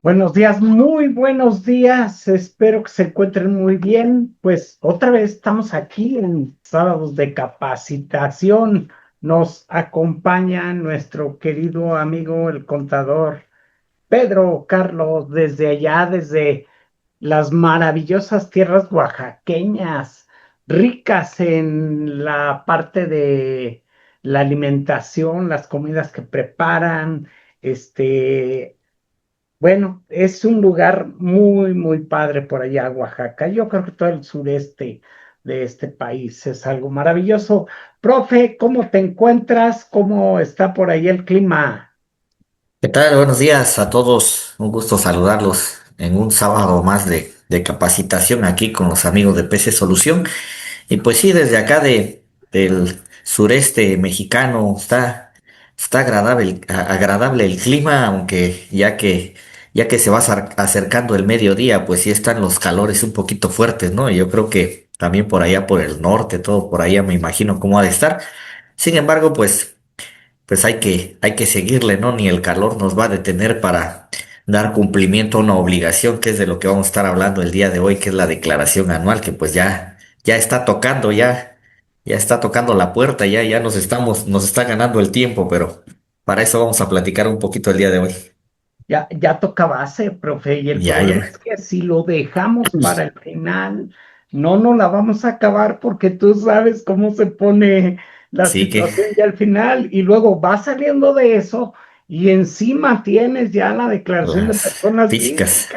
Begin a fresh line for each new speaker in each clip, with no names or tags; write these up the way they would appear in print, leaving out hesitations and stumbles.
Buenos días, muy buenos días. Espero que se encuentren muy bien. Pues otra vez estamos aquí en sábados de capacitación. Nos acompaña nuestro querido amigo, el contador Pedro Carlos, desde allá, desde las maravillosas tierras oaxaqueñas, ricas en la parte de la alimentación, las comidas que preparan, este bueno, es un lugar muy, muy padre por allá, Oaxaca. Yo creo que todo el sureste de este país es algo maravilloso. Profe, ¿cómo te encuentras? ¿Cómo está por ahí el clima?
¿Qué tal? Buenos días a todos. Un gusto saludarlos en un sábado más de capacitación aquí con los amigos de PC Solución. Y pues sí, desde acá del sureste mexicano está agradable, agradable el clima, aunque ya que se va acercando el mediodía, pues sí están los calores un poquito fuertes, ¿no? Y yo creo que también por allá por el norte, todo por allá me imagino cómo ha de estar. Sin embargo, pues hay que seguirle, ¿no? Ni el calor nos va a detener para dar cumplimiento a una obligación, que es de lo que vamos a estar hablando el día de hoy, que es la declaración anual, que pues ya está tocando, ya está tocando la puerta, ya nos está ganando el tiempo, pero para eso vamos a platicar un poquito el día de hoy.
Ya toca base, profe, y el
Ya,
problema
ya.
es que si lo dejamos para el final, no nos la vamos a acabar porque tú sabes cómo se pone la
Sí que
situación ya al final y luego va saliendo de eso y encima tienes ya la declaración de
las
personas
físicas.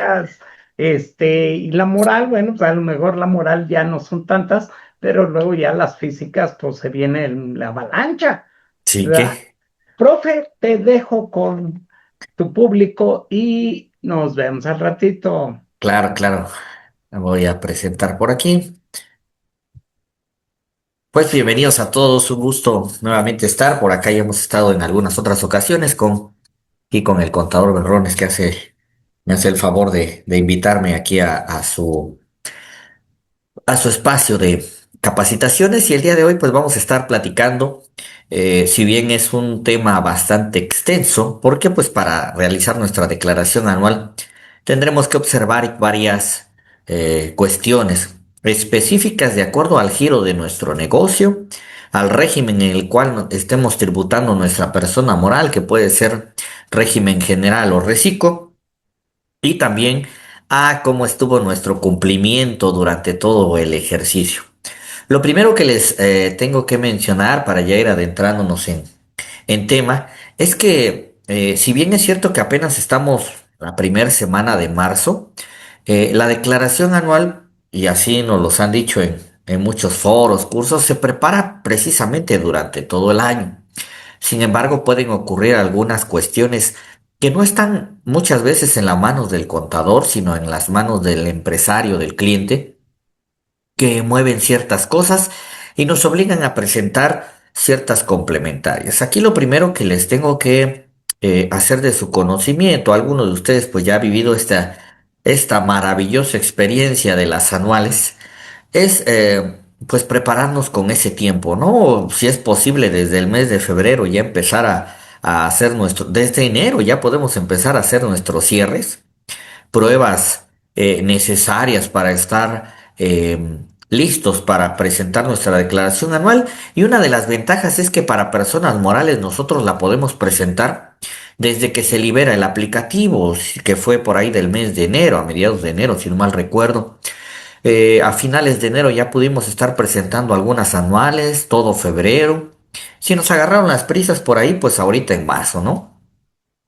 físicas, y la moral, bueno, pues a lo mejor la moral ya no son tantas, pero luego ya las físicas, pues se viene la avalancha,
Sí
¿verdad?
que,
Profe, te dejo con tu público y nos vemos al ratito.
claro, claro. La voy a presentar por aquí. Pues bienvenidos a todos, un gusto nuevamente estar por acá. Ya hemos estado en algunas otras ocasiones y con el contador Berrones me hace el favor de invitarme aquí a su espacio de capacitaciones y el día de hoy pues vamos a estar platicando, si bien es un tema bastante extenso, porque pues para realizar nuestra declaración anual tendremos que observar varias cuestiones específicas de acuerdo al giro de nuestro negocio, al régimen en el cual estemos tributando nuestra persona moral, que puede ser régimen general o reciclo, y también a cómo estuvo nuestro cumplimiento durante todo el ejercicio. Lo primero que les tengo que mencionar para ya ir adentrándonos en tema es que, si bien es cierto que apenas estamos la primera semana de marzo, la declaración anual, y así nos los han dicho en muchos foros, cursos, se prepara precisamente durante todo el año. Sin embargo, pueden ocurrir algunas cuestiones que no están muchas veces en las manos del contador, sino en las manos del empresario, del cliente, que mueven ciertas cosas y nos obligan a presentar ciertas complementarias. Aquí lo primero que les tengo que hacer de su conocimiento, algunos de ustedes pues ya ha vivido esta maravillosa experiencia de las anuales, es pues prepararnos con ese tiempo, ¿no? Si es posible desde el mes de febrero ya empezar a hacer desde enero ya podemos empezar a hacer nuestros cierres, pruebas necesarias para estar listos para presentar nuestra declaración anual. Y una de las ventajas es que para personas morales nosotros la podemos presentar desde que se libera el aplicativo, que fue por ahí del mes de enero, a mediados de enero, si no mal recuerdo. A finales de enero ya pudimos estar presentando algunas anuales, todo febrero. Si nos agarraron las prisas por ahí, pues ahorita en marzo, ¿no?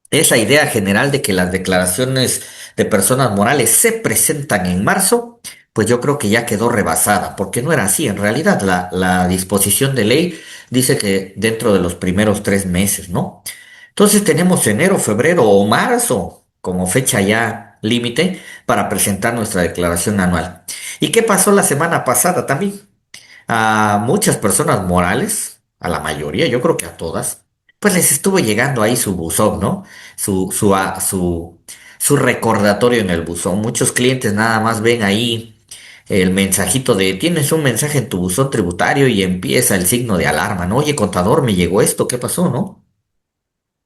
Esa idea general de que las declaraciones de personas morales se presentan en marzo, pues yo creo que ya quedó rebasada, porque no era así. En realidad, la disposición de ley dice que dentro de los primeros 3 meses, ¿no? Entonces tenemos enero, febrero o marzo como fecha ya límite para presentar nuestra declaración anual. ¿Y qué pasó la semana pasada también? A muchas personas morales, a la mayoría, yo creo que a todas, pues les estuvo llegando ahí su buzón, ¿no? Su recordatorio en el buzón. Muchos clientes nada más ven ahí el mensajito de tienes un mensaje en tu buzón tributario y empieza el signo de alarma, ¿no? Oye, contador, me llegó esto, ¿qué pasó, no?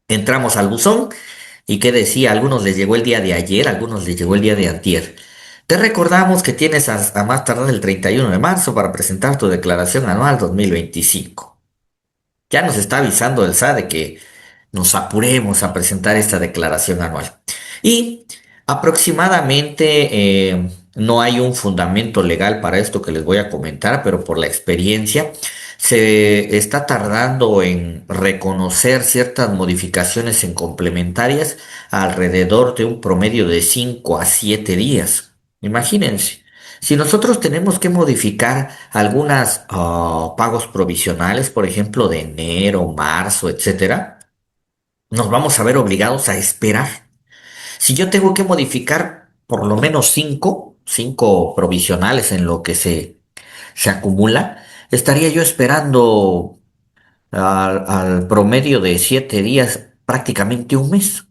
Entramos al buzón y que decía, a algunos les llegó el día de ayer, a algunos les llegó el día de antier. Te recordamos que tienes a más tardar el 31 de marzo para presentar tu declaración anual 2025. Ya nos está avisando el SAT de que nos apuremos a presentar esta declaración anual. Y aproximadamente no hay un fundamento legal para esto que les voy a comentar, pero por la experiencia se está tardando en reconocer ciertas modificaciones en complementarias alrededor de un promedio de 5 a 7 días. Imagínense. Si nosotros tenemos que modificar algunas pagos provisionales, por ejemplo, de enero, marzo, etcétera, nos vamos a ver obligados a esperar. Si yo tengo que modificar por lo menos cinco provisionales en lo que se acumula, estaría yo esperando al promedio de 7 días, prácticamente un mes.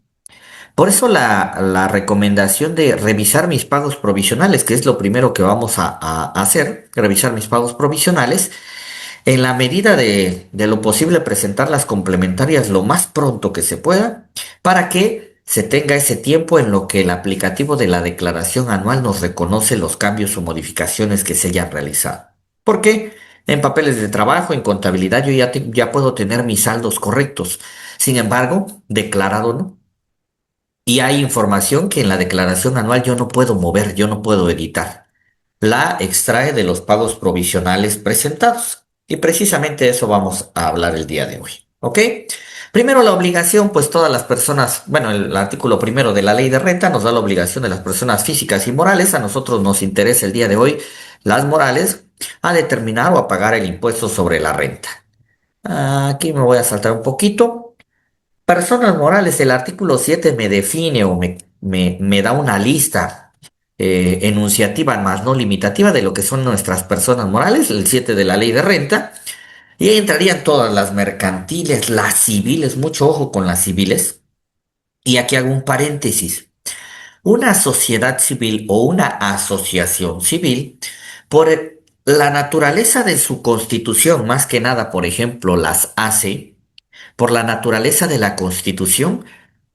Por eso la recomendación de revisar mis pagos provisionales, que es lo primero que vamos a hacer, revisar mis pagos provisionales, en la medida de lo posible presentar las complementarias lo más pronto que se pueda para que se tenga ese tiempo en lo que el aplicativo de la declaración anual nos reconoce los cambios o modificaciones que se hayan realizado. ¿Por qué? En papeles de trabajo, en contabilidad, yo ya puedo tener mis saldos correctos. Sin embargo, declarado no. Y hay información que en la declaración anual yo no puedo mover, yo no puedo editar. La extrae de los pagos provisionales presentados. Y precisamente de eso vamos a hablar el día de hoy. ¿Ok? Primero la obligación, pues todas las personas, bueno, el artículo primero de la ley de renta nos da la obligación de las personas físicas y morales. A nosotros nos interesa el día de hoy las morales a determinar o a pagar el impuesto sobre la renta. Aquí me voy a saltar un poquito. Personas morales, el artículo 7 me define o me da una lista enunciativa más no limitativa de lo que son nuestras personas morales, el 7 de la ley de renta, y ahí entrarían todas las mercantiles, las civiles, mucho ojo con las civiles, y aquí hago un paréntesis. Una sociedad civil o una asociación civil, por la naturaleza de su constitución, más que nada, por ejemplo, las ACE, por la naturaleza de la constitución,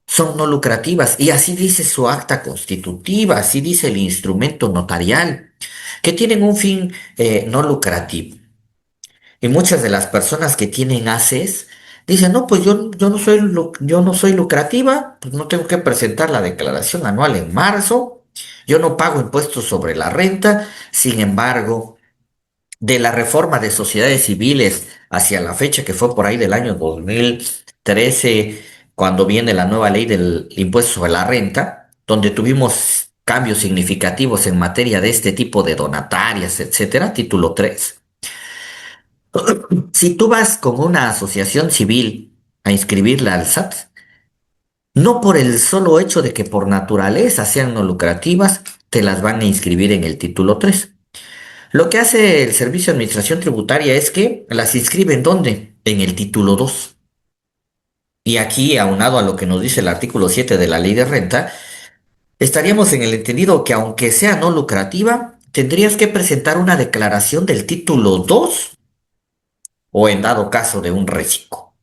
son no lucrativas y así dice su acta constitutiva, así dice el instrumento notarial, que tienen un fin no lucrativo. Y muchas de las personas que tienen ACES dicen, no, pues yo no soy lucrativa, pues no tengo que presentar la declaración anual en marzo, yo no pago impuestos sobre la renta, sin embargo, de la reforma de sociedades civiles hacia la fecha que fue por ahí del año 2013, cuando viene la nueva ley del impuesto sobre la renta, donde tuvimos cambios significativos en materia de este tipo de donatarias, etcétera, título 3. Si tú vas con una asociación civil a inscribirla al SAT, no por el solo hecho de que por naturaleza sean no lucrativas, te las van a inscribir en el título 3. Lo que hace el Servicio de Administración Tributaria es que las inscribe ¿en dónde? En el título 2. Y aquí, aunado a lo que nos dice el artículo 7 de la Ley de Renta, estaríamos en el entendido que aunque sea no lucrativa, tendrías que presentar una declaración del título 2 o en dado caso de un reciclo,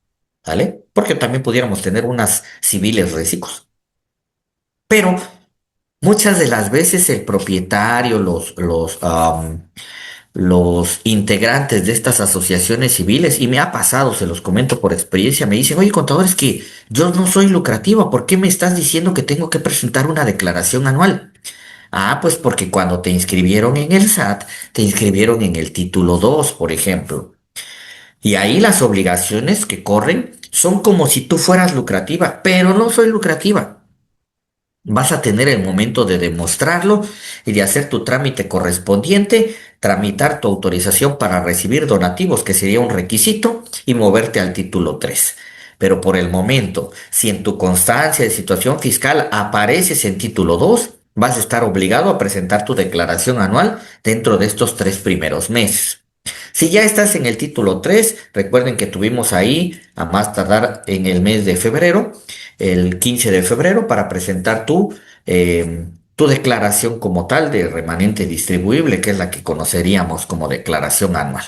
¿vale? Porque también pudiéramos tener unas civiles reciclos. Pero muchas de las veces el propietario, los integrantes de estas asociaciones civiles, y me ha pasado, se los comento por experiencia, me dicen, oye, contador, es que yo no soy lucrativa, ¿por qué me estás diciendo que tengo que presentar una declaración anual? Ah, pues porque cuando te inscribieron en el SAT, te inscribieron en el título 2, por ejemplo. Y ahí las obligaciones que corren son como si tú fueras lucrativa, pero no soy lucrativa. Vas a tener el momento de demostrarlo y de hacer tu trámite correspondiente, tramitar tu autorización para recibir donativos, que sería un requisito, y moverte al título 3. Pero por el momento, si en tu constancia de situación fiscal apareces en título 2, vas a estar obligado a presentar tu declaración anual dentro de estos 3 primeros meses. Si ya estás en el título 3, recuerden que tuvimos ahí a más tardar en el mes de febrero, el 15 de febrero, para presentar tu declaración como tal de remanente distribuible, que es la que conoceríamos como declaración anual.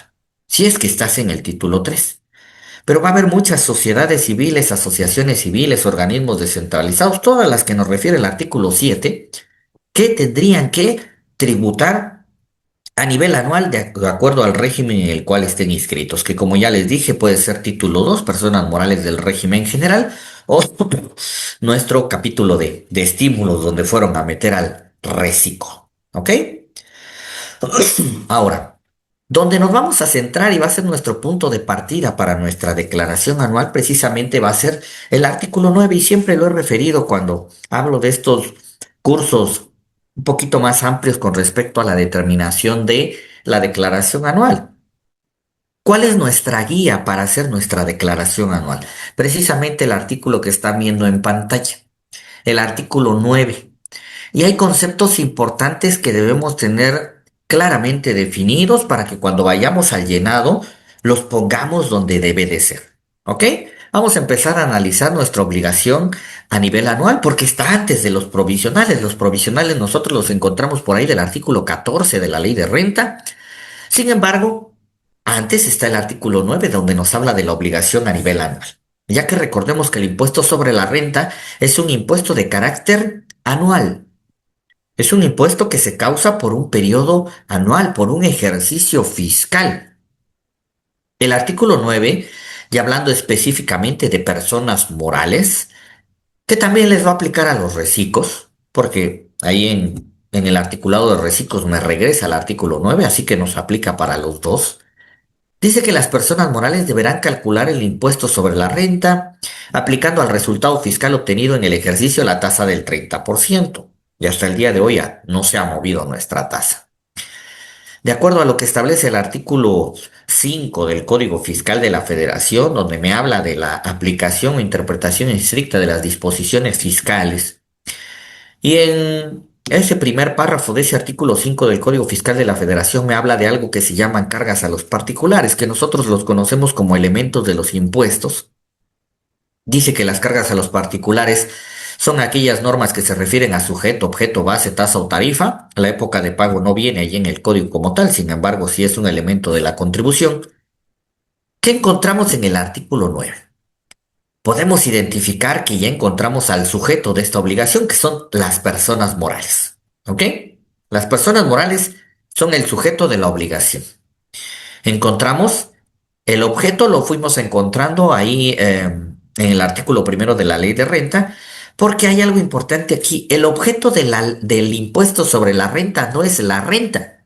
Si es que estás en el título 3. pero va a haber muchas sociedades civiles, asociaciones civiles, organismos descentralizados, todas las que nos refiere el artículo 7, que tendrían que tributar a nivel anual de acuerdo al régimen en el cual estén inscritos, que como ya les dije puede ser título 2, personas morales del régimen general, o nuestro capítulo de estímulos donde fueron a meter al reciclo. ¿Ok? Ahora, donde nos vamos a centrar y va a ser nuestro punto de partida para nuestra declaración anual, precisamente va a ser el artículo 9 y siempre lo he referido cuando hablo de estos cursos un poquito más amplios con respecto a la determinación de la declaración anual. ¿Cuál es nuestra guía para hacer nuestra declaración anual? Precisamente el artículo que están viendo en pantalla, el artículo 9. Y hay conceptos importantes que debemos tener claramente definidos para que cuando vayamos al llenado los pongamos donde debe de ser. ¿Ok? Vamos a empezar a analizar nuestra obligación a nivel anual porque está antes de los provisionales. Los provisionales nosotros los encontramos por ahí del artículo 14 de la ley de renta. Sin embargo, antes está el artículo 9 donde nos habla de la obligación a nivel anual. Ya que recordemos que el impuesto sobre la renta es un impuesto de carácter anual. Es un impuesto que se causa por un periodo anual, por un ejercicio fiscal. El artículo 9, ya hablando específicamente de personas morales, que también les va a aplicar a los recicos, porque ahí en el articulado de recicos me regresa al artículo 9, así que nos aplica para los dos. Dice que las personas morales deberán calcular el impuesto sobre la renta aplicando al resultado fiscal obtenido en el ejercicio la tasa del 30%. Y hasta el día de hoy no se ha movido nuestra tasa. De acuerdo a lo que establece el artículo 5 del Código Fiscal de la Federación, donde me habla de la aplicación o interpretación estricta de las disposiciones fiscales, y en ese primer párrafo de ese artículo 5 del Código Fiscal de la Federación me habla de algo que se llaman cargas a los particulares, que nosotros los conocemos como elementos de los impuestos. Dice que las cargas a los particulares son aquellas normas que se refieren a sujeto, objeto, base, tasa o tarifa. La época de pago no viene allí en el código como tal, sin embargo, sí es un elemento de la contribución. ¿Qué encontramos en el artículo 9? Podemos identificar que ya encontramos al sujeto de esta obligación, que son las personas morales. ¿Ok? Las personas morales son el sujeto de la obligación. Encontramos el objeto, lo fuimos encontrando ahí en el artículo primero de la ley de renta, porque hay algo importante aquí. El objeto del impuesto sobre la renta no es la renta.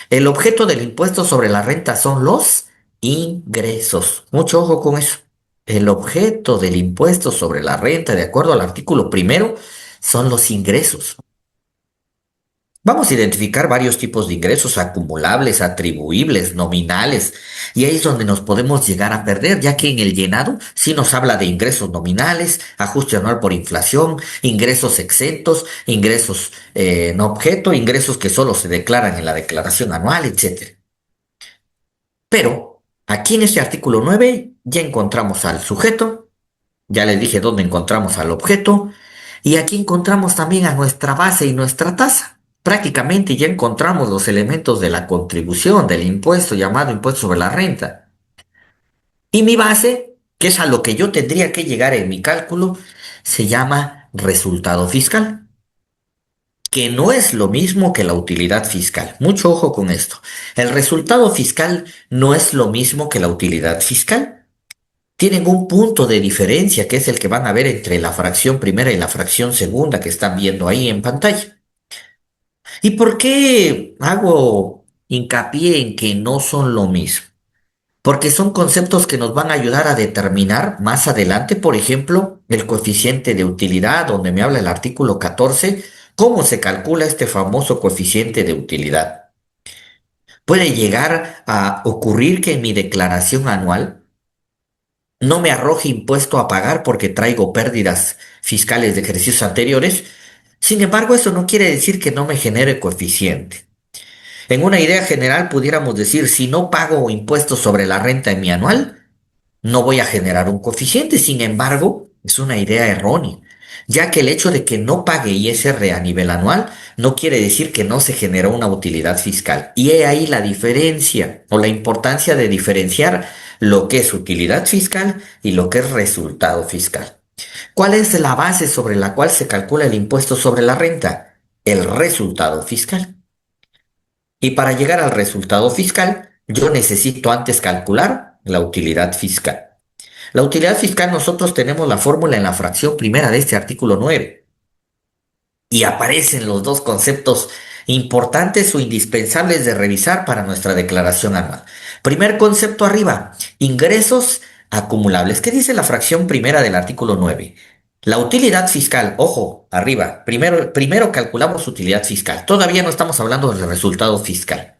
El objeto del impuesto sobre la renta son los ingresos. Mucho ojo con eso. El objeto del impuesto sobre la renta, de acuerdo al artículo primero, son los ingresos. Vamos a identificar varios tipos de ingresos acumulables, atribuibles, nominales, y ahí es donde nos podemos llegar a perder, ya que en el llenado sí nos habla de ingresos nominales, ajuste anual por inflación, ingresos exentos, ingresos no objeto, ingresos que solo se declaran en la declaración anual, etcétera. Pero aquí en este artículo 9 ya encontramos al sujeto, ya les dije dónde encontramos al objeto, y aquí encontramos también a nuestra base y nuestra tasa. Prácticamente ya encontramos los elementos de la contribución, del impuesto llamado impuesto sobre la renta. Y mi base, que es a lo que yo tendría que llegar en mi cálculo, se llama resultado fiscal, que no es lo mismo que la utilidad fiscal. Mucho ojo con esto. El resultado fiscal no es lo mismo que la utilidad fiscal. Tienen un punto de diferencia que es el que van a ver entre la fracción primera y la fracción segunda que están viendo ahí en pantalla. ¿Y por qué hago hincapié en que no son lo mismo? Porque son conceptos que nos van a ayudar a determinar más adelante, por ejemplo, el coeficiente de utilidad, donde me habla el artículo 14, cómo se calcula este famoso coeficiente de utilidad. Puede llegar a ocurrir que en mi declaración anual no me arroje impuesto a pagar porque traigo pérdidas fiscales de ejercicios anteriores. Sin embargo, eso no quiere decir que no me genere coeficiente. En una idea general pudiéramos decir, si no pago impuestos sobre la renta en mi anual, no voy a generar un coeficiente. Sin embargo, es una idea errónea, ya que el hecho de que no pague ISR a nivel anual no quiere decir que no se generó una utilidad fiscal. Y he ahí la diferencia o la importancia de diferenciar lo que es utilidad fiscal y lo que es resultado fiscal. ¿Cuál es la base sobre la cual se calcula el impuesto sobre la renta? El resultado fiscal. Y para llegar al resultado fiscal, yo necesito antes calcular la utilidad fiscal. La utilidad fiscal nosotros tenemos la fórmula en la fracción primera de este artículo 9 y aparecen los dos conceptos importantes o indispensables de revisar para nuestra declaración anual. Primer concepto arriba, ingresos acumulables. ¿Qué dice la fracción primera del artículo 9? La utilidad fiscal, ojo, arriba, primero calculamos utilidad fiscal. Todavía no estamos hablando del resultado fiscal.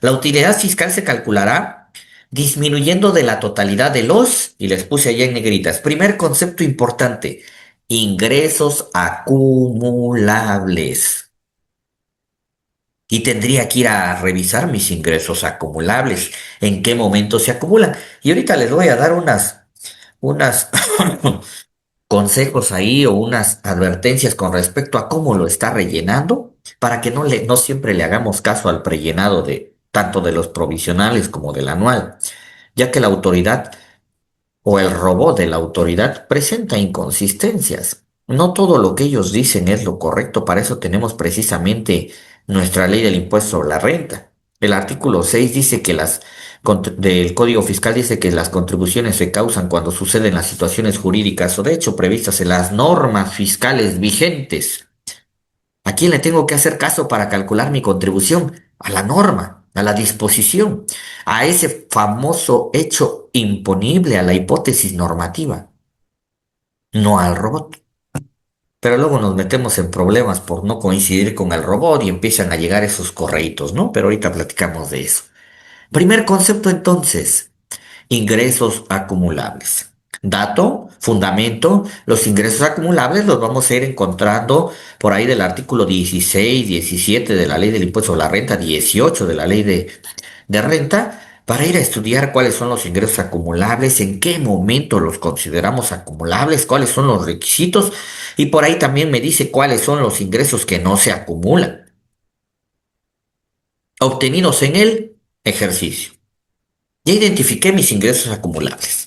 La utilidad fiscal se calculará disminuyendo de la totalidad de los, y les puse allá en negritas, primer concepto importante, ingresos acumulables. Y tendría que ir a revisar mis ingresos acumulables, en qué momento se acumulan. Y ahorita les voy a dar unas consejos ahí o unas advertencias con respecto a cómo lo está rellenando, para que no siempre le hagamos caso al prellenado de tanto de los provisionales como del anual, ya que la autoridad o el robot de la autoridad presenta inconsistencias. No todo lo que ellos dicen es lo correcto, para eso tenemos precisamente nuestra ley del impuesto sobre la renta. El artículo 6 dice que del Código Fiscal dice que las contribuciones se causan cuando suceden las situaciones jurídicas o de hecho previstas en las normas fiscales vigentes. ¿A quién le tengo que hacer caso para calcular mi contribución? A la norma, a la disposición, a ese famoso hecho imponible, a la hipótesis normativa, no al robot. Pero luego nos metemos en problemas por no coincidir con el robot y empiezan a llegar esos correitos, ¿no? Pero ahorita platicamos de eso. Primer concepto entonces, ingresos acumulables. Dato, fundamento, los ingresos acumulables los vamos a ir encontrando por ahí del artículo 16, 17 de la ley del impuesto a la renta, 18 de la ley de renta, para ir a estudiar cuáles son los ingresos acumulables, en qué momento los consideramos acumulables, cuáles son los requisitos y por ahí también me dice cuáles son los ingresos que no se acumulan, obtenidos en el ejercicio. Ya identifiqué mis ingresos acumulables.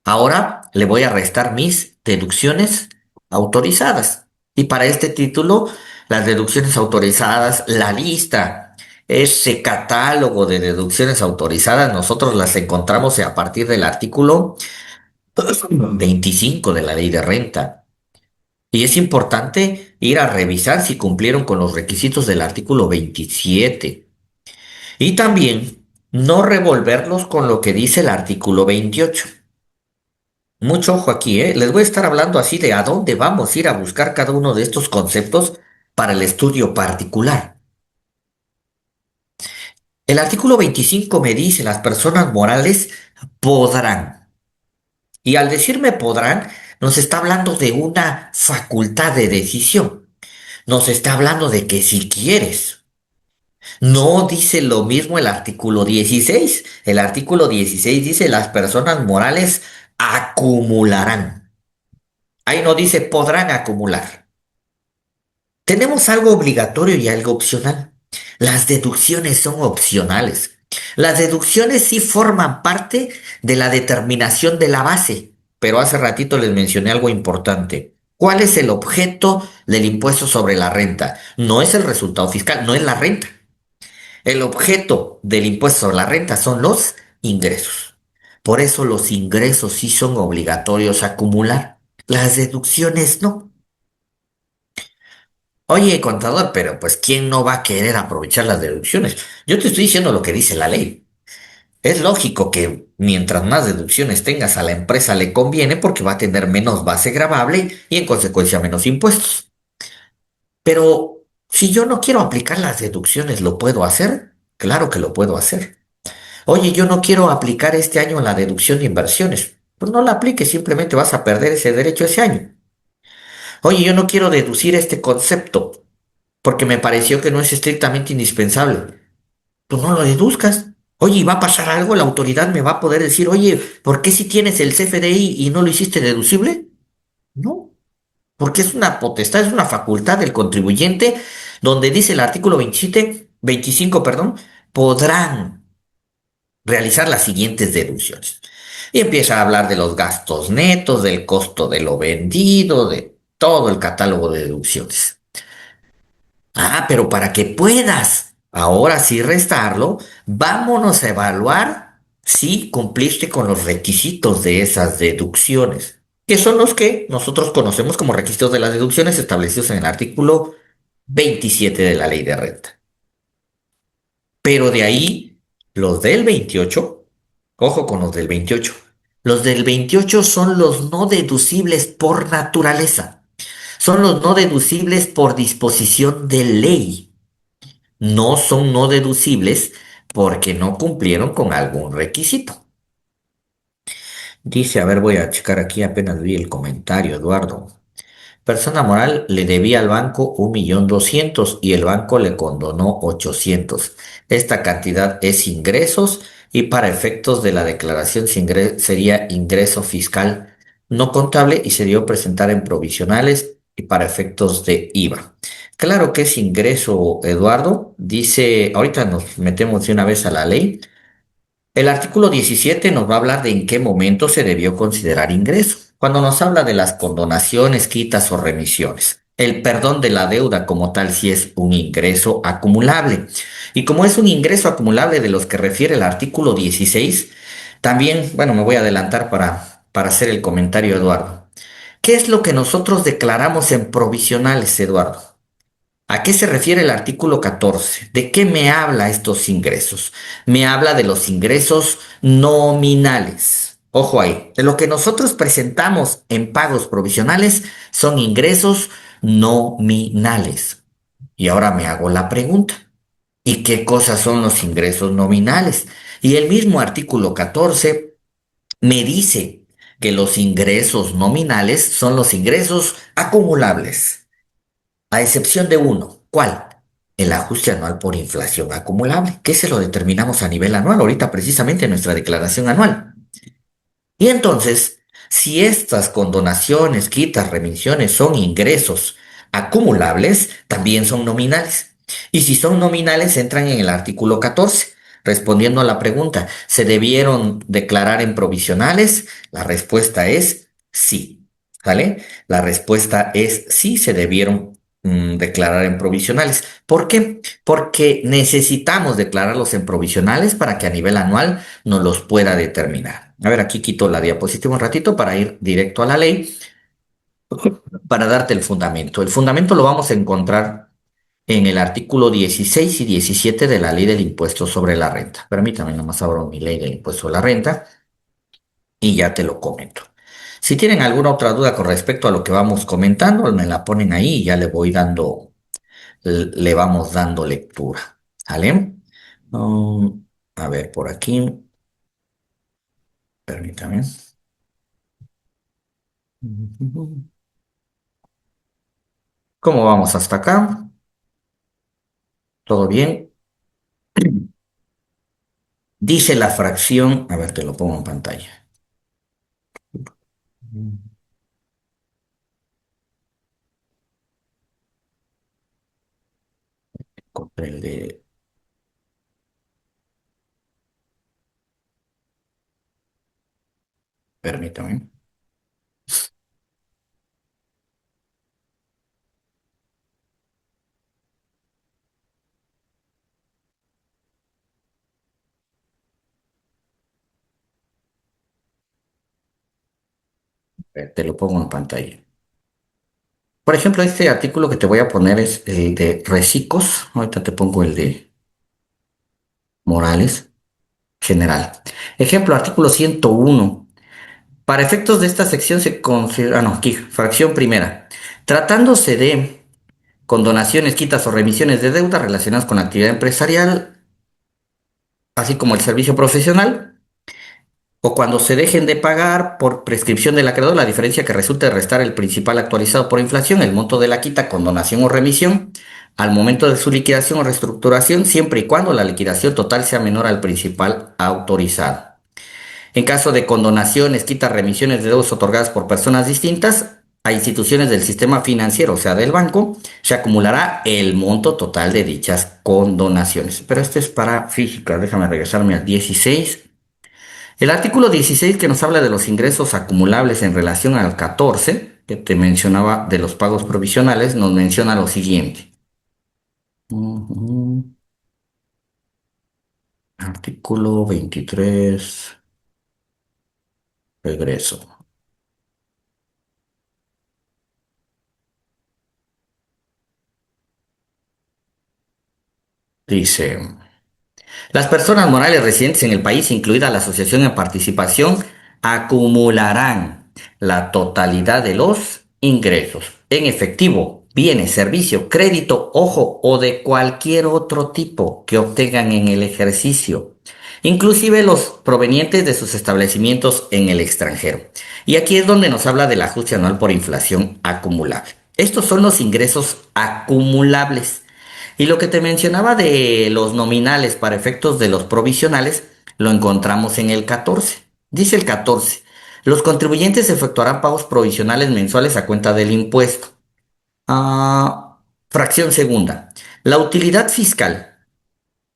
Ahora le voy a restar mis deducciones autorizadas. Y para este título, las deducciones autorizadas, la lista, ese catálogo de deducciones autorizadas, nosotros las encontramos a partir del artículo 25 de la ley de renta. Y es importante ir a revisar si cumplieron con los requisitos del artículo 27. Y también no revolverlos con lo que dice el artículo 28. Mucho ojo aquí, ¿eh? Les voy a estar hablando así de a dónde vamos a ir a buscar cada uno de estos conceptos para el estudio particular. El artículo 25 me dice las personas morales podrán. Y al decirme podrán, nos está hablando de una facultad de decisión. Nos está hablando de que si quieres. No dice lo mismo el artículo 16. El artículo 16 dice las personas morales acumularán. Ahí no dice podrán acumular. Tenemos algo obligatorio y algo opcional. Las deducciones son opcionales. Las deducciones sí forman parte de la determinación de la base, pero hace ratito les mencioné algo importante. ¿Cuál es el objeto del impuesto sobre la renta? No es el resultado fiscal, no es la renta. El objeto del impuesto sobre la renta son los ingresos. Por eso los ingresos sí son obligatorios a acumular. Las deducciones no. Oye, contador, pero pues ¿quién no va a querer aprovechar las deducciones? Yo te estoy diciendo lo que dice la ley. Es lógico que mientras más deducciones tengas a la empresa le conviene porque va a tener menos base gravable y en consecuencia menos impuestos. Pero si yo no quiero aplicar las deducciones, ¿lo puedo hacer? Claro que lo puedo hacer. Oye, yo no quiero aplicar este año la deducción de inversiones. Pues no la apliques, simplemente vas a perder ese derecho ese año. Oye, yo no quiero deducir este concepto porque me pareció que no es estrictamente indispensable. Tú no lo deduzcas. Oye, ¿y va a pasar algo? La autoridad me va a poder decir, oye, ¿por qué si tienes el CFDI y no lo hiciste deducible? No, porque es una potestad, es una facultad del contribuyente donde dice el artículo 27, 25, perdón, podrán. realizar las siguientes deducciones. Y empieza a hablar de los gastos netos, del costo de lo vendido, de todo el catálogo de deducciones. Ah, pero para que puedas ahora sí restarlo, vámonos a evaluar si cumpliste con los requisitos de esas deducciones, que son los que nosotros conocemos como requisitos de las deducciones establecidos en el artículo 27 de la Ley de Renta. Pero de ahí, los del 28, ojo con los del 28. Los del 28 son los no deducibles por naturaleza. Son los no deducibles por disposición de ley. No son no deducibles porque no cumplieron con algún requisito. Dice, a ver, voy a checar aquí, apenas vi el comentario, Eduardo. Persona moral le debía al banco 1.200.000 y el banco le condonó 800. Esta cantidad es ingresos y para efectos de la declaración sería ingreso fiscal no contable y se dio presentar en provisionales y para efectos de IVA. Claro que es ingreso, Eduardo. Dice, ahorita nos metemos de una vez a la ley. El artículo 17 nos va a hablar de en qué momento se debió considerar ingreso. Cuando nos habla de las condonaciones, quitas o remisiones. El perdón de la deuda como tal sí es un ingreso acumulable. Y como es un ingreso acumulable de los que refiere el artículo 16, también, bueno, me voy a adelantar para hacer el comentario, Eduardo. ¿Qué es lo que nosotros declaramos en provisionales, Eduardo? ¿A qué se refiere el artículo 14? ¿De qué me habla estos ingresos? Me habla de los ingresos nominales. Ojo ahí, de lo que nosotros presentamos en pagos provisionales son ingresos nominales. Y ahora me hago la pregunta, ¿y qué cosas son los ingresos nominales? Y el mismo artículo 14 me dice que los ingresos nominales son los ingresos acumulables. A excepción de uno. ¿Cuál? El ajuste anual por inflación acumulable, que se lo determinamos a nivel anual, ahorita precisamente en nuestra declaración anual. Y entonces, si estas condonaciones, quitas, remisiones son ingresos acumulables, también son nominales. Y si son nominales, entran en el artículo 14. Respondiendo a la pregunta, ¿se debieron declarar en provisionales? La respuesta es sí. ¿Vale? La respuesta es sí, se debieron declarar en provisionales. ¿Por qué? Porque necesitamos declararlos en provisionales para que a nivel anual nos los pueda determinar. A ver, aquí quito la diapositiva un ratito para ir directo a la ley, para darte el fundamento. El fundamento lo vamos a encontrar en el artículo 16 y 17 de la ley del impuesto sobre la renta. Permítame, nomás abro mi ley del impuesto sobre la renta y ya te lo comento. Si tienen alguna otra duda con respecto a lo que vamos comentando, me la ponen ahí y ya le vamos dando lectura. ¿Vale? A ver, por aquí, permítame. ¿Cómo vamos hasta acá? ¿Todo bien? Dice la fracción, a ver, te lo pongo en pantalla. Con el de, permítame. Te lo pongo en pantalla. Por ejemplo, este artículo que te voy a poner es el de reciclos. Ahorita te pongo el de Morales, general. Ejemplo, artículo 101. Para efectos de esta sección se considera, no, aquí, fracción primera. Tratándose de condonaciones, quitas o remisiones de deuda relacionadas con la actividad empresarial, así como el servicio profesional, o cuando se dejen de pagar por prescripción del acreedor, la diferencia que resulte de restar el principal actualizado por inflación, el monto de la quita, condonación o remisión, al momento de su liquidación o reestructuración, siempre y cuando la liquidación total sea menor al principal autorizado. En caso de condonaciones, quitas, remisiones de deudas otorgadas por personas distintas, a instituciones del sistema financiero, o sea, del banco, se acumulará el monto total de dichas condonaciones. Pero esto es para física. Déjame regresarme al 16. El artículo 16 que nos habla de los ingresos acumulables en relación al 14, que te mencionaba de los pagos provisionales, nos menciona lo siguiente. Ujú. Artículo 23, regreso. Dice, las personas morales residentes en el país, incluida la asociación en participación, acumularán la totalidad de los ingresos en efectivo, bienes, servicio, crédito, ojo, o de cualquier otro tipo que obtengan en el ejercicio, inclusive los provenientes de sus establecimientos en el extranjero. Y aquí es donde nos habla del ajuste anual por inflación acumulable. Estos son los ingresos acumulables. Y lo que te mencionaba de los nominales para efectos de los provisionales, lo encontramos en el 14. Dice el 14, los contribuyentes efectuarán pagos provisionales mensuales a cuenta del impuesto. Fracción segunda. La utilidad fiscal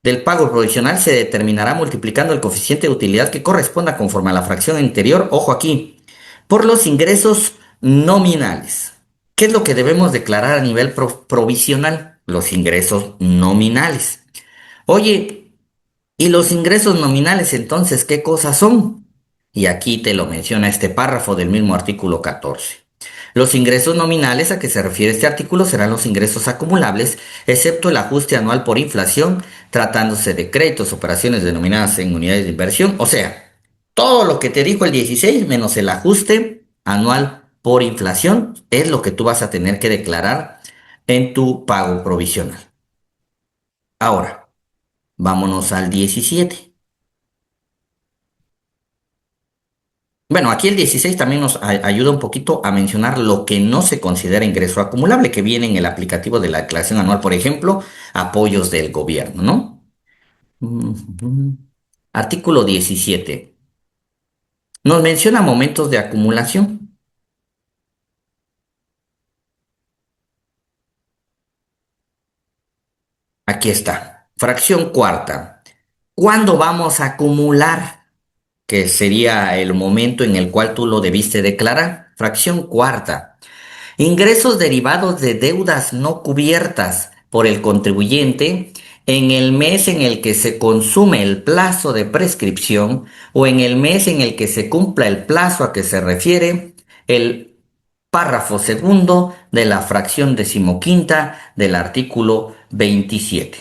del pago provisional se determinará multiplicando el coeficiente de utilidad que corresponda conforme a la fracción anterior, ojo aquí, por los ingresos nominales. ¿Qué es lo que debemos declarar a nivel provisional? Los ingresos nominales. Oye, ¿y los ingresos nominales entonces qué cosas son? Y aquí te lo menciona este párrafo del mismo artículo 14. Los ingresos nominales a que se refiere este artículo serán los ingresos acumulables, excepto el ajuste anual por inflación, tratándose de créditos, operaciones denominadas en unidades de inversión, o sea, todo lo que te dijo el 16 menos el ajuste anual por inflación es lo que tú vas a tener que declarar en tu pago provisional. Ahora, vámonos al 17. Bueno, aquí el 16 también nos ayuda un poquito a mencionar lo que no se considera ingreso acumulable, que viene en el aplicativo de la declaración anual, por ejemplo, apoyos del gobierno, ¿no? Ujú. Artículo 17. Nos menciona momentos de acumulación. Aquí está. Fracción cuarta. ¿Cuándo vamos a acumular? Que sería el momento en el cual tú lo debiste declarar. Fracción cuarta. Ingresos derivados de deudas no cubiertas por el contribuyente en el mes en el que se consume el plazo de prescripción o en el mes en el que se cumpla el plazo a que se refiere el párrafo segundo de la fracción decimoquinta del artículo 27.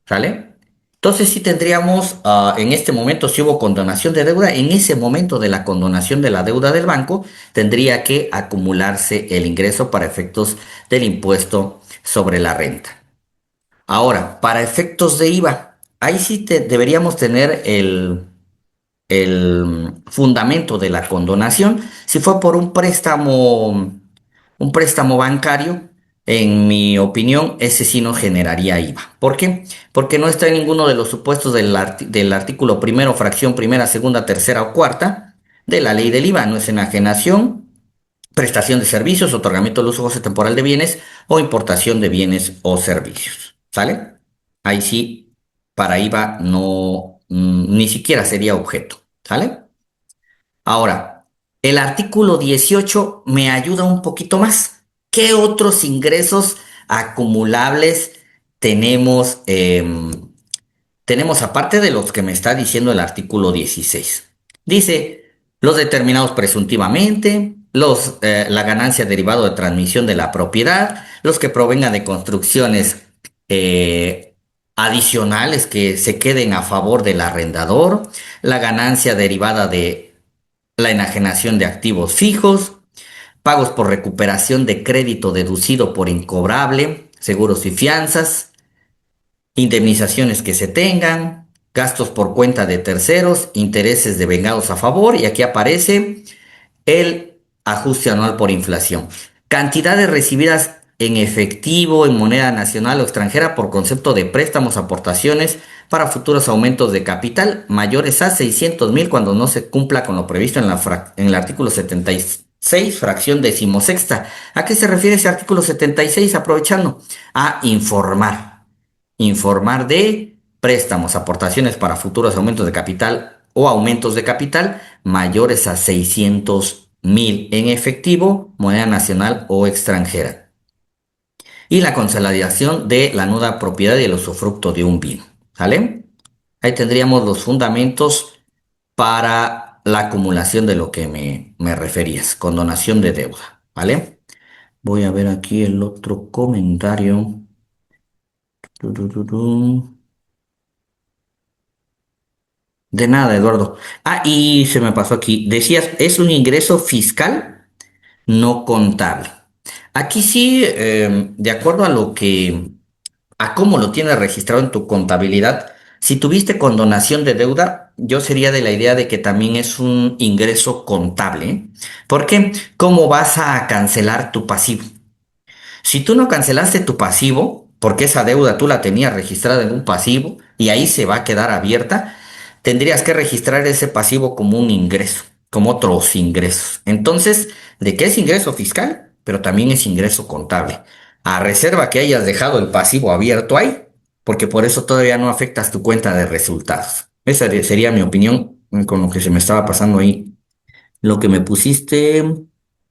¿Sale? Entonces sí tendríamos, en este momento, si hubo condonación de deuda, en ese momento de la condonación de la deuda del banco, tendría que acumularse el ingreso para efectos del impuesto sobre la renta. Ahora, para efectos de IVA, ahí sí deberíamos tener el fundamento de la condonación. Si fue por un préstamo bancario, en mi opinión, ese sí no generaría IVA. ¿Por qué? Porque no está en ninguno de los supuestos del artículo primero, fracción primera, segunda, tercera o cuarta de la ley del IVA. No es enajenación, prestación de servicios, otorgamiento del uso o goce temporal de bienes o importación de bienes o servicios. ¿Sale? Ahí sí, para IVA no, ni siquiera sería objeto. ¿Sale? Ahora, el artículo 18 me ayuda un poquito más. ¿Qué otros ingresos acumulables tenemos, tenemos aparte de los que me está diciendo el artículo 16? Dice, los determinados presuntivamente, la ganancia derivada de transmisión de la propiedad, los que provengan de construcciones eh, adicionales que se queden a favor del arrendador, la ganancia derivada de la enajenación de activos fijos, pagos por recuperación de crédito deducido por incobrable, seguros y fianzas, indemnizaciones que se tengan, gastos por cuenta de terceros, intereses devengados a favor, y aquí aparece el ajuste anual por inflación. Cantidades recibidas en efectivo, en moneda nacional o extranjera por concepto de préstamos, aportaciones para futuros aumentos de capital mayores a 600,000 cuando no se cumpla con lo previsto en el artículo 6, fracción decimosexta. ¿A qué se refiere ese artículo 76? Aprovechando. A informar. Informar de préstamos, aportaciones para futuros aumentos de capital o aumentos de capital mayores a 600,000 en efectivo, moneda nacional o extranjera. Y la consolidación de la nuda propiedad y el usufructo de un bien. ¿Sale? Ahí tendríamos los fundamentos para la acumulación de lo que me referías, condonación de deuda, ¿vale? Voy a ver aquí el otro comentario. Tururú. De nada, Eduardo. Ah, y se me pasó aquí. Decías, es un ingreso fiscal no contable. Aquí sí, de acuerdo a a cómo lo tienes registrado en tu contabilidad, si tuviste condonación de deuda, yo sería de la idea de que también es un ingreso contable. ¿Eh? ¿Por qué? ¿Cómo vas a cancelar tu pasivo? Si tú no cancelaste tu pasivo, porque esa deuda tú la tenías registrada en un pasivo y ahí se va a quedar abierta, tendrías que registrar ese pasivo como un ingreso, como otros ingresos. Entonces, ¿de qué es ingreso fiscal? Pero también es ingreso contable. A reserva que hayas dejado el pasivo abierto ahí, porque por eso todavía no afectas tu cuenta de resultados. Esa sería mi opinión con lo que se me estaba pasando ahí. Lo que me pusiste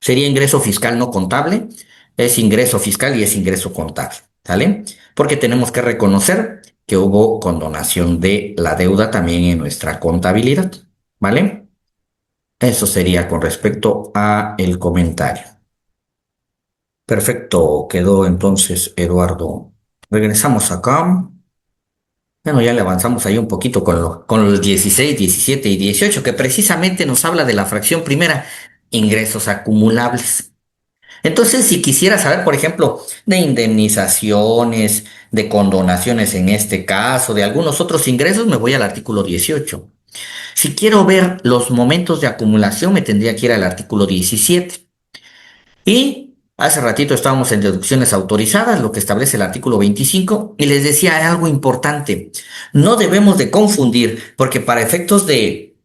sería ingreso fiscal no contable, es ingreso fiscal y es ingreso contable, ¿sale? Porque tenemos que reconocer que hubo condonación de la deuda también en nuestra contabilidad, ¿vale? Eso sería con respecto a el comentario. Perfecto, quedó entonces Eduardo. Regresamos acá. Bueno, ya le avanzamos ahí un poquito con los 16, 17 y 18, que precisamente nos habla de la fracción primera, ingresos acumulables. Entonces, si quisiera saber, por ejemplo, de indemnizaciones, de condonaciones en este caso, de algunos otros ingresos, me voy al artículo 18. Si quiero ver los momentos de acumulación, me tendría que ir al artículo 17. Y hace ratito estábamos en deducciones autorizadas, lo que establece el artículo 25, y les decía algo importante. No debemos de confundir, porque para efectos de,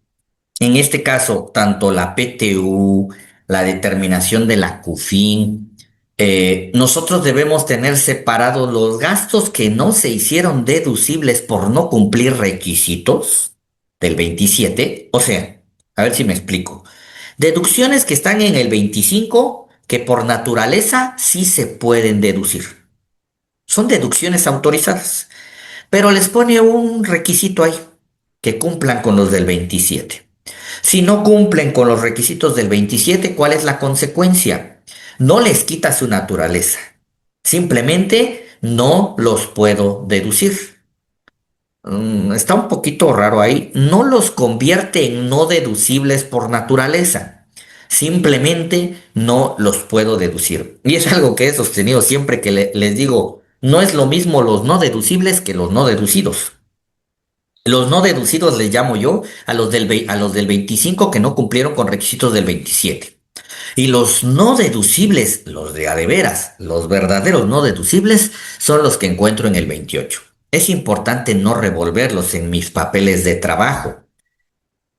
en este caso, tanto la PTU, la determinación de la CUFIN, nosotros debemos tener separados los gastos que no se hicieron deducibles por no cumplir requisitos del 27. O sea, a ver si me explico. Deducciones que están en el 25 que por naturaleza sí se pueden deducir. Son deducciones autorizadas, pero les pone un requisito ahí, que cumplan con los del 27. Si no cumplen con los requisitos del 27, ¿cuál es la consecuencia? No les quita su naturaleza. Simplemente no los puedo deducir. Está un poquito raro ahí. No los convierte en no deducibles por naturaleza. Simplemente no los puedo deducir. Y es algo que he sostenido siempre que les digo, no es lo mismo los no deducibles que los no deducidos. Los no deducidos les llamo yo a los del 25 que no cumplieron con requisitos del 27. Y los no deducibles, los de a de veras, los verdaderos no deducibles, son los que encuentro en el 28. Es importante no revolverlos en mis papeles de trabajo.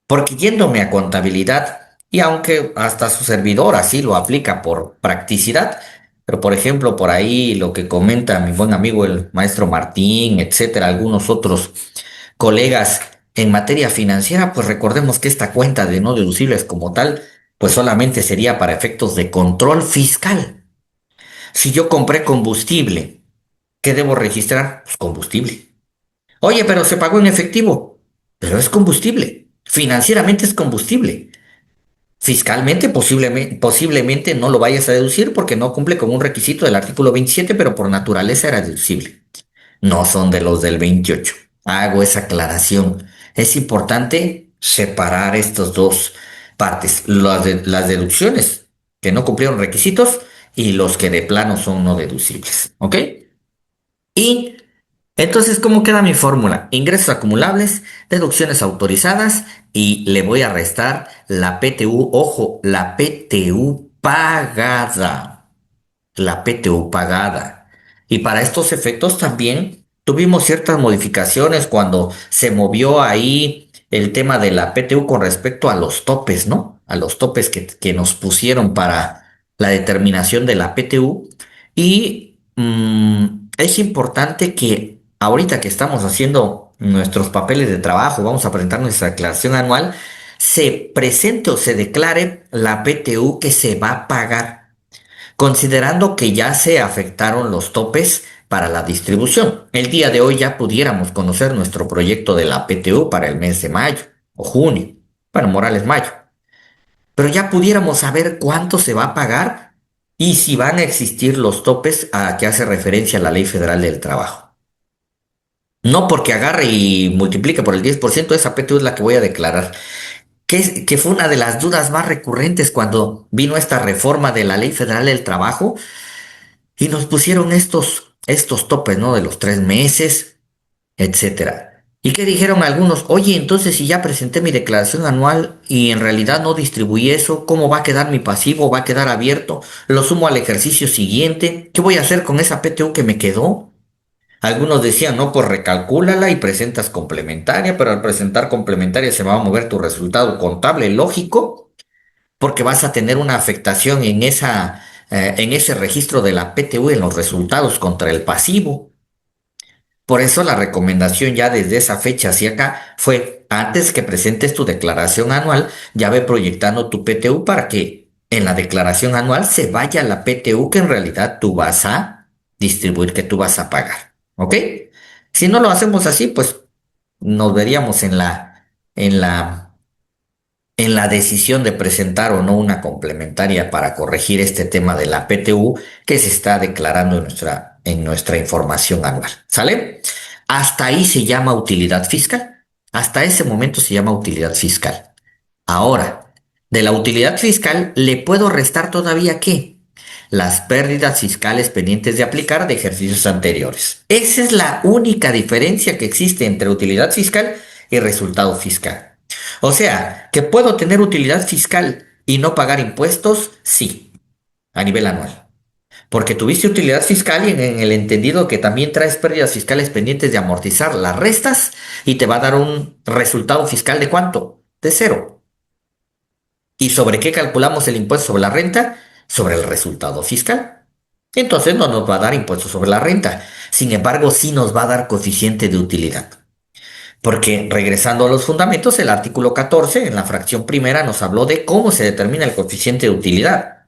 Porque yéndome a contabilidad, y aunque hasta su servidor así lo aplica por practicidad, pero por ejemplo por ahí lo que comenta mi buen amigo el maestro Martín, etcétera, algunos otros colegas en materia financiera, pues recordemos que esta cuenta de no deducibles como tal, pues solamente sería para efectos de control fiscal. Si yo compré combustible, ¿qué debo registrar? Pues combustible. Oye, pero se pagó en efectivo, pero es combustible. Financieramente es combustible. Fiscalmente posiblemente no lo vayas a deducir porque no cumple con un requisito del artículo 27, pero por naturaleza era deducible. No son de los del 28. Hago esa aclaración. Es importante separar estas dos partes, las deducciones que no cumplieron requisitos y los que de plano son no deducibles. ¿Ok? Y entonces, ¿cómo queda mi fórmula? Ingresos acumulables, deducciones autorizadas y le voy a restar la PTU, ojo, la PTU pagada. La PTU pagada. Y para estos efectos también tuvimos ciertas modificaciones cuando se movió ahí el tema de la PTU con respecto a los topes, ¿no? a los topes que nos pusieron para la determinación de la PTU. Y es importante que ahorita que estamos haciendo nuestros papeles de trabajo, vamos a presentar nuestra declaración anual, se presente o se declare la PTU que se va a pagar, considerando que ya se afectaron los topes para la distribución. El día de hoy ya pudiéramos conocer nuestro proyecto de la PTU para el mes de mayo o junio. Bueno, Morales mayo. Pero ya pudiéramos saber cuánto se va a pagar y si van a existir los topes a que hace referencia la Ley Federal del Trabajo. No porque agarre y multiplique por el 10%, esa PTU es la que voy a declarar. Que fue una de las dudas más recurrentes cuando vino esta reforma de la Ley Federal del Trabajo y nos pusieron estos topes, ¿no? De los 3 meses, etcétera. ¿Y qué dijeron algunos? Oye, entonces si ya presenté mi declaración anual y en realidad no distribuí eso, ¿cómo va a quedar mi pasivo? ¿Va a quedar abierto? ¿Lo sumo al ejercicio siguiente? ¿Qué voy a hacer con esa PTU que me quedó? Algunos decían, no, pues recalcúlala y presentas complementaria, pero al presentar complementaria se va a mover tu resultado contable, lógico, porque vas a tener una afectación en ese registro de la PTU en los resultados contra el pasivo. Por eso la recomendación ya desde esa fecha hacia acá fue, antes que presentes tu declaración anual, ya ve proyectando tu PTU para que en la declaración anual se vaya la PTU que en realidad tú vas a distribuir, que tú vas a pagar. ¿Ok? Si no lo hacemos así, pues nos veríamos en la en la decisión de presentar o no una complementaria para corregir este tema de la PTU que se está declarando en nuestra información anual. ¿Sale? Hasta ahí se llama utilidad fiscal. Hasta ese momento se llama utilidad fiscal. Ahora, de la utilidad fiscal le puedo restar todavía ¿qué? Las pérdidas fiscales pendientes de aplicar de ejercicios anteriores. Esa es la única diferencia que existe entre utilidad fiscal y resultado fiscal. O sea, que puedo tener utilidad fiscal y no pagar impuestos, sí, a nivel anual. Porque tuviste utilidad fiscal y en el entendido que también traes pérdidas fiscales pendientes de amortizar, las restas y te va a dar un resultado fiscal de ¿cuánto? De cero. ¿Y sobre qué calculamos el impuesto sobre la renta? Sobre el resultado fiscal. Entonces no nos va a dar impuesto sobre la renta. Sin embargo, sí nos va a dar coeficiente de utilidad. Porque regresando a los fundamentos, el artículo 14 en la fracción primera nos habló de cómo se determina el coeficiente de utilidad.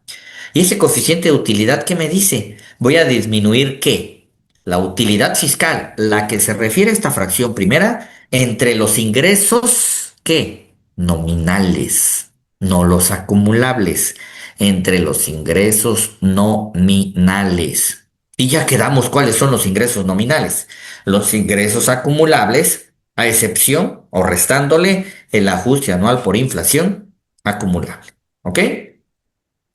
Y ese coeficiente de utilidad, ¿qué me dice? Voy a disminuir ¿qué? La utilidad fiscal, la que se refiere a esta fracción primera, entre los ingresos, ¿qué? Nominales, no los acumulables, entre los ingresos nominales. Y ya quedamos cuáles son los ingresos nominales. Los ingresos acumulables, a excepción o restándole el ajuste anual por inflación acumulable. ¿Ok?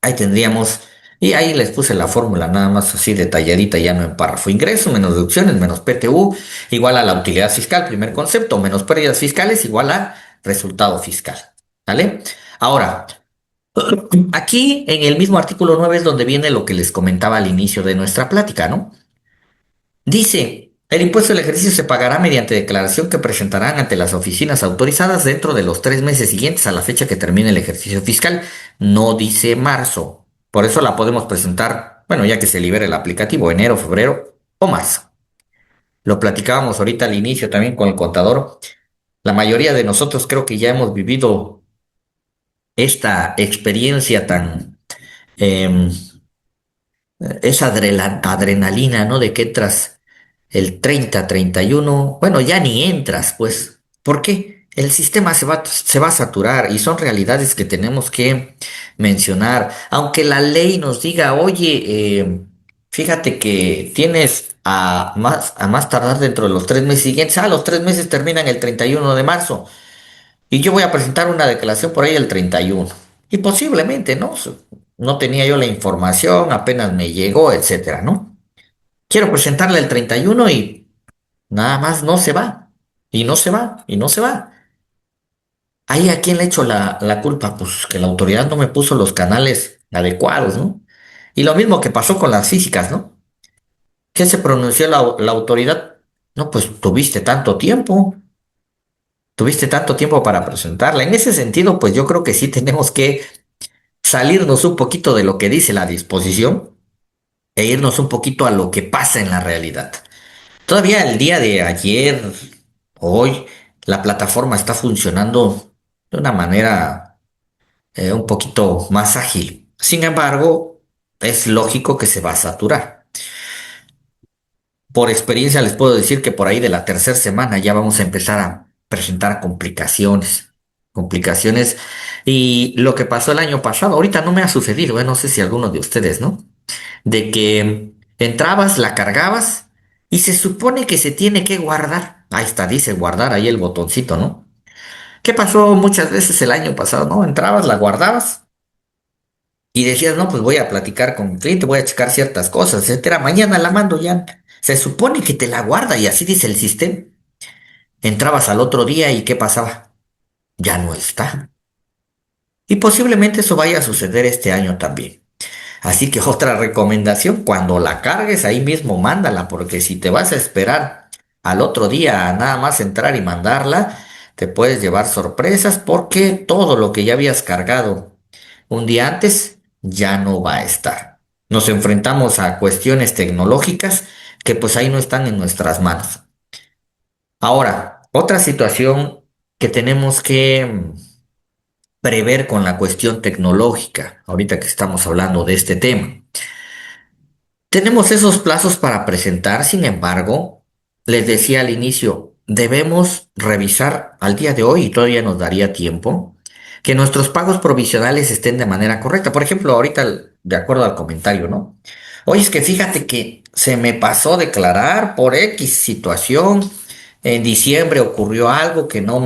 Ahí tendríamos, y ahí les puse la fórmula nada más así detalladita, ya no en párrafo. Ingreso menos deducciones menos PTU igual a la utilidad fiscal, primer concepto, menos pérdidas fiscales igual a resultado fiscal. ¿Vale? Ahora, aquí en el mismo artículo 9 es donde viene lo que les comentaba al inicio de nuestra plática, ¿no? Dice, el impuesto del ejercicio se pagará mediante declaración que presentarán ante las oficinas autorizadas dentro de los 3 meses siguientes a la fecha que termine el ejercicio fiscal. No dice marzo. Por eso la podemos presentar, bueno, ya que se libere el aplicativo, enero, febrero o marzo. Lo platicábamos ahorita al inicio también con el contador. La mayoría de nosotros creo que ya hemos vivido esta experiencia tan, em, esa adrenalina, ¿no? De que entras el 30, 31, bueno, ya ni entras, pues. ¿Por qué? El sistema se va a saturar y son realidades que tenemos que mencionar. Aunque la ley nos diga, oye, fíjate que tienes a más tardar dentro de los 3 meses siguientes. Los 3 meses terminan el 31 de marzo y yo voy a presentar una declaración por ahí el 31. Y posiblemente, ¿no? No tenía yo la información, apenas me llegó, etcétera, ¿no? Quiero presentarle el 31 y nada más no se va. Y no se va, y no se va. Ahí a quién le echo la culpa, pues que la autoridad no me puso los canales adecuados, ¿no? Y lo mismo que pasó con las físicas, ¿no? ¿Qué se pronunció la autoridad? No, pues tuviste tanto tiempo. tuviste tanto tiempo para presentarla. En ese sentido, pues yo creo que sí tenemos que salirnos un poquito de lo que dice la disposición e irnos un poquito a lo que pasa en la realidad. Todavía el día de ayer, hoy, la plataforma está funcionando de una manera un poquito más ágil. Sin embargo, es lógico que se va a saturar. Por experiencia les puedo decir que por ahí de la tercera semana ya vamos a empezar a presentar complicaciones. Complicaciones. Y lo que pasó el año pasado, ahorita no me ha sucedido, no sé si alguno de ustedes, ¿no? De que entrabas, la cargabas y se supone que se tiene que guardar. Ahí está, dice guardar ahí el botoncito, ¿no? ¿Qué pasó muchas veces el año pasado, no? Entrabas, la guardabas y decías, no, pues voy a platicar con mi cliente, voy a checar ciertas cosas, etcétera. Mañana la mando ya. Se supone que te la guarda y así dice el sistema. Entrabas al otro día y ¿qué pasaba? Ya no está. Y posiblemente eso vaya a suceder este año también. Así que otra recomendación, cuando la cargues ahí mismo mándala, porque si te vas a esperar al otro día a nada más entrar y mandarla, te puedes llevar sorpresas porque todo lo que ya habías cargado un día antes ya no va a estar. Nos enfrentamos a cuestiones tecnológicas que pues ahí no están en nuestras manos. Ahora, otra situación que tenemos que prever con la cuestión tecnológica, ahorita que estamos hablando de este tema. Tenemos esos plazos para presentar, sin embargo, les decía al inicio, debemos revisar al día de hoy, y todavía nos daría tiempo, que nuestros pagos provisionales estén de manera correcta. Por ejemplo, ahorita, de acuerdo al comentario, ¿no? Oye, es que fíjate que se me pasó declarar por X situación. En diciembre ocurrió algo que no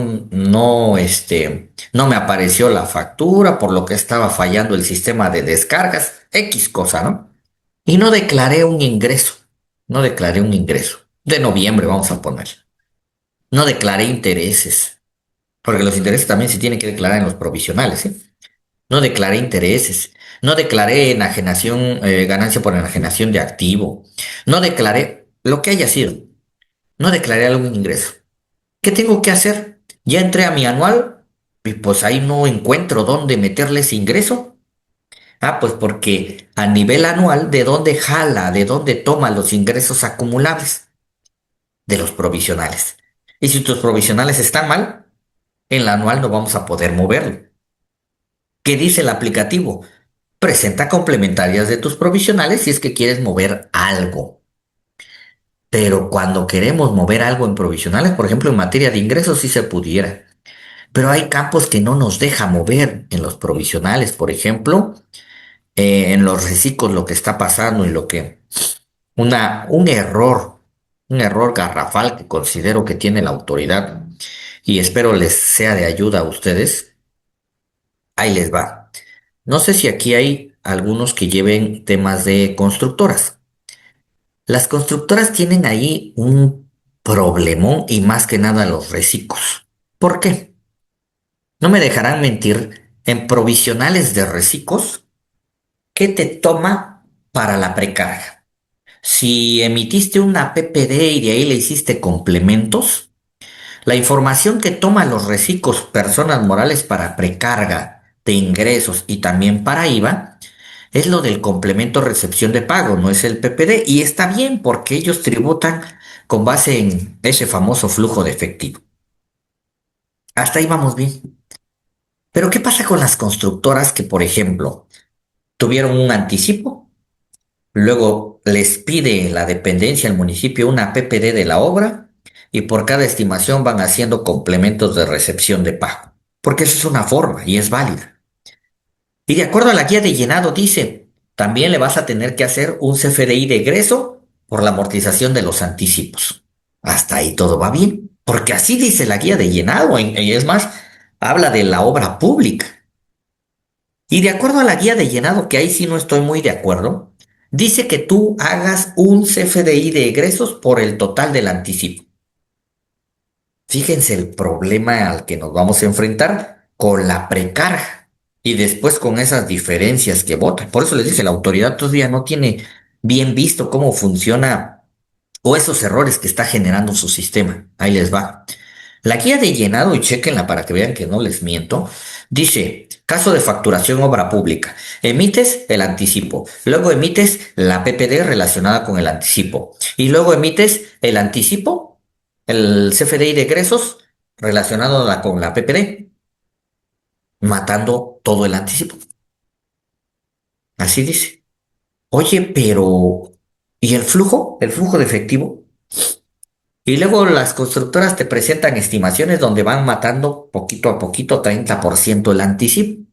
me apareció la factura, por lo que estaba fallando el sistema de descargas, X cosa, ¿no? Y no declaré un ingreso, no declaré un ingreso. De noviembre, vamos a poner. No declaré intereses, porque los intereses también se tienen que declarar en los provisionales, ¿eh? No declaré intereses, no declaré enajenación, ganancia por enajenación de activo, no declaré lo que haya sido, no declaré algún ingreso. ¿Qué tengo que hacer? Ya entré a mi anual y pues ahí no encuentro dónde meterle ese ingreso. Ah, pues porque a nivel anual, ¿de dónde jala, de dónde toma los ingresos acumulables? De los provisionales. Y si tus provisionales están mal, en la anual no vamos a poder moverlo. ¿Qué dice el aplicativo? Presenta complementarias de tus provisionales si es que quieres mover algo. Pero cuando queremos mover algo en provisionales, por ejemplo, en materia de ingresos, sí se pudiera. Pero hay campos que no nos deja mover en los provisionales, por ejemplo, en los reciclos lo que está pasando y lo que un error garrafal que considero que tiene la autoridad y espero les sea de ayuda a ustedes. Ahí les va. No sé si aquí hay algunos que lleven temas de constructoras. Las constructoras tienen ahí un problemón y más que nada los reciclos. ¿Por qué? No me dejarán mentir, en provisionales de reciclos, ¿qué te toma para la precarga? Si emitiste una PPD y de ahí le hiciste complementos, la información que toman los reciclos personas morales para precarga de ingresos y también para IVA es lo del complemento recepción de pago, no es el PPD. Y está bien porque ellos tributan con base en ese famoso flujo de efectivo. Hasta ahí vamos bien. Pero ¿qué pasa con las constructoras que, por ejemplo, tuvieron un anticipo? Luego les pide la dependencia al municipio una PPD de la obra y por cada estimación van haciendo complementos de recepción de pago, porque eso es una forma y es válida. Y de acuerdo a la guía de llenado dice, también le vas a tener que hacer un CFDI de egreso por la amortización de los anticipos. Hasta ahí todo va bien, porque así dice la guía de llenado, y es más, habla de la obra pública. Y de acuerdo a la guía de llenado, que ahí sí no estoy muy de acuerdo, dice que tú hagas un CFDI de egresos por el total del anticipo. Fíjense el problema al que nos vamos a enfrentar con la precarga y después con esas diferencias que votan. Por eso les dice, la autoridad todavía no tiene bien visto cómo funciona o esos errores que está generando su sistema. Ahí les va. La guía de llenado, y chequenla para que vean que no les miento, dice, caso de facturación obra pública, emites el anticipo, luego emites la PPD relacionada con el anticipo y luego emites el anticipo, el CFDI de egresos relacionado con la PPD, matando todo el anticipo. Así dice. Oye, pero ¿y el flujo? ¿El flujo de efectivo? Y luego las constructoras te presentan estimaciones donde van matando poquito a poquito 30% el anticipo.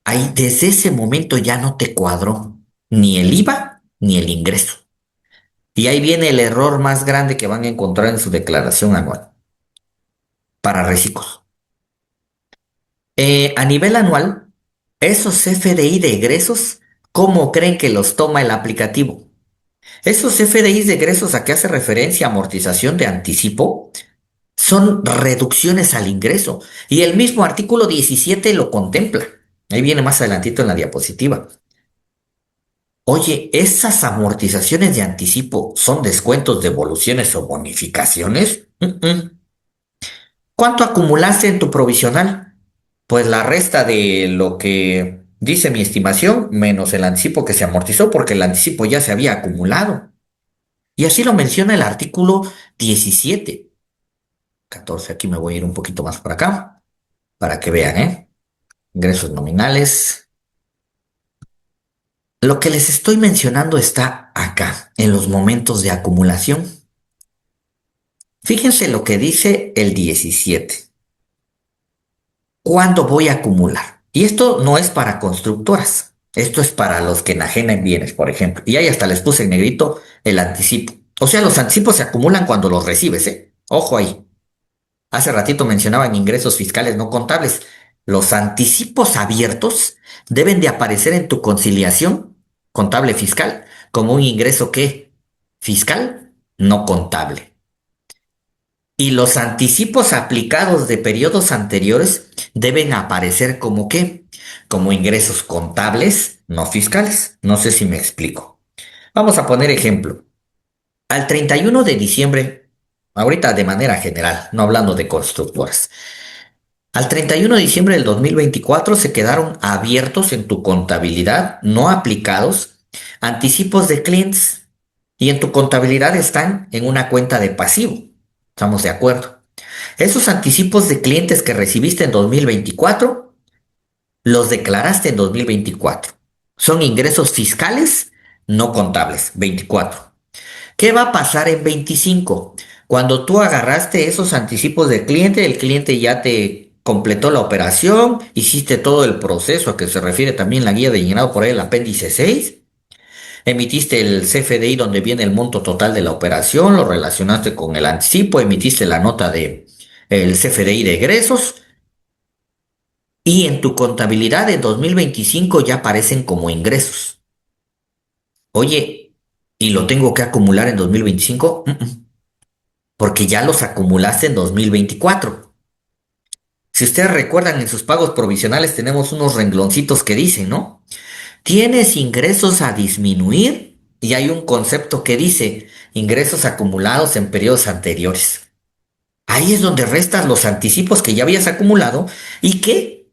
Ahí desde ese momento ya no te cuadró ni el IVA ni el ingreso. Y ahí viene el error más grande que van a encontrar en su declaración anual para reciclos. A nivel anual, esos FDI de egresos, ¿cómo creen que los toma el aplicativo? Esos FDIs de egresos a que hace referencia amortización de anticipo son reducciones al ingreso y el mismo artículo 17 lo contempla. Ahí viene más adelantito en la diapositiva. Oye, ¿esas amortizaciones de anticipo son descuentos, devoluciones o bonificaciones? ¿Cuánto acumulaste en tu provisional? Pues la resta de lo que dice mi estimación menos el anticipo que se amortizó porque el anticipo ya se había acumulado. Y así lo menciona el artículo 17. 14, aquí me voy a ir un poquito más por acá para que vean, ¿eh? Ingresos nominales. Lo que les estoy mencionando está acá, en los momentos de acumulación. Fíjense lo que dice el 17. ¿Cuándo voy a acumular? Y esto no es para constructoras. Esto es para los que enajenen bienes, por ejemplo. Y ahí hasta les puse en negrito el anticipo. O sea, los anticipos se acumulan cuando los recibes, ¿eh? Ojo ahí. Hace ratito mencionaban ingresos fiscales no contables. Los anticipos abiertos deben de aparecer en tu conciliación contable fiscal como un ingreso ¿qué? Fiscal no contable. Y los anticipos aplicados de periodos anteriores deben aparecer como ¿qué? Como ingresos contables no fiscales. No sé si me explico. Vamos a poner ejemplo. Al 31 de diciembre, ahorita de manera general, no hablando de constructoras. Al 31 de diciembre del 2024 se quedaron abiertos en tu contabilidad, no aplicados, anticipos de clientes y en tu contabilidad están en una cuenta de pasivo. ¿Estamos de acuerdo? Esos anticipos de clientes que recibiste en 2024 los declaraste en 2024. Son ingresos fiscales no contables, 24. ¿Qué va a pasar en 25? Cuando tú agarraste esos anticipos del cliente, el cliente ya te completó la operación, hiciste todo el proceso a que se refiere también la guía de llenado por ahí, el apéndice 6, emitiste el CFDI donde viene el monto total de la operación, lo relacionaste con el anticipo, emitiste la nota de el CFDI de egresos y en tu contabilidad de 2025 ya aparecen como ingresos. Oye, ¿y lo tengo que acumular en 2025? Porque ya los acumulaste en 2024. Si ustedes recuerdan, en sus pagos provisionales tenemos unos rengloncitos que dicen, ¿no? Tienes ingresos a disminuir y hay un concepto que dice ingresos acumulados en periodos anteriores. Ahí es donde restas los anticipos que ya habías acumulado y que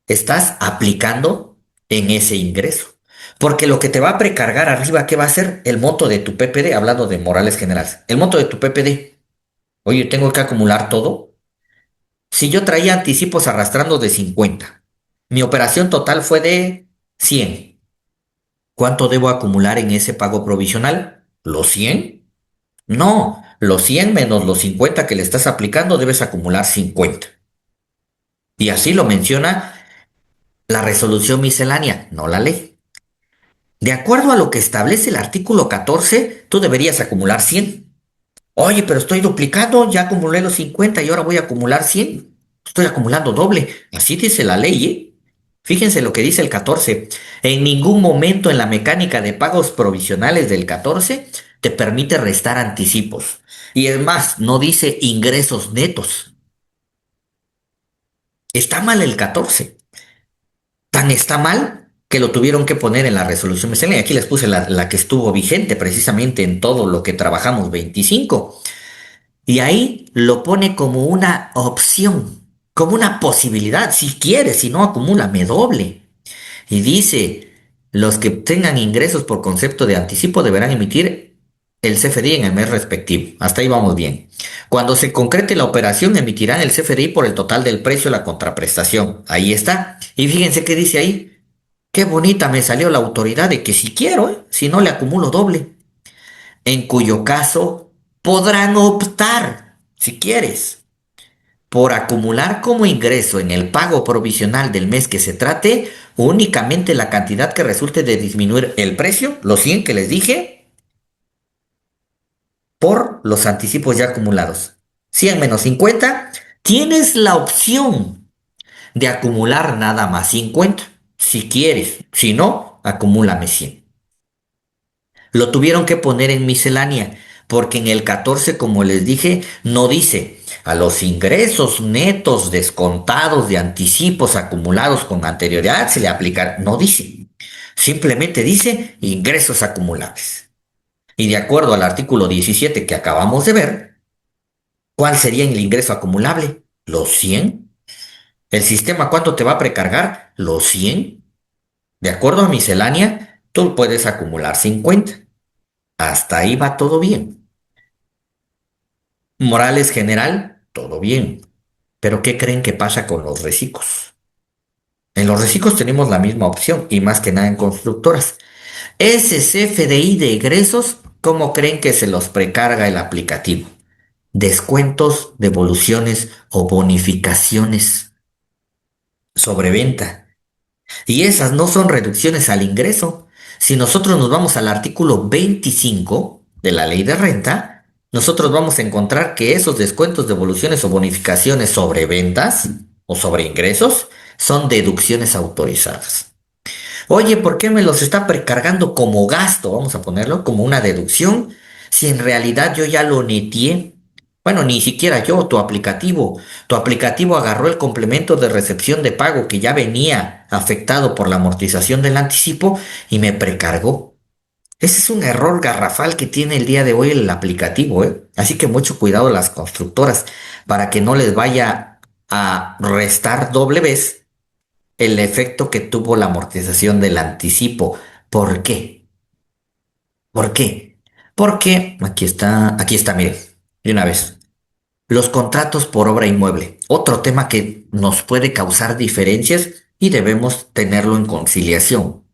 estás aplicando en ese ingreso. Porque lo que te va a precargar arriba, ¿qué va a ser? El monto de tu PPD, hablando de morales generales. El monto de tu PPD. Oye, tengo que acumular todo. Si yo traía anticipos arrastrando de 50, mi operación total fue de 100. ¿Cuánto debo acumular en ese pago provisional? ¿Los 100? No, los 100 menos los 50 que le estás aplicando debes acumular 50. Y así lo menciona la resolución miscelánea, no la ley. De acuerdo a lo que establece el artículo 14, tú deberías acumular 100. Oye, pero estoy duplicando, ya acumulé los 50 y ahora voy a acumular 100. Estoy acumulando doble. Así dice la ley, ¿eh? Fíjense lo que dice el 14. En ningún momento en la mecánica de pagos provisionales del 14 te permite restar anticipos. Y es más, no dice ingresos netos. Está mal el 14. Tan está mal que lo tuvieron que poner en la resolución miscelánea. Aquí les puse la que estuvo vigente precisamente en todo lo que trabajamos 25. Y ahí lo pone como una opción, como una posibilidad. Si quieres, si no, acumúlame doble. Y dice, los que tengan ingresos por concepto de anticipo deberán emitir el CFDI en el mes respectivo. Hasta ahí vamos bien. Cuando se concrete la operación, emitirán el CFDI por el total del precio de la contraprestación. Ahí está. Y fíjense qué dice ahí. Qué bonita me salió la autoridad de que si quiero, si no le acumulo doble. En cuyo caso podrán optar, si quieres, por acumular como ingreso en el pago provisional del mes que se trate únicamente la cantidad que resulte de disminuir el precio, los 100 que les dije, por los anticipos ya acumulados. 100 menos 50, tienes la opción de acumular nada más 50, si quieres. Si no, acumúlame 100. Lo tuvieron que poner en miscelánea, porque en el 14, como les dije, no dice a los ingresos netos descontados de anticipos acumulados con anterioridad se le aplica, no dice. Simplemente dice ingresos acumulables. Y de acuerdo al artículo 17 que acabamos de ver, ¿cuál sería el ingreso acumulable? ¿Los 100? ¿El sistema cuánto te va a precargar? ¿Los 100? De acuerdo a miscelánea, tú puedes acumular 50. Hasta ahí va todo bien. Morales general, todo bien. Pero ¿qué creen que pasa con los reciclos? En los reciclos tenemos la misma opción y más que nada en constructoras. Ese CFDI de egresos, ¿cómo creen que se los precarga el aplicativo? Descuentos, devoluciones o bonificaciones sobre venta. Y esas no son reducciones al ingreso. Si nosotros nos vamos al artículo 25 de la ley de renta, nosotros vamos a encontrar que esos descuentos, devoluciones o bonificaciones sobre ventas o sobre ingresos son deducciones autorizadas. Oye, ¿por qué me los está precargando como gasto? Vamos a ponerlo como una deducción, si en realidad yo ya lo neteé. Bueno, ni siquiera yo, tu aplicativo. Tu aplicativo agarró el complemento de recepción de pago que ya venía afectado por la amortización del anticipo y me precargó. Ese es un error garrafal que tiene el día de hoy el aplicativo, ¿eh? Así que mucho cuidado las constructoras para que no les vaya a restar doble vez el efecto que tuvo la amortización del anticipo. ¿Por qué? ¿Por qué? Porque aquí está, mire, de una vez. Los contratos por obra inmueble, otro tema que nos puede causar diferencias y debemos tenerlo en conciliación.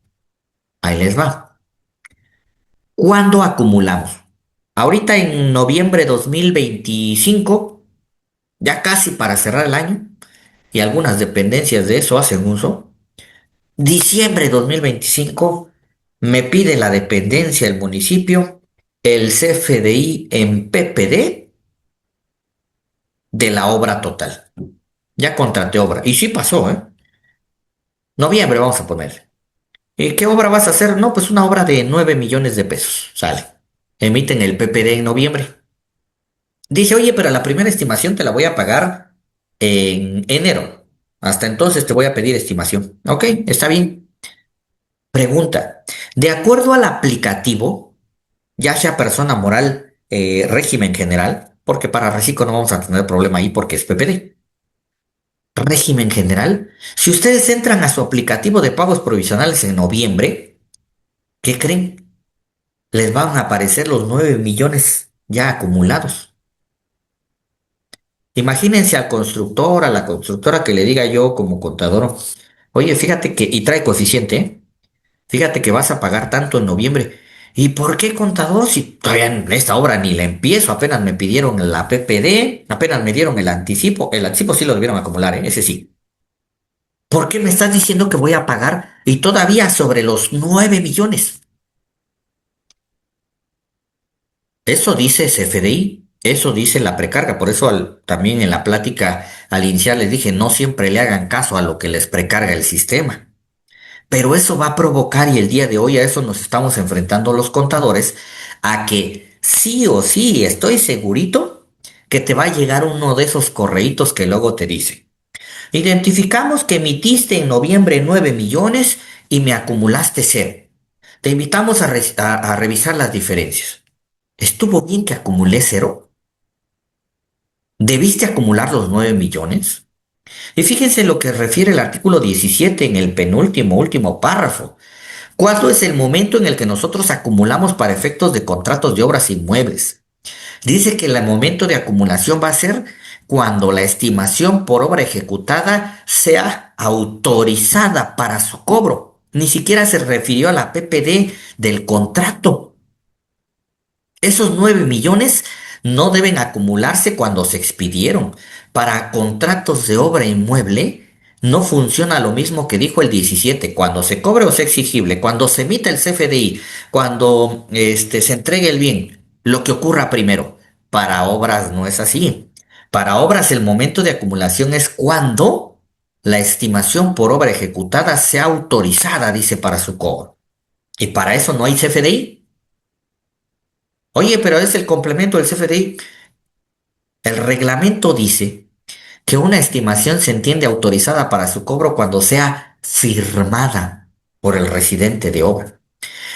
Ahí les va. ¿Cuándo acumulamos? Ahorita en noviembre 2025, ya casi para cerrar el año, y algunas dependencias de eso hacen uso. Diciembre 2025 me pide la dependencia del municipio el CFDI en PPD de la obra total. Ya contraté obra. Y sí pasó, ¿eh? Noviembre vamos a poner. ¿Y qué obra vas a hacer? No, pues una obra de 9 millones de pesos. Sale. Emiten el PPD en noviembre. Dice, oye, pero la primera estimación te la voy a pagar en enero. Hasta entonces te voy a pedir estimación. Ok, está bien. Pregunta. De acuerdo al aplicativo, ya sea persona moral, régimen general, porque para reciclo no vamos a tener problema ahí porque es PPD. Régimen general, si ustedes entran a su aplicativo de pagos provisionales en noviembre, ¿qué creen? Les van a aparecer los 9 millones ya acumulados. Imagínense al constructor, a la constructora que le diga yo como contador, oye, fíjate que, y trae coeficiente, ¿eh? Fíjate que vas a pagar tanto en noviembre. ¿Y por qué, contador? Si todavía en esta obra ni la empiezo, apenas me pidieron la PPD, apenas me dieron el anticipo. El anticipo sí lo debieron acumular, ¿eh? Ese sí. ¿Por qué me estás diciendo que voy a pagar y todavía sobre los 9 millones? Eso dice CFDI, eso dice la precarga. Por eso también en la plática al inicial les dije, no siempre le hagan caso a lo que les precarga el sistema. Pero eso va a provocar, y el día de hoy a eso nos estamos enfrentando los contadores, a que sí o sí, estoy segurito que te va a llegar uno de esos correitos que luego te dice, identificamos que emitiste en noviembre 9 millones y me acumulaste cero. Te invitamos a revisar las diferencias. ¿Estuvo bien que acumulé cero? ¿Debiste acumular los 9 millones? Y fíjense lo que refiere el artículo 17 en el penúltimo, último párrafo. ¿Cuándo es el momento en el que nosotros acumulamos para efectos de contratos de obras inmuebles? Dice que el momento de acumulación va a ser cuando la estimación por obra ejecutada sea autorizada para su cobro. Ni siquiera se refirió a la PPD del contrato. Esos 9 millones no deben acumularse cuando se expidieron. Para contratos de obra inmueble no funciona lo mismo que dijo el 17. Cuando se cobre o sea exigible, cuando se emita el CFDI, cuando se entregue el bien, lo que ocurra primero. Para obras no es así. Para obras el momento de acumulación es cuando la estimación por obra ejecutada sea autorizada, dice, para su cobro. Y para eso no hay CFDI. Oye, pero es el complemento del CFDI. El reglamento dice que una estimación se entiende autorizada para su cobro cuando sea firmada por el residente de obra.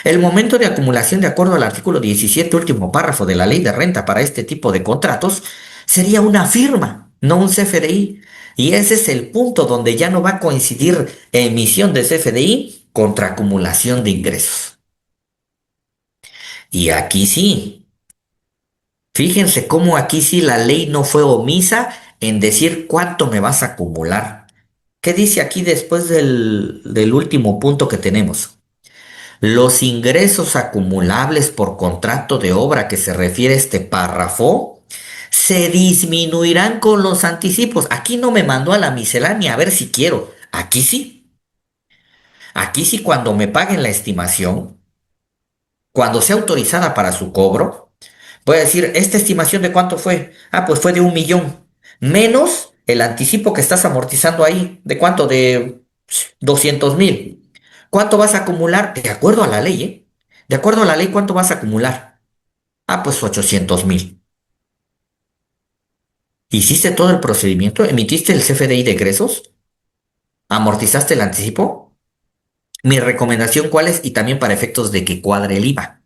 El momento de acumulación, de acuerdo al artículo 17, último párrafo de la ley de renta para este tipo de contratos, sería una firma, no un CFDI. Y ese es el punto donde ya no va a coincidir emisión de CFDI contra acumulación de ingresos. Y aquí sí. Fíjense cómo aquí sí la ley no fue omisa en decir cuánto me vas a acumular. ¿Qué dice aquí después del último punto que tenemos? Los ingresos acumulables por contrato de obra que se refiere a este párrafo se disminuirán con los anticipos. Aquí no me mandó a la miscelánea a ver si quiero. Aquí sí. Aquí sí cuando me paguen la estimación, cuando sea autorizada para su cobro. Voy a decir, ¿esta estimación de cuánto fue? Ah, pues fue de 1 millón. Menos el anticipo que estás amortizando ahí. ¿De cuánto? De 200,000. ¿Cuánto vas a acumular? De acuerdo a la ley, ¿eh? De acuerdo a la ley, ¿cuánto vas a acumular? Ah, pues 800,000. ¿Hiciste todo el procedimiento? ¿Emitiste el CFDI de egresos? ¿Amortizaste el anticipo? Mi recomendación, ¿cuál es? Y también para efectos de que cuadre el IVA.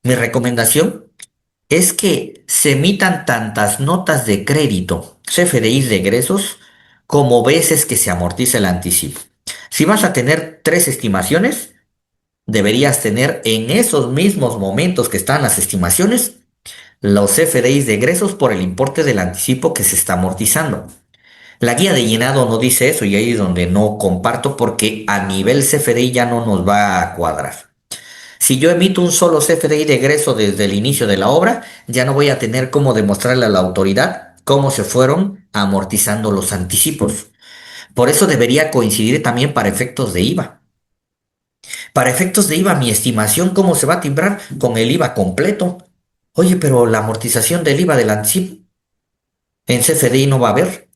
Mi recomendación es que se emitan tantas notas de crédito, CFDIs de egresos, como veces que se amortiza el anticipo. Si vas a tener 3 estimaciones, deberías tener en esos mismos momentos que están las estimaciones, los CFDIs de egresos por el importe del anticipo que se está amortizando. La guía de llenado no dice eso y ahí es donde no comparto porque a nivel CFDI ya no nos va a cuadrar. Si yo emito un solo CFDI de egreso desde el inicio de la obra, ya no voy a tener cómo demostrarle a la autoridad cómo se fueron amortizando los anticipos. Por eso debería coincidir también para efectos de IVA. Para efectos de IVA, mi estimación, ¿cómo se va a timbrar? Con el IVA completo. Oye, pero la amortización del IVA del anticipo en CFDI no va a haber.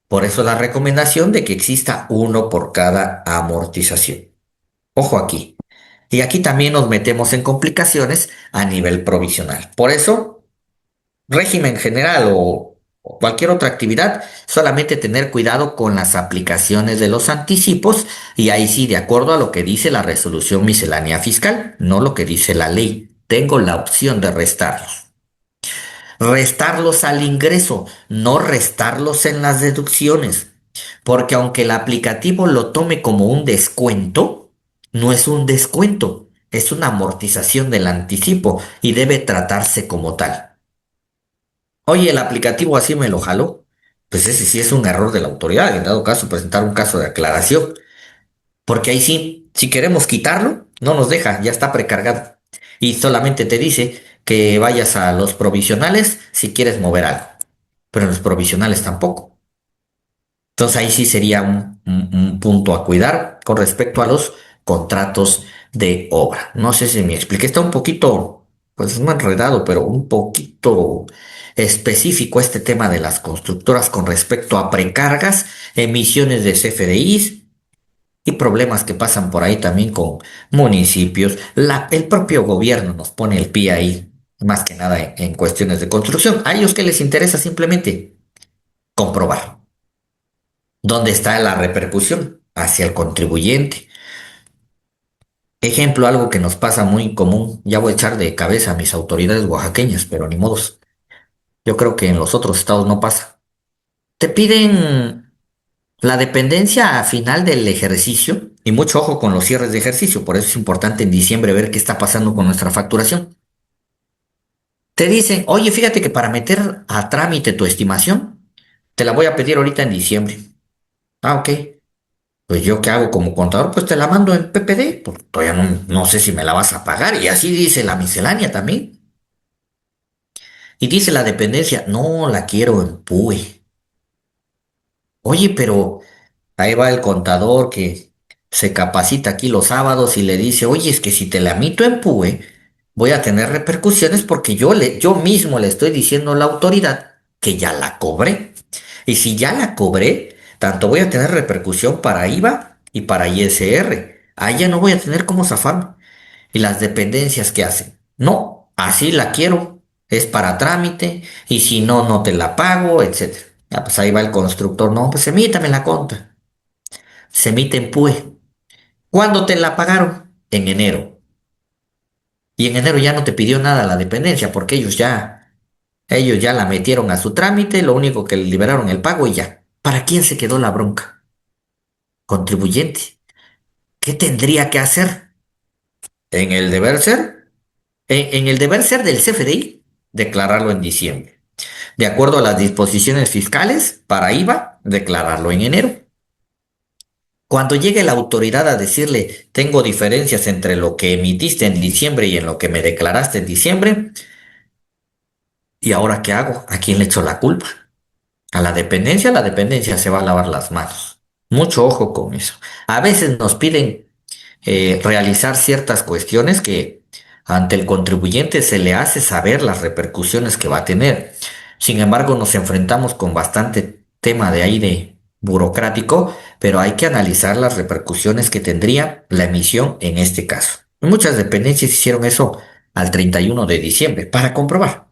Por eso la recomendación de que exista uno por cada amortización. Ojo aquí. Y aquí también nos metemos en complicaciones a nivel provisional. Por eso, régimen general o cualquier otra actividad, solamente tener cuidado con las aplicaciones de los anticipos y ahí sí, de acuerdo a lo que dice la resolución miscelánea fiscal, no lo que dice la ley. Tengo la opción de restarlos. Restarlos al ingreso, no restarlos en las deducciones. Porque aunque el aplicativo lo tome como un descuento, no es un descuento, es una amortización del anticipo y debe tratarse como tal. Oye, el aplicativo así me lo jaló. Pues ese sí es un error de la autoridad, en dado caso presentar un caso de aclaración. Porque ahí sí, si queremos quitarlo, no nos deja, ya está precargado. Y solamente te dice que vayas a los provisionales si quieres mover algo. Pero en los provisionales tampoco. Entonces ahí sí sería un punto a cuidar con respecto a los contratos de obra. No sé si me expliqué, está un poquito, pues no enredado, pero un poquito específico este tema de las constructoras con respecto a precargas, emisiones de CFDIs y problemas que pasan por ahí también con municipios. El propio gobierno nos pone el pie ahí, más que nada en cuestiones de construcción. A ellos que les interesa simplemente comprobar. ¿Dónde está la repercusión? Hacia el contribuyente. Ejemplo, algo que nos pasa muy común. Ya voy a echar de cabeza a mis autoridades oaxaqueñas, pero ni modos. Yo creo que en los otros estados no pasa. Te piden la dependencia a final del ejercicio y mucho ojo con los cierres de ejercicio. Por eso es importante en diciembre ver qué está pasando con nuestra facturación. Te dicen, oye, fíjate que para meter a trámite tu estimación, te la voy a pedir ahorita en diciembre. Ah, ok. Pues yo qué hago como contador, pues te la mando en PPD, pues todavía no sé si me la vas a pagar. Y así dice la miscelánea también. Y dice la dependencia, no la quiero en PUE. Oye, pero ahí va el contador que se capacita aquí los sábados y le dice, oye, es que si te la emito en PUE, voy a tener repercusiones porque yo mismo le estoy diciendo a la autoridad que ya la cobré. Y si ya la cobré, tanto voy a tener repercusión para IVA y para ISR. Ahí ya no voy a tener cómo zafarme. Y las dependencias que hacen. No, así la quiero. Es para trámite. Y si no, no te la pago, etcétera. Ah, pues ahí va el constructor. No, pues emítame la conta. Se emite en PUE. ¿Cuándo te la pagaron? En enero. Y en enero ya no te pidió nada la dependencia porque ellos ya la metieron a su trámite, lo único que le liberaron el pago y ya. ¿Para quién se quedó la bronca? Contribuyente. ¿Qué tendría que hacer? En el deber ser, en el deber ser del CFDI, declararlo en diciembre. De acuerdo a las disposiciones fiscales para IVA, declararlo en enero. Cuando llegue la autoridad a decirle, tengo diferencias entre lo que emitiste en diciembre y en lo que me declaraste en diciembre, ¿y ahora qué hago? ¿A quién le echo la culpa? ¿A la dependencia se va a lavar las manos. Mucho ojo con eso. A veces nos piden realizar ciertas cuestiones que ante el contribuyente se le hace saber las repercusiones que va a tener. Sin embargo, nos enfrentamos con bastante tema de ahí de burocrático, pero hay que analizar las repercusiones que tendría la emisión en este caso. Muchas dependencias hicieron eso al 31 de diciembre para comprobar.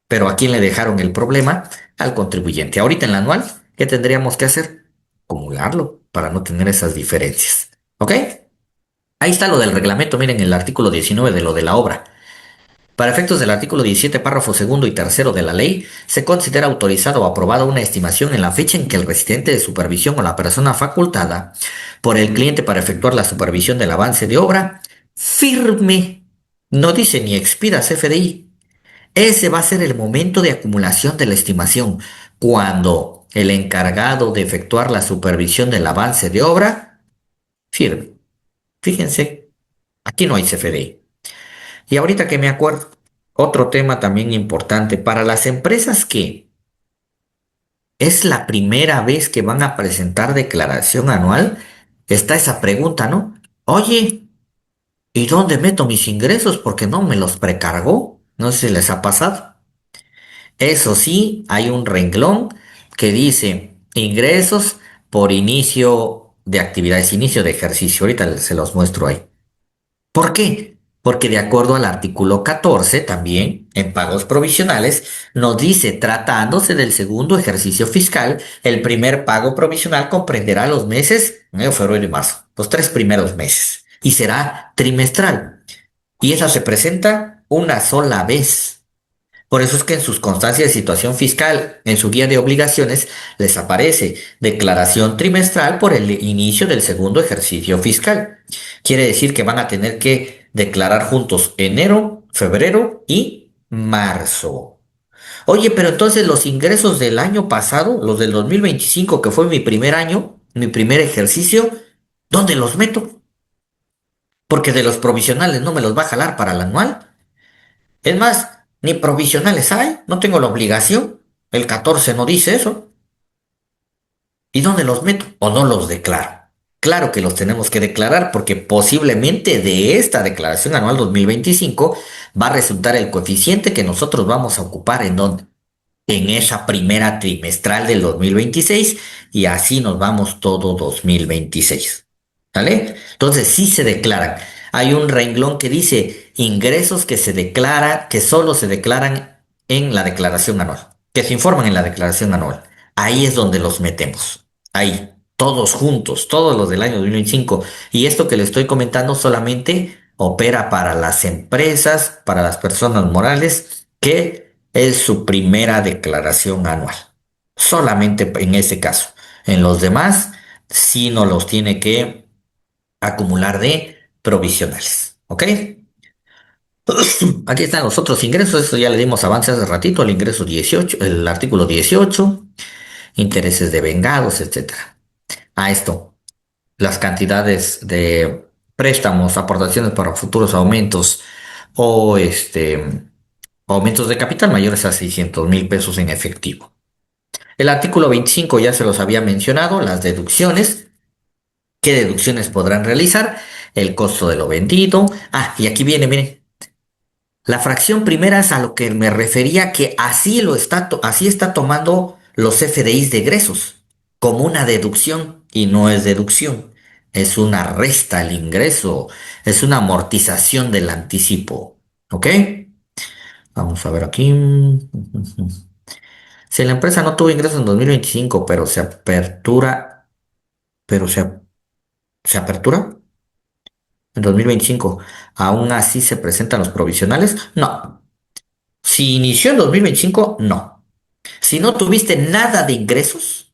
Pero ¿a quién le dejaron el problema? Al contribuyente. Ahorita en la anual, ¿qué tendríamos que hacer? Acumularlo para no tener esas diferencias. ¿Ok? Ahí está lo del reglamento, miren el artículo 19 de lo de la obra. Para efectos del artículo 17, párrafo segundo y tercero de la ley, se considera autorizado o aprobada una estimación en la fecha en que el residente de supervisión o la persona facultada por el cliente para efectuar la supervisión del avance de obra firme. No dice ni expida CFDI. Ese va a ser el momento de acumulación de la estimación, cuando el encargado de efectuar la supervisión del avance de obra firme. Fíjense, aquí no hay CFDI. Y ahorita que me acuerdo, otro tema también importante para las empresas que es la primera vez que van a presentar declaración anual, está esa pregunta, ¿no? Oye, ¿y dónde meto mis ingresos? Porque no me los precargó. No sé si les ha pasado. Eso sí, hay un renglón que dice ingresos por inicio de actividades, inicio de ejercicio. Ahorita se los muestro ahí. ¿Por qué? Porque de acuerdo al artículo 14 también, en pagos provisionales, nos dice, tratándose del segundo ejercicio fiscal, el primer pago provisional comprenderá los meses, enero, febrero y marzo, los 3 primeros meses, y será trimestral. Y esa se presenta una sola vez. Por eso es que en sus constancias de situación fiscal, en su guía de obligaciones, les aparece declaración trimestral por el inicio del segundo ejercicio fiscal. Quiere decir que van a tener que declarar juntos enero, febrero y marzo. Oye, pero entonces los ingresos del año pasado, los del 2025, que fue mi primer año, mi primer ejercicio, ¿dónde los meto? Porque de los provisionales no me los va a jalar para el anual. Es más, ni provisionales hay, no tengo la obligación. El 14 no dice eso. ¿Y dónde los meto? ¿O no los declaro? Claro que los tenemos que declarar porque posiblemente de esta declaración anual 2025 va a resultar el coeficiente que nosotros vamos a ocupar en donde en esa primera trimestral del 2026 y así nos vamos todo 2026. ¿Vale? Entonces sí se declaran. Hay un renglón que dice ingresos que se declara, que solo se declaran en la declaración anual, que se informan en la declaración anual. Ahí es donde los metemos. Ahí, todos juntos, todos los del año 2025. Y esto que le estoy comentando solamente opera para las empresas, para las personas morales que es su primera declaración anual. Solamente en ese caso. En los demás, sí no los tiene que acumular de provisionales. ¿Ok? Aquí están los otros ingresos. Eso ya le dimos avance hace ratito. El ingreso 18, el artículo 18, intereses de vengados, etcétera. A esto, las cantidades de préstamos, aportaciones para futuros aumentos o aumentos de capital mayores a 600,000 pesos en efectivo. El artículo 25 ya se los había mencionado, las deducciones. ¿Qué deducciones podrán realizar? El costo de lo vendido. Ah, y aquí viene, miren. La fracción primera es a lo que me refería que así está tomando los FDIs de egresos, como una deducción, y no es deducción, es una resta al ingreso, es una amortización del anticipo. ¿Ok? Vamos a ver aquí. Si la empresa no tuvo ingresos en 2025, pero se apertura en 2025, ¿aún así se presentan los provisionales? No. Si inició en 2025, no. Si no tuviste nada de ingresos,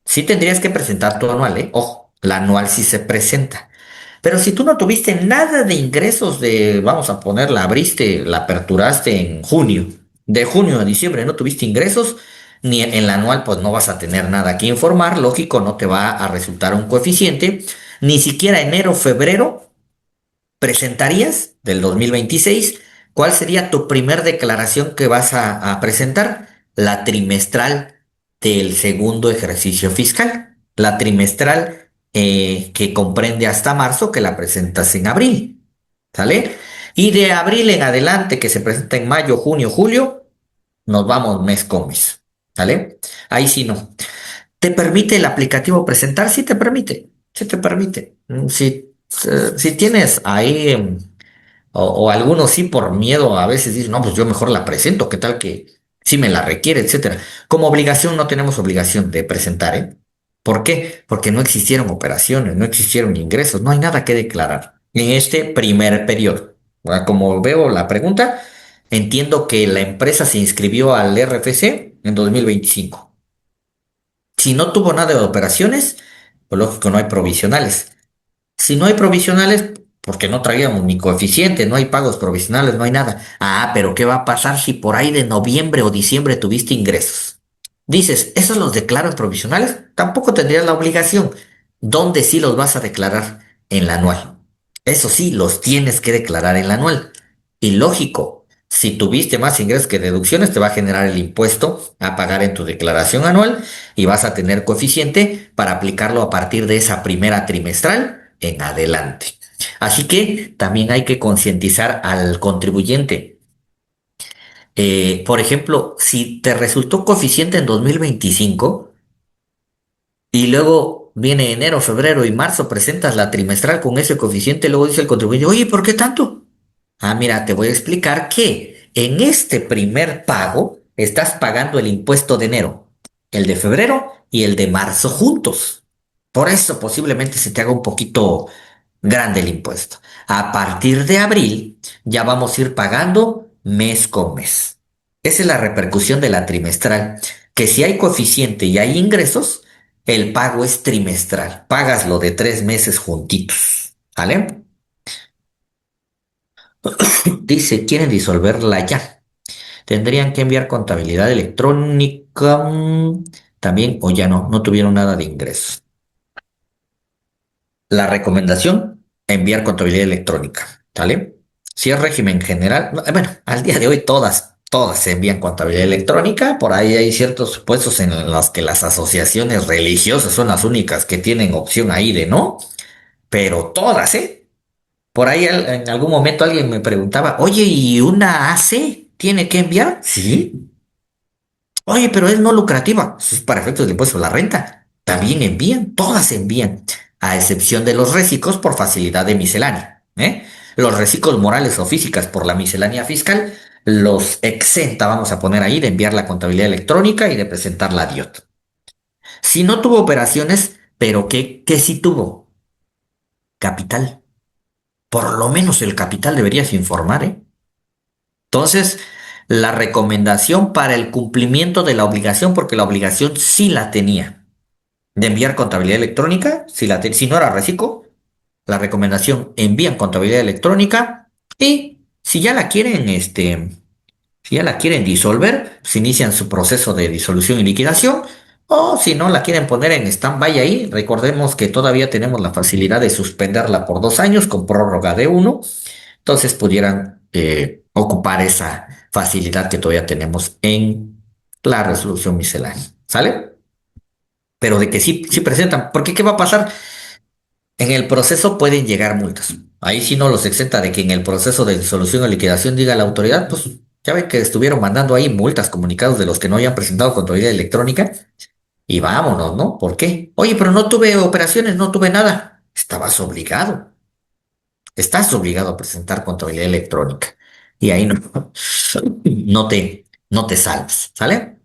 sí tendrías que presentar tu anual, ¿eh? Ojo, la anual sí se presenta. Pero si tú no tuviste nada de ingresos vamos a poner, la abriste, la aperturaste en junio, de junio a diciembre no tuviste ingresos, ni en la anual pues no vas a tener nada que informar, lógico, no te va a resultar un coeficiente, ni siquiera enero, febrero presentarías del 2026. ¿Cuál sería tu primer declaración que vas a presentar? La trimestral del segundo ejercicio fiscal. La trimestral que comprende hasta marzo, que la presentas en abril. ¿Sale? Y de abril en adelante, que se presenta en mayo, junio, julio, nos vamos mes con mes. ¿Sale? Ahí sí no. ¿Te permite el aplicativo presentar? Sí te permite. Sí te permite. Si tienes ahí, o algunos sí por miedo, a veces dicen, no, pues yo mejor la presento, ¿qué tal que sí me la requiere, etcétera? Como obligación no tenemos obligación de presentar, ¿eh? ¿Por qué? Porque no existieron operaciones, no existieron ingresos, no hay nada que declarar en este primer periodo. Ahora, como veo la pregunta, entiendo que la empresa se inscribió al RFC en 2025. Si no tuvo nada de operaciones, pues lógico, no hay provisionales. Si no hay provisionales, porque no traíamos ni coeficiente, no hay pagos provisionales, no hay nada. Ah, pero ¿qué va a pasar si por ahí de noviembre o diciembre tuviste ingresos? Dices, ¿esos los declaras provisionales? Tampoco tendrías la obligación. ¿Dónde sí los vas a declarar? En la anual. Eso sí, los tienes que declarar en la anual. Y lógico, si tuviste más ingresos que deducciones, te va a generar el impuesto a pagar en tu declaración anual y vas a tener coeficiente para aplicarlo a partir de esa primera trimestral en adelante. Así que también hay que concientizar al contribuyente. Por ejemplo, si te resultó coeficiente en 2025 y luego viene enero, febrero y marzo, presentas la trimestral con ese coeficiente, luego dice el contribuyente, oye, ¿por qué tanto? Ah, mira, te voy a explicar que en este primer pago estás pagando el impuesto de enero, el de febrero y el de marzo juntos. Por eso posiblemente se te haga un poquito grande el impuesto. A partir de abril ya vamos a ir pagando mes con mes. Esa es la repercusión de la trimestral, que si hay coeficiente y hay ingresos, el pago es trimestral. Pagas lo de 3 meses juntitos. ¿Vale? Dice, quieren disolverla ya. Tendrían que enviar contabilidad electrónica también, o ya no tuvieron nada de ingresos. La recomendación, enviar contabilidad electrónica, ¿vale? Si es régimen general, no, bueno, al día de hoy todas se envían contabilidad electrónica, por ahí hay ciertos supuestos en los que las asociaciones religiosas son las únicas que tienen opción ahí de no, pero todas, ¿eh? Por ahí en algún momento alguien me preguntaba, oye, ¿y una AC tiene que enviar? Sí. Oye, pero es no lucrativa. Eso es para efectos del impuesto a la renta. También envían, todas envían, a excepción de los reciclos por facilidad de miscelánea. ¿Eh? Los reciclos morales o físicas por la miscelánea fiscal los exenta, vamos a poner ahí, de enviar la contabilidad electrónica y de presentar la DIOT. Si no tuvo operaciones, pero ¿qué sí tuvo? Capital. Por lo menos el capital deberías informar, ¿eh? Entonces, la recomendación para el cumplimiento de la obligación, porque la obligación sí la tenía, de enviar contabilidad electrónica, si no era reciclo, la recomendación envían contabilidad electrónica y si ya la quieren, si ya la quieren disolver, pues inician su proceso de disolución y liquidación. O si no la quieren poner en stand-by ahí, recordemos que todavía tenemos la facilidad de suspenderla por 2 años con prórroga de uno. Entonces pudieran ocupar esa facilidad que todavía tenemos en la resolución miscelánea. ¿Sale? Pero de que sí presentan, porque ¿qué va a pasar? En el proceso pueden llegar multas. Ahí sí no los exenta de que en el proceso de disolución o liquidación diga la autoridad, pues ya ven que estuvieron mandando ahí multas, comunicados de los que no hayan presentado contabilidad electrónica y vámonos, ¿no? ¿Por qué? Oye, pero no tuve operaciones, no tuve nada. Estabas obligado. Estás obligado a presentar contabilidad electrónica y ahí no te salvas, ¿sale?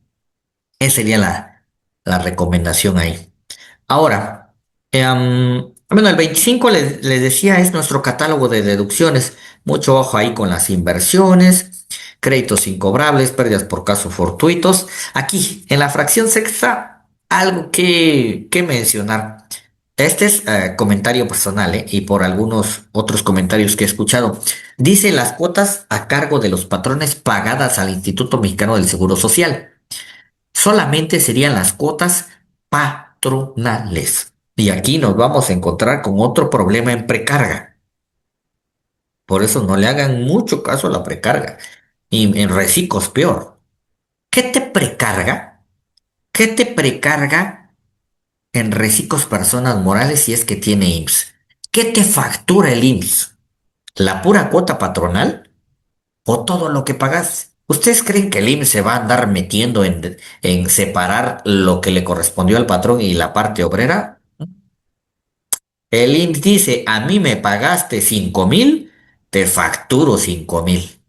Esa sería la recomendación ahí. Ahora, bueno, el 25 les decía es nuestro catálogo de deducciones. Mucho ojo ahí con las inversiones, créditos incobrables, pérdidas por casos fortuitos. Aquí, en la fracción sexta, algo que mencionar. Este es comentario personal, y por algunos otros comentarios que he escuchado. Dice las cuotas a cargo de los patrones pagadas al Instituto Mexicano del Seguro Social. Solamente serían las cuotas patronales. Y aquí nos vamos a encontrar con otro problema en precarga. Por eso no le hagan mucho caso a la precarga. Y en reciclos peor. ¿Qué te precarga? ¿Qué te precarga en reciclos personas morales si es que tiene IMSS? ¿Qué te factura el IMSS? ¿La pura cuota patronal o todo lo que pagas? ¿Ustedes creen que el IMSS se va a andar metiendo en separar lo que le correspondió al patrón y la parte obrera? El IMSS dice, a mí me pagaste 5,000, te facturo 5,000.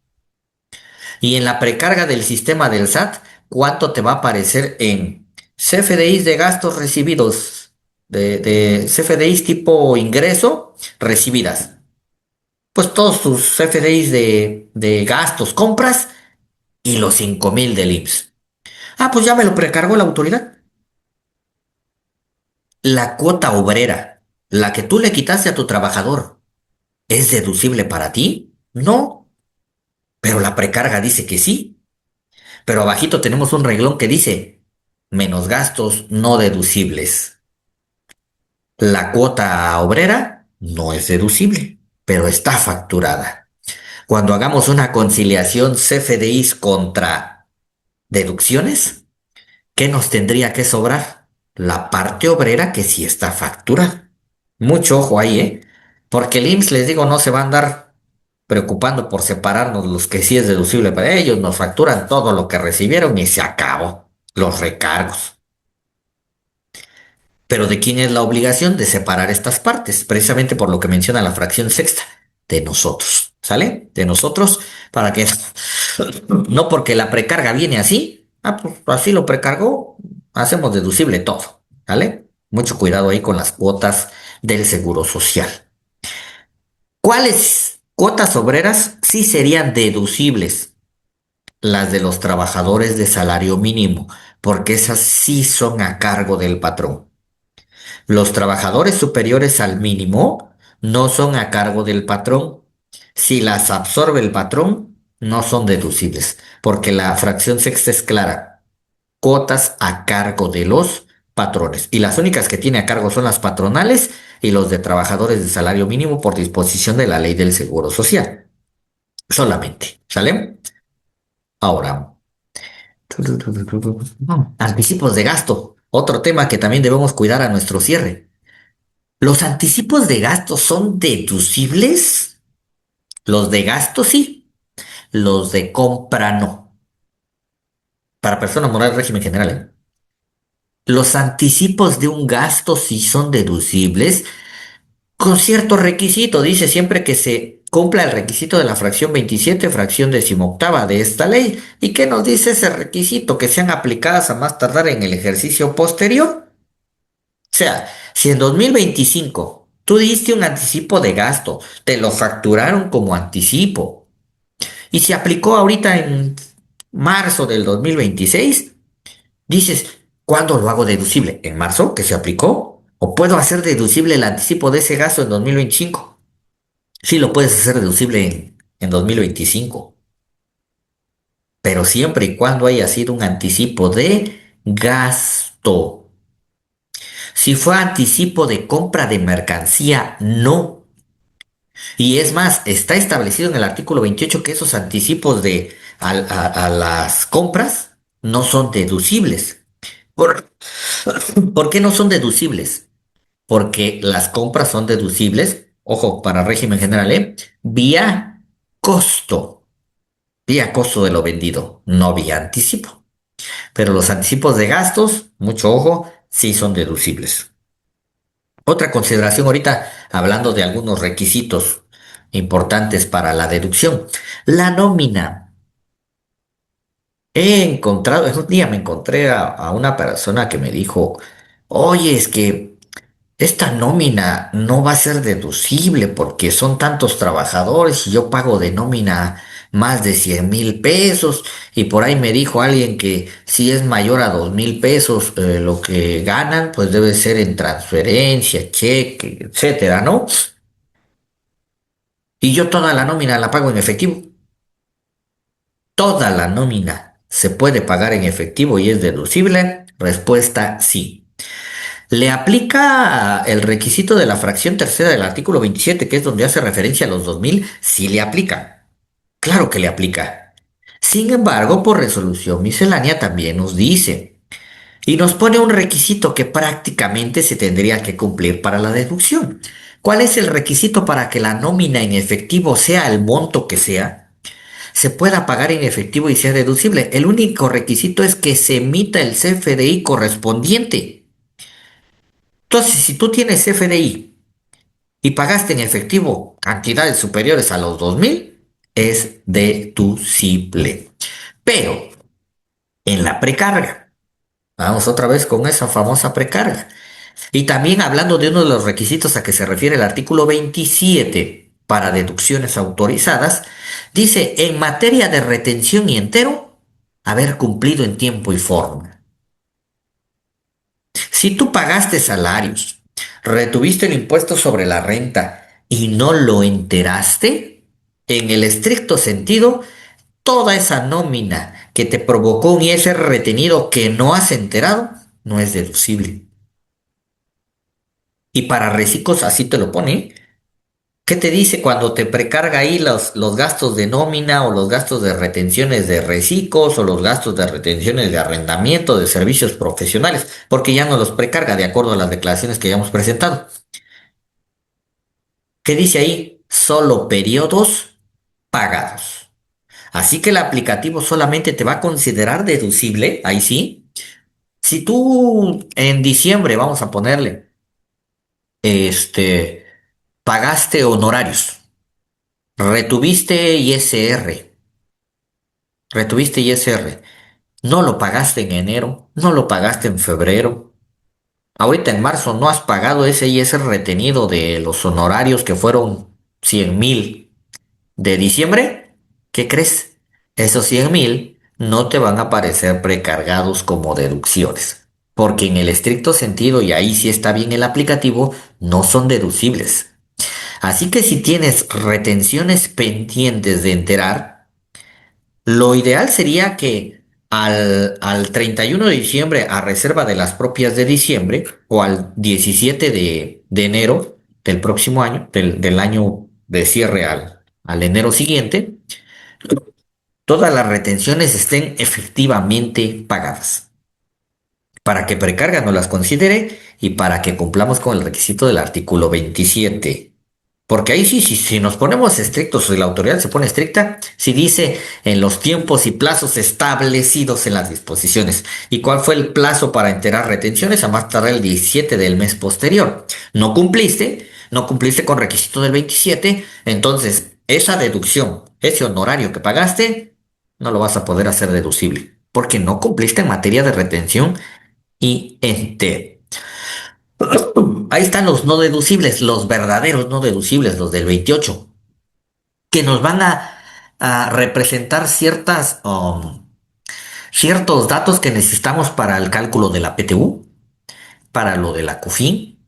Y en la precarga del sistema del SAT, ¿cuánto te va a aparecer en CFDIs de gastos recibidos? De CFDIs tipo ingreso recibidas. Pues todos tus CFDIs de gastos, compras y los 5,000 del IMSS. Ah, pues ya me lo precargó la autoridad. La cuota obrera, la que tú le quitaste a tu trabajador, ¿es deducible para ti? No, pero la precarga dice que sí. Pero abajito tenemos un reglón que dice menos gastos no deducibles. La cuota obrera no es deducible, pero está facturada. Cuando hagamos una conciliación CFDIs contra deducciones, ¿qué nos tendría que sobrar? La parte obrera que sí está facturada. Mucho ojo ahí, ¿eh? Porque el IMSS, les digo, no se va a andar preocupando por separarnos los que sí es deducible para ellos. Nos facturan todo lo que recibieron y se acabó. Los recargos. Pero ¿de quién es la obligación de separar estas partes? Precisamente por lo que menciona la fracción sexta. De nosotros. ¿Sale? De nosotros para que no porque la precarga viene así. Ah, pues así lo precargó. Hacemos deducible todo. ¿Vale? Mucho cuidado ahí con las cuotas del seguro social. ¿Cuáles cuotas obreras sí serían deducibles? Las de los trabajadores de salario mínimo, porque esas sí son a cargo del patrón. Los trabajadores superiores al mínimo no son a cargo del patrón. Si las absorbe el patrón, no son deducibles, porque la fracción sexta es clara. Cuotas a cargo de los patrones. Y las únicas que tiene a cargo son las patronales y los de trabajadores de salario mínimo por disposición de la ley del Seguro Social. Solamente. ¿Sale? Ahora, anticipos de gasto. Otro tema que también debemos cuidar a nuestro cierre. ¿Los anticipos de gasto son deducibles? Los de gasto sí, los de compra no. Para personas morales régimen general, ¿eh? Los anticipos de un gasto sí son deducibles con cierto requisito. Dice siempre que se cumpla el requisito de la fracción 27, fracción decimoctava de esta ley. ¿Y qué nos dice ese requisito? Que sean aplicadas a más tardar en el ejercicio posterior. O sea, si en 2025 tú diste un anticipo de gasto, te lo facturaron como anticipo y se aplicó ahorita en marzo del 2026, dices, ¿cuándo lo hago deducible? ¿En marzo que se aplicó? ¿O puedo hacer deducible el anticipo de ese gasto en 2025? Sí, lo puedes hacer deducible en 2025, pero siempre y cuando haya sido un anticipo de gasto. Si fue anticipo de compra de mercancía, no. Y es más, está establecido en el artículo 28 que esos anticipos a las compras no son deducibles. ¿Por, ¿Por qué no son deducibles? Porque las compras son deducibles, ojo, para régimen general, vía costo, vía costo de lo vendido, no vía anticipo. Pero los anticipos de gastos, mucho ojo, sí son deducibles. Otra consideración ahorita, hablando de algunos requisitos importantes para la deducción. La nómina. He encontrado, en un día me encontré a una persona que me dijo, oye, es que esta nómina no va a ser deducible porque son tantos trabajadores y yo pago de nómina más de 100,000 pesos. Y por ahí me dijo alguien que si es mayor a 2,000 pesos lo que ganan, pues debe ser en transferencia, cheque, etcétera, ¿no? Y yo toda la nómina la pago en efectivo. Toda la nómina se puede pagar en efectivo y es deducible. Respuesta sí. Le aplica el requisito de la fracción tercera del artículo 27, que es donde hace referencia a los 2,000. Sí le aplica. Claro que le aplica. Sin embargo, por resolución miscelánea también nos dice y nos pone un requisito que prácticamente se tendría que cumplir para la deducción. ¿Cuál es el requisito para que la nómina en efectivo, sea el monto que sea, se pueda pagar en efectivo y sea deducible? El único requisito es que se emita el CFDI correspondiente. Entonces, si tú tienes CFDI y pagaste en efectivo cantidades superiores a los 2,000, es deducible. Pero en la precarga, vamos otra vez con esa famosa precarga. Y también hablando de uno de los requisitos a que se refiere el artículo 27 para deducciones autorizadas, dice en materia de retención y entero, haber cumplido en tiempo y forma. Si tú pagaste salarios, retuviste el impuesto sobre la renta y no lo enteraste, en el estricto sentido, toda esa nómina que te provocó un ISR retenido que no has enterado, no es deducible. Y para reciclos así te lo pone. ¿Qué te dice cuando te precarga ahí los gastos de nómina o los gastos de retenciones de reciclos o los gastos de retenciones de arrendamiento de servicios profesionales? Porque ya no los precarga de acuerdo a las declaraciones que ya hemos presentado. ¿Qué dice ahí? Solo periodos pagados. Así que el aplicativo solamente te va a considerar deducible, ahí sí. Si tú en diciembre, vamos a ponerle, este, pagaste honorarios, retuviste ISR, retuviste ISR. No lo pagaste en enero, no lo pagaste en febrero. Ahorita en marzo no has pagado ese ISR retenido de los honorarios que fueron 100,000 de diciembre. ¿Qué crees? Esos 100,000 no te van a aparecer precargados como deducciones, porque en el estricto sentido, y ahí sí está bien el aplicativo, no son deducibles. Así que si tienes retenciones pendientes de enterar, lo ideal sería que al 31 de diciembre, a reserva de las propias de diciembre, o al 17 de enero del próximo año, del año de cierre al enero siguiente, todas las retenciones estén efectivamente pagadas, para que precarga no las considere y para que cumplamos con el requisito del artículo 27. Porque ahí sí, si nos ponemos estrictos, si la autoridad se pone estricta, si dice en los tiempos y plazos establecidos en las disposiciones. ¿Y cuál fue el plazo para enterar retenciones? A más tardar el 17 del mes posterior. No cumpliste, no cumpliste con requisito del 27, entonces esa deducción, ese honorario que pagaste, no lo vas a poder hacer deducible, porque no cumpliste en materia de retención y entero. Ahí están los no deducibles, los verdaderos no deducibles, los del 28, que nos van a representar ciertas, ciertos datos que necesitamos para el cálculo de la PTU, para lo de la CUFIN,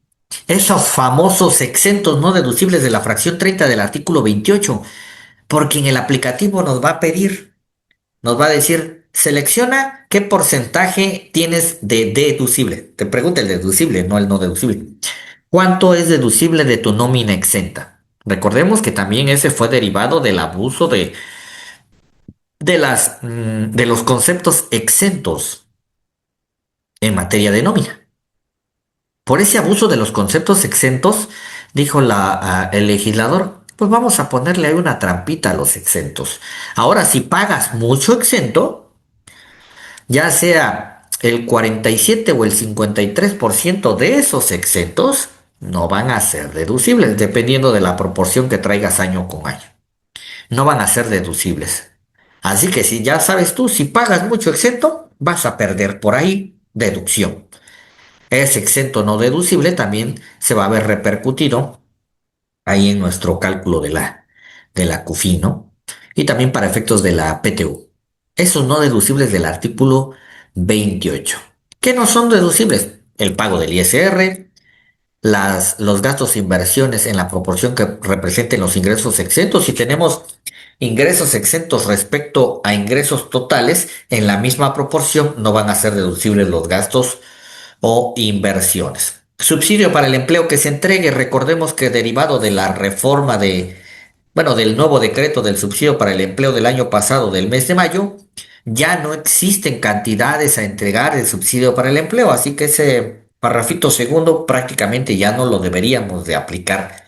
esos famosos exentos no deducibles de la fracción 30 del artículo 28, porque en el aplicativo nos va a pedir, nos va a decir, selecciona qué porcentaje tienes de deducible. Te pregunta el deducible, no el no deducible. ¿Cuánto es deducible de tu nómina exenta? Recordemos que también ese fue derivado del abuso de los conceptos exentos en materia de nómina. Por ese abuso de los conceptos exentos, dijo el legislador, pues vamos a ponerle ahí una trampita a los exentos. Ahora, si pagas mucho exento, ya sea el 47 o el 53% de esos exentos, no van a ser deducibles, dependiendo de la proporción que traigas año con año. No van a ser deducibles. Así que si ya sabes tú, si pagas mucho exento, vas a perder por ahí deducción. Ese exento no deducible también se va a ver repercutido ahí en nuestro cálculo de la CUFI, ¿no? Y también para efectos de la PTU. Esos no deducibles del artículo 28. ¿Qué no son deducibles? El pago del ISR, los gastos e inversiones en la proporción que representen los ingresos exentos. Si tenemos ingresos exentos respecto a ingresos totales, en la misma proporción no van a ser deducibles los gastos o inversiones. Subsidio para el empleo que se entregue. Recordemos que derivado de la reforma del nuevo decreto del subsidio para el empleo del año pasado, del mes de mayo, ya no existen cantidades a entregar de subsidio para el empleo, así que ese parrafito segundo prácticamente ya no lo deberíamos de aplicar.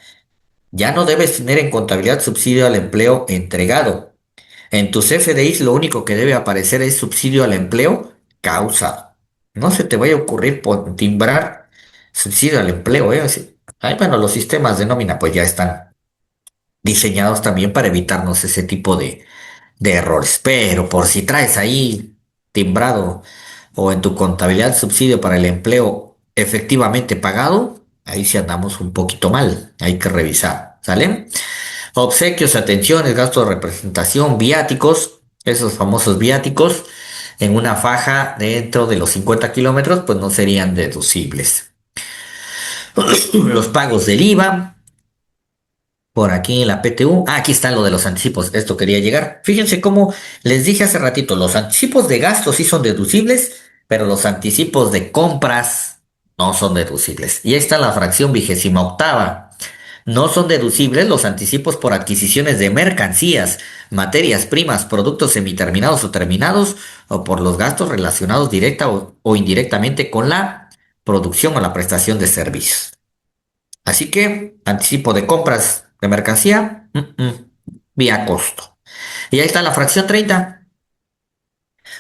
Ya no debes tener en contabilidad subsidio al empleo entregado. En tus FDIs lo único que debe aparecer es subsidio al empleo causado. No se te vaya a ocurrir timbrar subsidio al empleo, ¿eh? Bueno, los sistemas de nómina pues ya están diseñados también para evitarnos ese tipo de errores. Pero por si traes ahí timbrado o en tu contabilidad subsidio para el empleo efectivamente pagado, ahí sí andamos un poquito mal. Hay que revisar, ¿sale? Obsequios, atenciones, gastos de representación, viáticos, esos famosos viáticos, en una faja dentro de los 50 kilómetros, pues no serían deducibles. Los pagos del IVA, por aquí en la PTU. Ah, aquí está lo de los anticipos. Esto quería llegar. Fíjense cómo les dije hace ratito, los anticipos de gastos sí son deducibles, pero los anticipos de compras no son deducibles. Y ahí está la fracción 28ª. No son deducibles los anticipos por adquisiciones de mercancías, materias primas, productos semiterminados o terminados, o por los gastos relacionados directa o indirectamente con la producción o la prestación de servicios. Así que anticipo de compras de mercancía, vía costo. Y ahí está la fracción 30.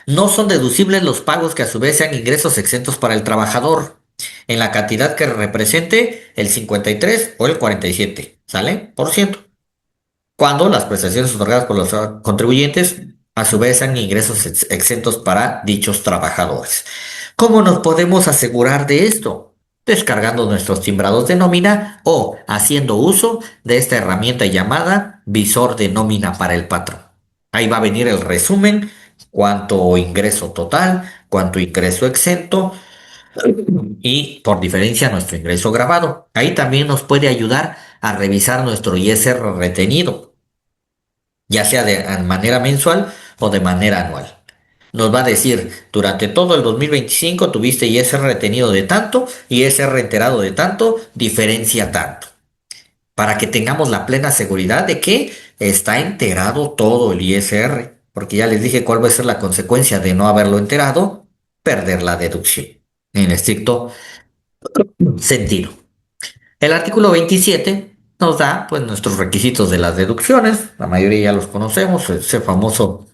No son deducibles los pagos que a su vez sean ingresos exentos para el trabajador en la cantidad que represente el 53 o el 47, ¿sale? Por ciento. Cuando las prestaciones otorgadas por los contribuyentes a su vez sean ingresos exentos para dichos trabajadores. ¿Cómo nos podemos asegurar de esto? Descargando nuestros timbrados de nómina o haciendo uso de esta herramienta llamada visor de nómina para el patrón. Ahí va a venir el resumen, cuánto ingreso total, cuánto ingreso exento y por diferencia nuestro ingreso grabado. Ahí también nos puede ayudar a revisar nuestro ISR retenido, ya sea de manera mensual o de manera anual. Nos va a decir, durante todo el 2025 tuviste ISR retenido de tanto, ISR enterado de tanto, diferencia tanto, para que tengamos la plena seguridad de que está enterado todo el ISR, porque ya les dije cuál va a ser la consecuencia de no haberlo enterado, perder la deducción, en estricto sentido. El artículo 27 nos da pues nuestros requisitos de las deducciones, la mayoría ya los conocemos, ese famoso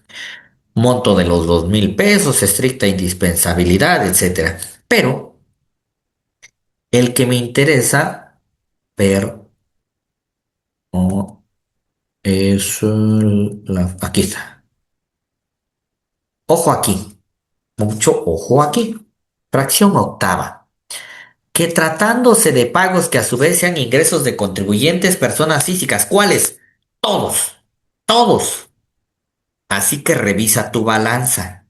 monto de los 2,000 pesos, estricta indispensabilidad, etcétera. Pero el que me interesa ver es aquí está. Ojo aquí, mucho ojo aquí. Fracción octava. Que tratándose de pagos que a su vez sean ingresos de contribuyentes, personas físicas, ¿cuáles? Todos, todos. Así que revisa tu balanza.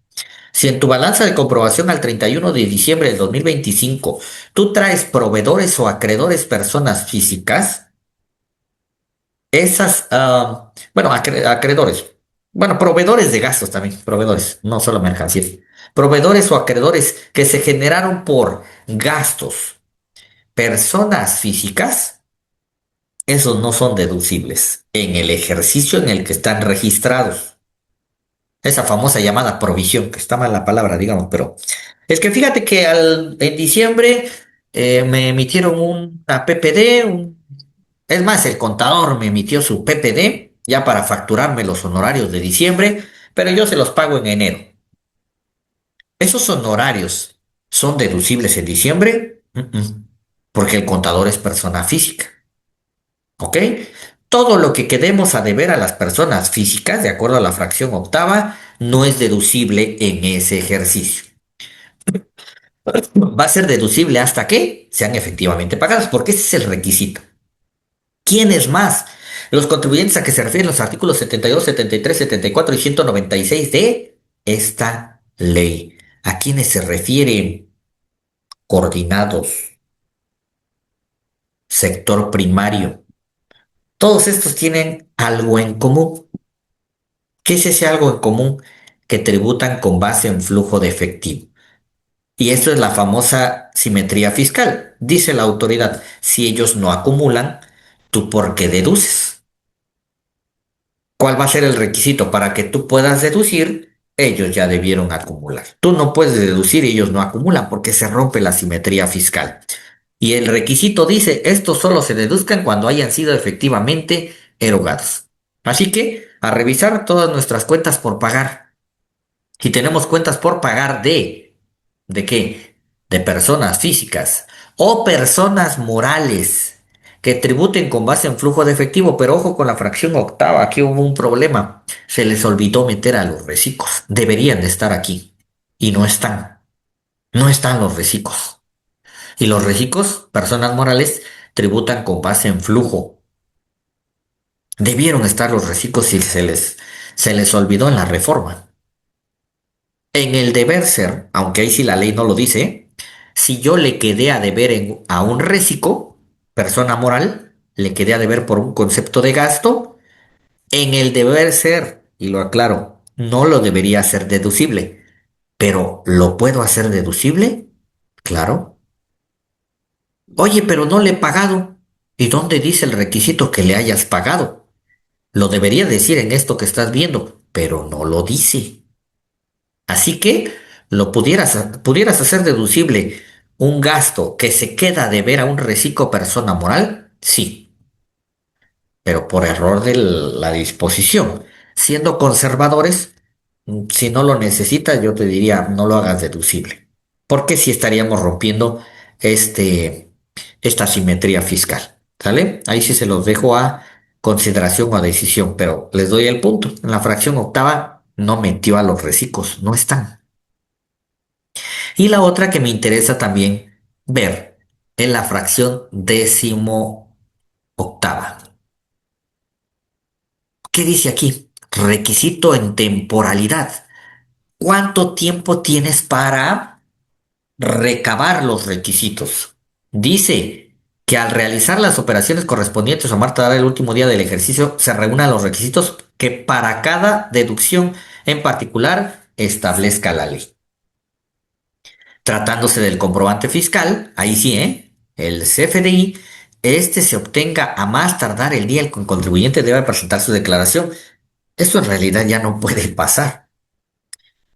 Si en tu balanza de comprobación al 31 de diciembre del 2025 tú traes proveedores o acreedores personas físicas, bueno, acreedores, bueno, proveedores de gastos también, proveedores, no solo mercancías, proveedores o acreedores que se generaron por gastos, personas físicas, esos no son deducibles en el ejercicio en el que están registrados. Esa famosa llamada provisión, que está mal la palabra, digamos, pero es que fíjate que en diciembre me emitieron una PPD, es más, el contador me emitió su PPD ya para facturarme los honorarios de diciembre, pero yo se los pago en enero. ¿Esos honorarios son deducibles en diciembre? Porque el contador es persona física, ¿ok? Todo lo que quedemos a deber a las personas físicas, de acuerdo a la fracción octava, no es deducible en ese ejercicio. Va a ser deducible hasta que sean efectivamente pagadas, porque ese es el requisito. ¿Quiénes más? Los contribuyentes a que se refieren los artículos 72, 73, 74 y 196 de esta ley. ¿A quiénes se refieren? Coordinados, sector primario. Todos estos tienen algo en común. ¿Qué es ese algo en común? Que tributan con base en flujo de efectivo. Y esto es la famosa simetría fiscal. Dice la autoridad, si ellos no acumulan, ¿tú por qué deduces? ¿Cuál va a ser el requisito para que tú puedas deducir? Ellos ya debieron acumular. Tú no puedes deducir y ellos no acumulan porque se rompe la simetría fiscal. Y el requisito dice, estos solo se deduzcan cuando hayan sido efectivamente erogados. Así que a revisar todas nuestras cuentas por pagar. Si tenemos cuentas por pagar ¿de qué? De personas físicas o personas morales que tributen con base en flujo de efectivo, pero ojo con la fracción octava, aquí hubo un problema. Se les olvidó meter a los recicos. Deberían de estar aquí y no están. No están los recicos. Y los recicos, personas morales, tributan con base en flujo. Debieron estar los recicos y se les olvidó en la reforma. En el deber ser, aunque ahí sí la ley no lo dice, si yo le quedé a deber a un reciclo, persona moral, le quedé a deber por un concepto de gasto, en el deber ser, y lo aclaro, no lo debería hacer deducible, pero ¿lo puedo hacer deducible? Claro. Oye, pero no le he pagado. ¿Y dónde dice el requisito que le hayas pagado? Lo debería decir en esto que estás viendo, pero no lo dice. Así que pudieras hacer deducible un gasto que se queda de ver a un reciclo persona moral, sí, pero por error de la disposición. Siendo conservadores, si no lo necesitas, yo te diría, no lo hagas deducible, porque si estaríamos rompiendo este, esta simetría fiscal, ¿sale? Ahí sí se los dejo a consideración o a decisión, pero les doy el punto. En la fracción octava no metió a los reciclos, no están. Y la otra que me interesa también ver es la fracción décimo octava. ¿Qué dice aquí? Requisito en temporalidad. ¿Cuánto tiempo tienes para recabar los requisitos? Dice que al realizar las operaciones correspondientes o más tardar el último día del ejercicio se reúnan los requisitos que para cada deducción en particular establezca la ley. Tratándose del comprobante fiscal, ahí sí, el CFDI, este se obtenga a más tardar el día en que el contribuyente debe presentar su declaración. Esto en realidad ya no puede pasar.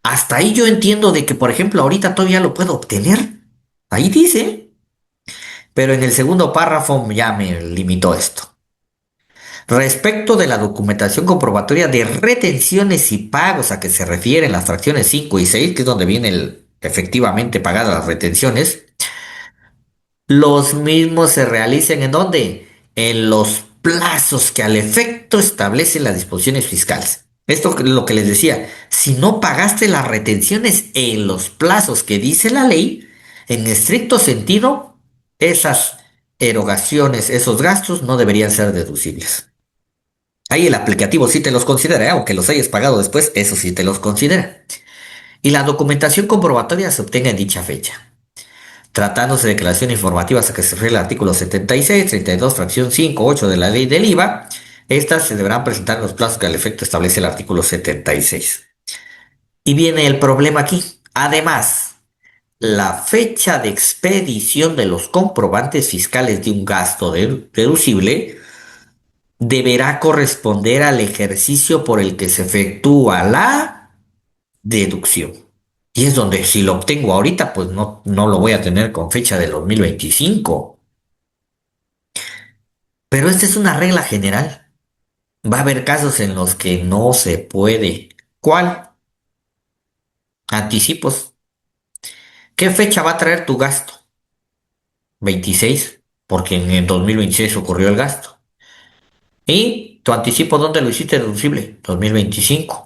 Hasta ahí yo entiendo de que, por ejemplo, ahorita todavía lo puedo obtener. Ahí dice, pero en el segundo párrafo ya me limitó esto. Respecto de la documentación comprobatoria de retenciones y pagos a que se refieren las fracciones 5 y 6, que es donde viene efectivamente pagadas las retenciones, los mismos se realicen ¿en dónde? En los plazos que al efecto establecen las disposiciones fiscales. Esto es lo que les decía, si no pagaste las retenciones en los plazos que dice la ley, en estricto sentido, esas erogaciones, esos gastos no deberían ser deducibles. Ahí el aplicativo sí te los considera, aunque los hayas pagado después, eso sí te los considera. y la documentación comprobatoria se obtenga en dicha fecha. Tratándose de declaraciones informativas a que se refiere el artículo 76, 32, fracción 5, 8 de la ley del IVA, estas se deberán presentar en los plazos que al efecto establece el artículo 76. Y viene el problema aquí. Además, la fecha de expedición de los comprobantes fiscales de un gasto deducible deberá corresponder al ejercicio por el que se efectúa la deducción. Y es donde si lo obtengo ahorita, pues no lo voy a tener con fecha de 2025. Pero esta es una regla general. Va a haber casos en los que no se puede. ¿Cuál? Anticipos. ¿Qué fecha va a traer tu gasto? 26, porque en el 2026 ocurrió el gasto. ¿Y tu anticipo dónde lo hiciste deducible? 2025.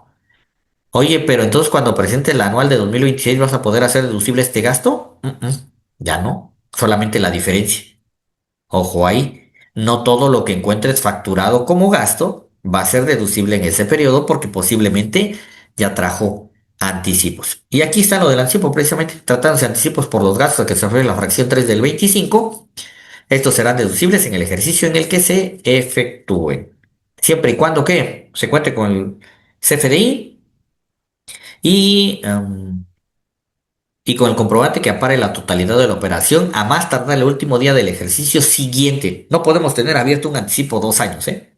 Oye, pero entonces cuando presentes el anual de 2026 vas a poder hacer deducible este gasto? Ya no, solamente la diferencia. Ojo ahí, no todo lo que encuentres facturado como gasto va a ser deducible en ese periodo porque posiblemente ya trajo anticipos. Y aquí está lo del anticipo, precisamente tratándose de anticipos por los gastos que se refiere a la fracción 3 del 25. Estos serán deducibles en el ejercicio en el que se efectúen, siempre y cuando que se cuente con el CFDI y con el comprobante que apare la totalidad de la operación a más tardar el último día del ejercicio siguiente. No podemos tener abierto un anticipo 2 años, ¿eh?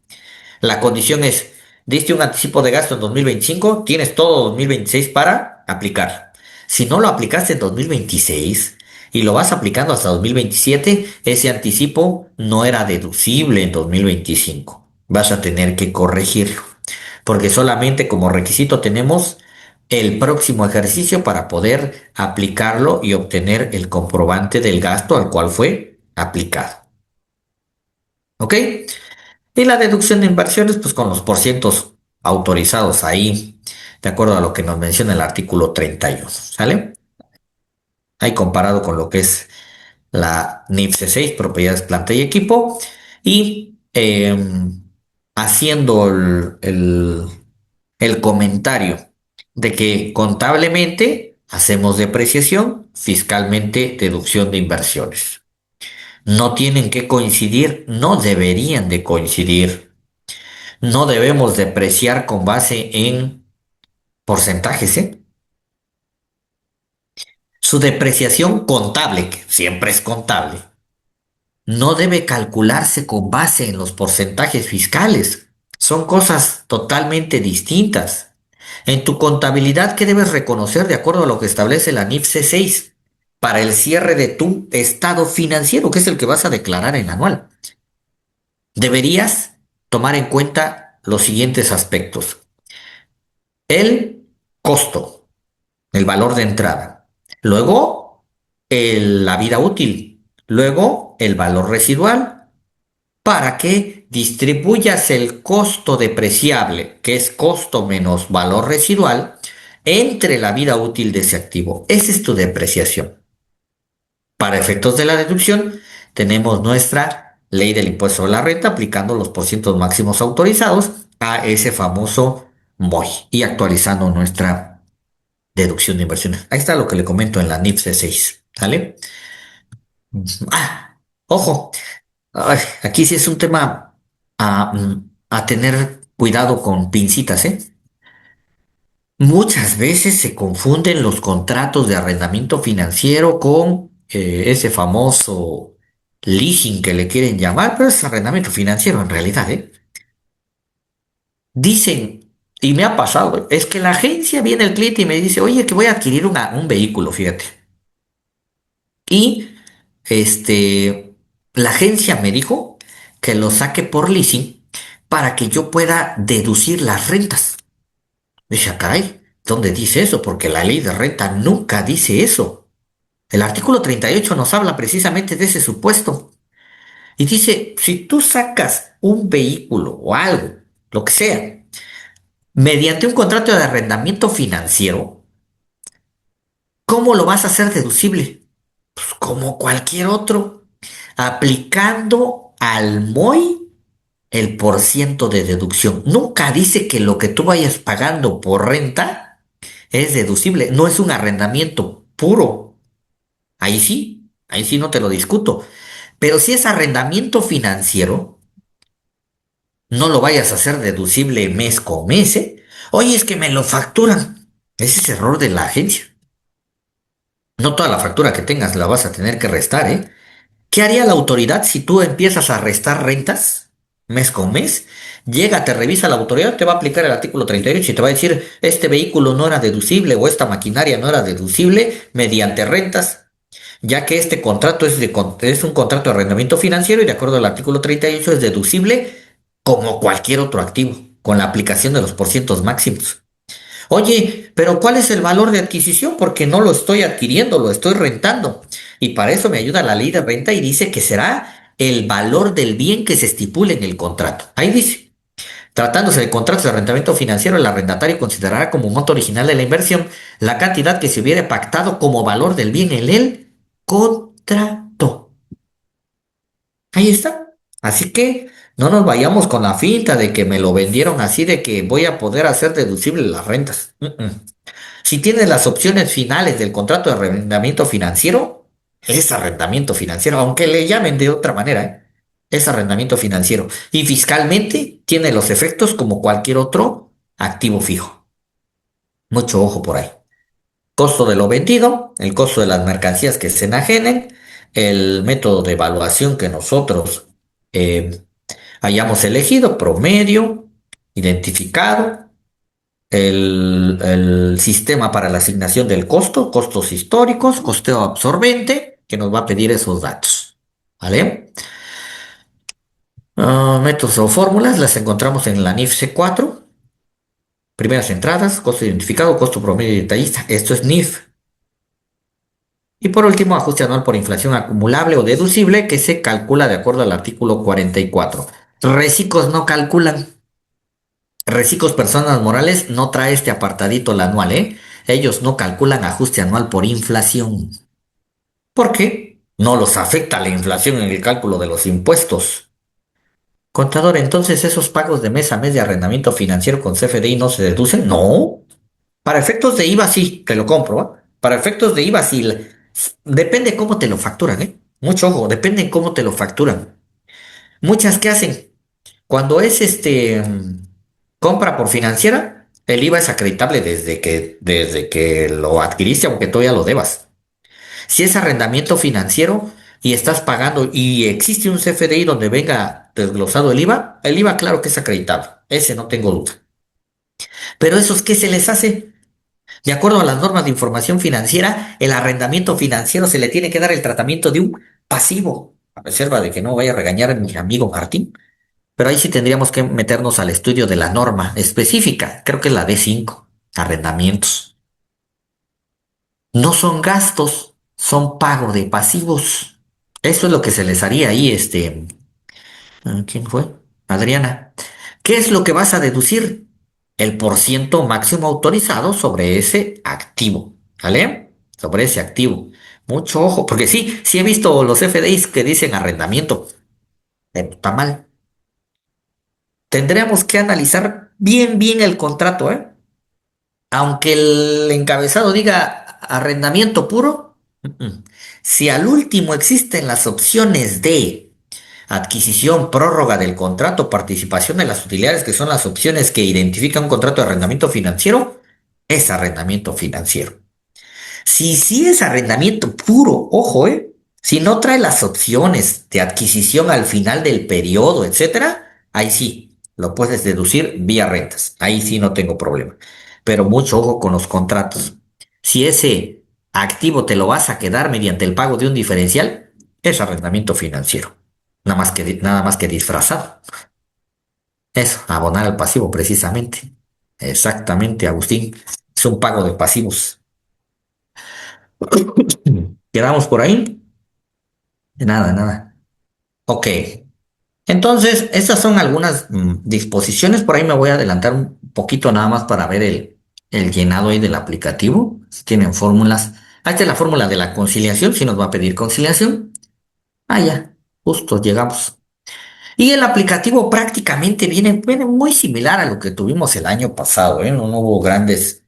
La condición es, diste un anticipo de gasto en 2025, tienes todo 2026 para aplicar. Si no lo aplicaste en 2026 y lo vas aplicando hasta 2027, ese anticipo no era deducible en 2025. Vas a tener que corregirlo, porque solamente como requisito tenemos el próximo ejercicio para poder aplicarlo y obtener el comprobante del gasto al cual fue aplicado. ¿Ok? Y la deducción de inversiones, pues con los porcientos autorizados ahí, de acuerdo a lo que nos menciona el artículo 31, ¿sale? Ahí comparado con lo que es la NIF C6, propiedades, planta y equipo, y haciendo el comentario de que contablemente hacemos depreciación, fiscalmente deducción de inversiones. No tienen que coincidir, no deberían de coincidir. No debemos depreciar con base en porcentajes, ¿eh? Su depreciación contable, que siempre es contable, no debe calcularse con base en los porcentajes fiscales. Son cosas totalmente distintas. En tu contabilidad, ¿qué debes reconocer de acuerdo a lo que establece la NIF C6 para el cierre de tu estado financiero, que es el que vas a declarar en anual? Deberías tomar en cuenta los siguientes aspectos. El costo, el valor de entrada. Luego, la vida útil. Luego, el valor residual. Para que distribuyas el costo depreciable, que es costo menos valor residual, entre la vida útil de ese activo. Esa es tu depreciación. Para efectos de la deducción, tenemos nuestra ley del impuesto sobre la renta aplicando los porcientos máximos autorizados a ese famoso MOI y actualizando nuestra deducción de inversiones. Ahí está lo que le comento en la NIF C6, ¿sale? Ah, ojo, ay, aquí sí es un tema a tener cuidado con pincitas, ¿eh? Muchas veces se confunden los contratos de arrendamiento financiero con ese famoso leasing que le quieren llamar, pero es arrendamiento financiero en realidad, ¿eh? Dicen, y me ha pasado, es que la agencia viene el cliente y me dice, oye, que voy a adquirir un vehículo, fíjate. Y la agencia me dijo que lo saque por leasing para que yo pueda deducir las rentas. Dije, "Ah, caray, ¿dónde dice eso? Porque la ley de renta nunca dice eso. El artículo 38 nos habla precisamente de ese supuesto. Y dice, si tú sacas un vehículo o algo, lo que sea, mediante un contrato de arrendamiento financiero, ¿cómo lo vas a hacer deducible? Pues como cualquier otro, aplicando al MOI el porciento de deducción. Nunca dice que lo que tú vayas pagando por renta es deducible, no es un arrendamiento puro. Ahí sí no te lo discuto. Pero si es arrendamiento financiero, no lo vayas a hacer deducible mes con mes, ¿eh? Oye, es que me lo facturan. Ese es error de la agencia. No toda la factura que tengas la vas a tener que restar, ¿eh? ¿Qué haría la autoridad si tú empiezas a restar rentas mes con mes? Llega, te revisa la autoridad, te va a aplicar el artículo 38 y ocho y te va a decir, este vehículo no era deducible o esta maquinaria no era deducible mediante rentas, ya que este contrato es un contrato de arrendamiento financiero y de acuerdo al artículo 38 es deducible como cualquier otro activo, con la aplicación de los porcientos máximos. Oye, pero ¿cuál es el valor de adquisición? Porque no lo estoy adquiriendo, lo estoy rentando. Y para eso me ayuda la ley de renta y dice que será el valor del bien que se estipule en el contrato. Ahí dice, tratándose de contratos de arrendamiento financiero, el arrendatario considerará como monto original de la inversión la cantidad que se hubiere pactado como valor del bien en el contrato. Ahí está. Así que no nos vayamos con la finta de que me lo vendieron así de que voy a poder hacer deducibles las rentas. Si tienes las opciones finales del contrato de arrendamiento financiero, es arrendamiento financiero, aunque le llamen de otra manera, ¿eh? Es arrendamiento financiero. Y fiscalmente tiene los efectos como cualquier otro activo fijo. Mucho ojo por ahí. Costo de lo vendido, el costo de las mercancías que se enajenen, el método de evaluación que nosotros eh, hayamos elegido, promedio, identificado, el sistema para la asignación del costo, costos históricos, costeo absorbente, que nos va a pedir esos datos. ¿Vale? Métodos o fórmulas las encontramos en la NIF C4. Primeras entradas, costo identificado, costo promedio y detallista. Esto es NIF. Y por último, ajuste anual por inflación acumulable o deducible que se calcula de acuerdo al artículo 44. Recicos no calculan. Recicos personas morales no trae este apartadito el anual, ¿eh? Ellos no calculan ajuste anual por inflación. ¿Por qué? No los afecta la inflación en el cálculo de los impuestos. Contador, entonces esos pagos de mes a mes de arrendamiento financiero con CFDI no se deducen. No. Para efectos de IVA sí, te lo compro, ¿eh? Para efectos de IVA sí. Depende cómo te lo facturan, ¿eh? Mucho ojo, depende en cómo te lo facturan. Muchas que hacen. Cuando es compra por financiera, el IVA es acreditable desde que lo adquiriste, aunque todavía lo debas. Si es arrendamiento financiero y estás pagando y existe un CFDI donde venga desglosado el IVA claro que es acreditable. Ese no tengo duda. Pero esos, ¿qué se les hace? De acuerdo a las normas de información financiera, el arrendamiento financiero se le tiene que dar el tratamiento de un pasivo, a reserva de que no vaya a regañar a mi amigo Martín. Pero ahí sí tendríamos que meternos al estudio de la norma específica, creo que es la D5, arrendamientos. No son gastos, son pago de pasivos. Eso es lo que se les haría ahí, ¿quién fue? Adriana. ¿Qué es lo que vas a deducir? El porciento máximo autorizado sobre ese activo, ¿vale? Sobre ese activo. Mucho ojo, porque sí, sí he visto los FDIs que dicen arrendamiento. Está mal. Tendríamos que analizar bien, bien el contrato, ¿eh? Aunque el encabezado diga arrendamiento puro, si al último existen las opciones de adquisición, prórroga del contrato, participación de las utilidades, que son las opciones que identifican un contrato de arrendamiento financiero, es arrendamiento financiero. Si sí es arrendamiento puro, ojo, si no trae las opciones de adquisición al final del periodo, etcétera, ahí sí, lo puedes deducir vía rentas. Ahí sí no tengo problema. Pero mucho ojo con los contratos. Si ese activo te lo vas a quedar mediante el pago de un diferencial, es arrendamiento financiero. Nada más que disfrazado. Eso, abonar al pasivo precisamente. Exactamente, Agustín. Es un pago de pasivos. ¿Quedamos por ahí? De nada, nada. Ok. Entonces, estas son algunas disposiciones. Por ahí me voy a adelantar un poquito nada más para ver el llenado ahí del aplicativo. Si tienen fórmulas. Ahí está la fórmula de la conciliación. Si nos va a pedir conciliación. Ah, ya. Justo llegamos. Y el aplicativo prácticamente viene muy similar a lo que tuvimos el año pasado, ¿eh? No hubo grandes.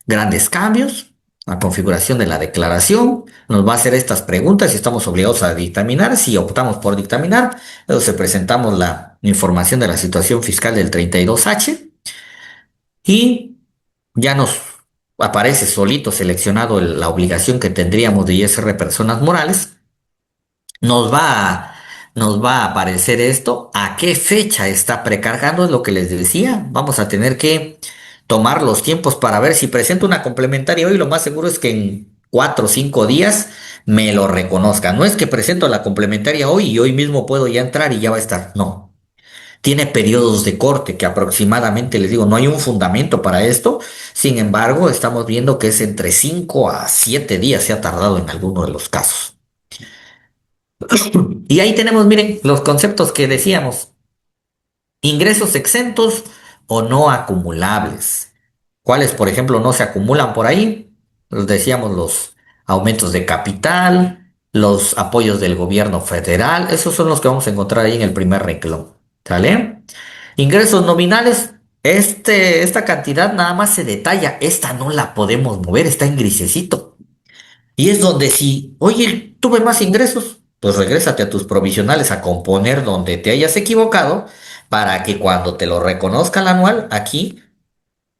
Grandes cambios, la configuración de la declaración, nos va a hacer estas preguntas y estamos obligados a dictaminar. Si optamos por dictaminar, entonces presentamos la información de la situación fiscal del 32H y ya nos aparece solito seleccionado la obligación que tendríamos de ISR personas morales. Nos va a, nos va a aparecer esto, a qué fecha está precargando, es lo que les decía. Vamos a tener que tomar los tiempos para ver si presento una complementaria hoy. Lo más seguro es que en 4 o 5 días me lo reconozca. No es que presento la complementaria hoy y hoy mismo puedo ya entrar y ya va a estar. No. Tiene periodos de corte que aproximadamente, les digo, no hay un fundamento para esto. Sin embargo, estamos viendo que es entre 5 a 7 días se ha tardado en alguno de los casos. Y ahí tenemos, miren, los conceptos que decíamos. Ingresos exentos o no acumulables. ¿Cuáles, por ejemplo, no se acumulan por ahí? Los decíamos los aumentos de capital, los apoyos del gobierno federal. Esos son los que vamos a encontrar ahí en el primer renglón. ¿Sale? Ingresos nominales. Esta cantidad nada más se detalla. Esta no la podemos mover, está en grisecito. Y es donde si, oye, tuve más ingresos, pues regrésate a tus provisionales a componer donde te hayas equivocado para que cuando te lo reconozca el anual, aquí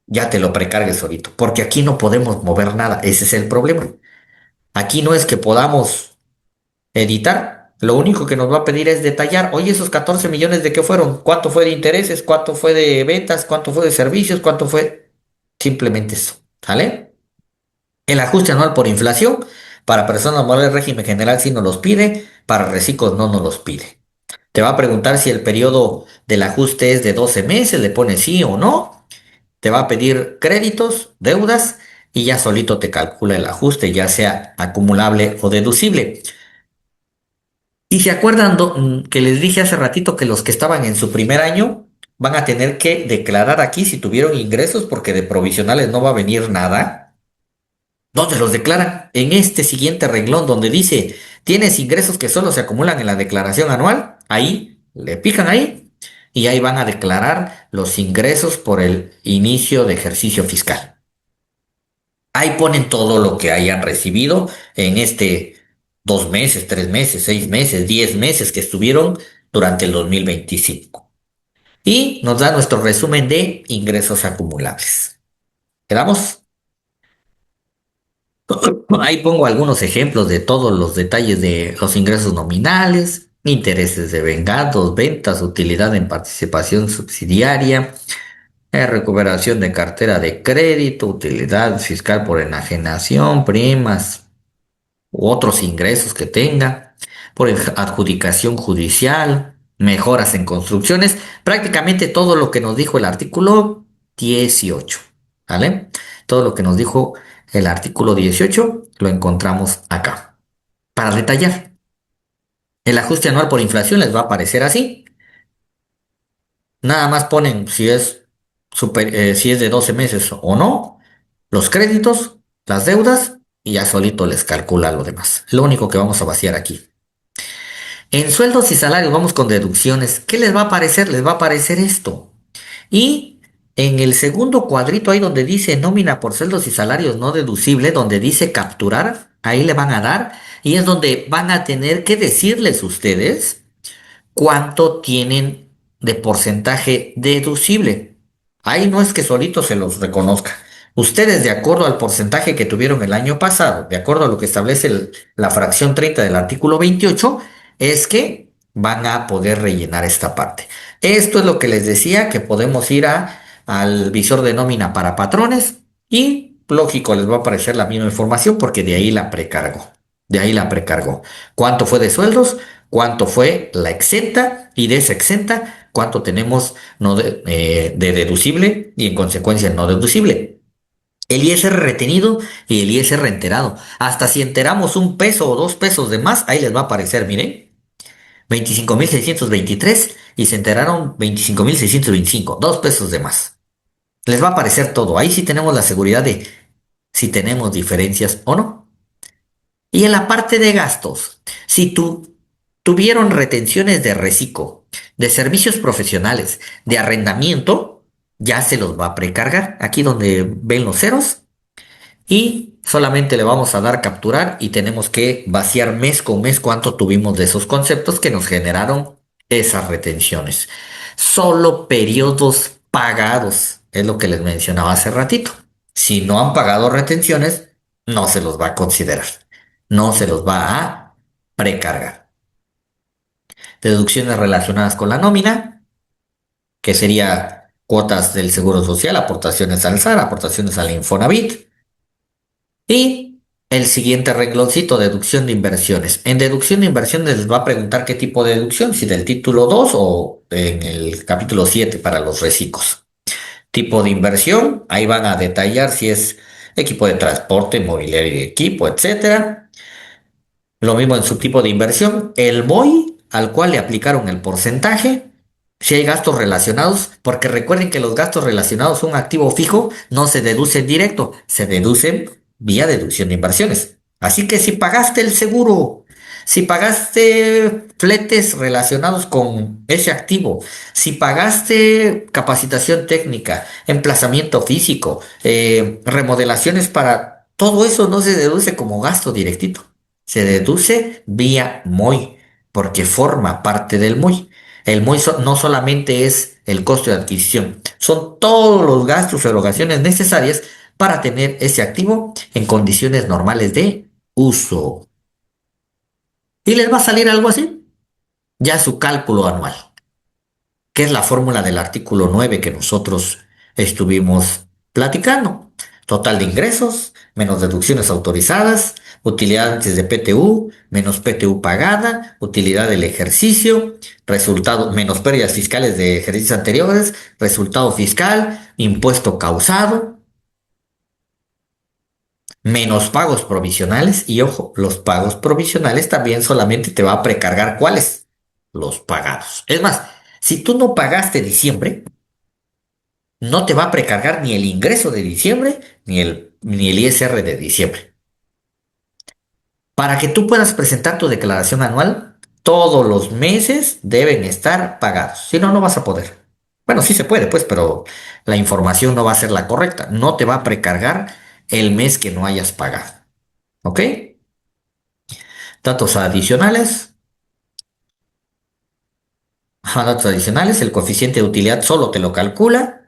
ya te lo precargues solito. Porque aquí no podemos mover nada. Ese es el problema. Aquí no es que podamos editar. Lo único que nos va a pedir es detallar, oye, esos 14 millones de qué fueron, cuánto fue de intereses, cuánto fue de ventas, cuánto fue de servicios, cuánto fue. Simplemente eso. ¿Sale? El ajuste anual por inflación, para personas morales régimen general sí nos los pide, para reciclos no nos los pide. Te va a preguntar si el periodo del ajuste es de 12 meses, le pones sí o no. Te va a pedir créditos, deudas y ya solito te calcula el ajuste, ya sea acumulable o deducible. Y se acuerdan que les dije hace ratito que los que estaban en su primer año van a tener que declarar aquí si tuvieron ingresos porque de provisionales no va a venir nada. ¿Dónde los declaran? En este siguiente renglón donde dice, tienes ingresos que solo se acumulan en la declaración anual. Ahí, le pican ahí y ahí van a declarar los ingresos por el inicio de ejercicio fiscal. Ahí ponen todo lo que hayan recibido en 2 meses, 3 meses, 6 meses, 10 meses que estuvieron durante el 2025. Y nos da nuestro resumen de ingresos acumulables. ¿Quedamos? Ahí pongo algunos ejemplos de todos los detalles de los ingresos nominales, intereses de vengados, ventas, utilidad en participación subsidiaria, recuperación de cartera de crédito, utilidad fiscal por enajenación, primas u otros ingresos que tenga, por adjudicación judicial, mejoras en construcciones, prácticamente todo lo que nos dijo el artículo 18, ¿vale? Todo lo que nos dijo el artículo 18 lo encontramos acá. Para detallar, el ajuste anual por inflación les va a aparecer así. Nada más ponen si es de 12 meses o no, los créditos, las deudas y ya solito les calcula lo demás. Lo único que vamos a vaciar aquí. En sueldos y salarios vamos con deducciones. ¿Qué les va a aparecer? Les va a aparecer esto. Y en el segundo cuadrito, ahí donde dice nómina por sueldos y salarios no deducible, donde dice capturar, ahí le van a dar y es donde van a tener que decirles ustedes cuánto tienen de porcentaje deducible. Ahí no es que solito se los reconozca. Ustedes, de acuerdo al porcentaje que tuvieron el año pasado, de acuerdo a lo que establece la fracción 30 del artículo 28, es que van a poder rellenar esta parte. Esto es lo que les decía, que podemos ir al visor de nómina para patrones y, lógico, les va a aparecer la misma información porque de ahí la precargó. De ahí la precargó. ¿Cuánto fue de sueldos? ¿Cuánto fue la exenta? Y de esa exenta, ¿cuánto tenemos de deducible y en consecuencia no deducible? El ISR retenido y el ISR enterado. Hasta si enteramos 1 peso o 2 pesos de más, ahí les va a aparecer, miren, 25.623 y se enteraron 25.625, 2 pesos de más. Les va a aparecer todo. Ahí sí tenemos la seguridad de si tenemos diferencias o no. Y en la parte de gastos, si tuvieron retenciones de reciclo, de servicios profesionales, de arrendamiento, ya se los va a precargar. Aquí donde ven los ceros, y solamente le vamos a dar capturar y tenemos que vaciar mes con mes cuánto tuvimos de esos conceptos que nos generaron esas retenciones. Solo periodos pagados, es lo que les mencionaba hace ratito. Si no han pagado retenciones, no se los va a considerar, no se los va a precargar. Deducciones relacionadas con la nómina, que sería cuotas del Seguro Social, aportaciones al SAR, aportaciones al Infonavit. Y el siguiente rengloncito, deducción de inversiones. En deducción de inversiones les va a preguntar qué tipo de deducción, si del título 2 o en el capítulo 7 para los reciclos. Tipo de inversión, ahí van a detallar si es equipo de transporte, mobiliario y equipo, etcétera. Lo mismo en su tipo de inversión, el MOI al cual le aplicaron el porcentaje, si hay gastos relacionados, porque recuerden que los gastos relacionados a un activo fijo no se deducen directo, se deducen vía deducción de inversiones. Así que si pagaste el seguro, si pagaste fletes relacionados con ese activo, si pagaste capacitación técnica, emplazamiento físico, remodelaciones para todo eso no se deduce como gasto directito. Se deduce vía MOI, porque forma parte del MOI. El MOI no solamente es el costo de adquisición, son todos los gastos o erogaciones necesarias para tener ese activo en condiciones normales de uso. Y les va a salir algo así, ya su cálculo anual, que es la fórmula del artículo 9 que nosotros estuvimos platicando. Total de ingresos, menos deducciones autorizadas, utilidad antes de PTU, menos PTU pagada, utilidad del ejercicio, resultado, menos pérdidas fiscales de ejercicios anteriores, resultado fiscal, impuesto causado, menos pagos provisionales. Y ojo, los pagos provisionales también solamente te va a precargar cuáles, los pagados. Es más, si tú no pagaste diciembre, no te va a precargar ni el ingreso de diciembre ni el ISR de diciembre. Para que tú puedas presentar tu declaración anual, todos los meses deben estar pagados. Si no, no vas a poder. Bueno, sí se puede, pues, pero la información no va a ser la correcta. No te va a precargar el mes que no hayas pagado. ¿Ok? Datos adicionales. Ajá, datos adicionales. El coeficiente de utilidad solo te lo calcula.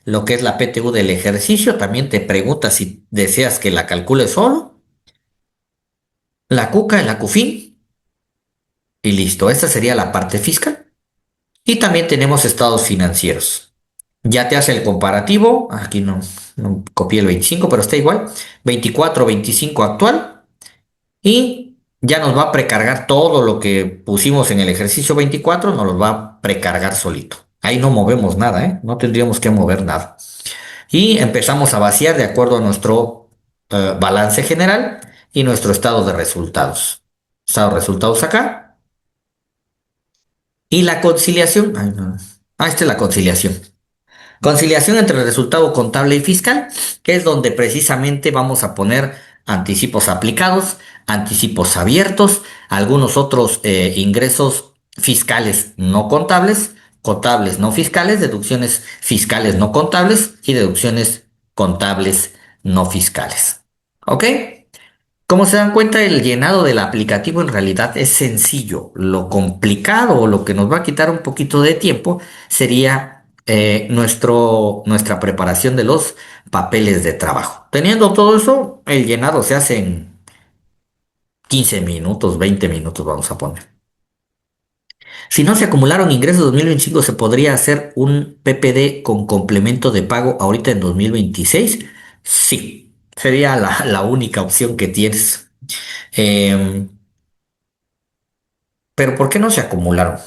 Lo que es la PTU del ejercicio, también te pregunta si deseas que la calcule solo. La CUCA, la CUFIN, y listo. Esta sería la parte fiscal. Y también tenemos estados financieros. Ya te hace el comparativo. Aquí no copié el 25, pero está igual. 24, 25 actual. Y ya nos va a precargar todo lo que pusimos en el ejercicio 24, nos lo va a precargar solito. Ahí no movemos nada, ¿eh? No tendríamos que mover nada. Y empezamos a vaciar de acuerdo a nuestro balance general y nuestro estado de resultados. Estado de resultados acá. Y la conciliación. Ay, no. Esta es la conciliación. Conciliación entre el resultado contable y fiscal, que es donde precisamente vamos a poner anticipos aplicados, anticipos abiertos, algunos otros ingresos fiscales no contables, contables no fiscales, deducciones fiscales no contables y deducciones contables no fiscales. ¿Ok? Como se dan cuenta, el llenado del aplicativo en realidad es sencillo. Lo complicado o lo que nos va a quitar un poquito de tiempo sería nuestra preparación de los papeles de trabajo. Teniendo todo eso, el llenado se hace en 15 minutos, 20 minutos, vamos a poner. Si no se acumularon ingresos 2025, ¿se podría hacer un PPD con complemento de pago ahorita en 2026? Sí, sería la única opción que tienes. Em, Pero ¿por qué no se acumularon?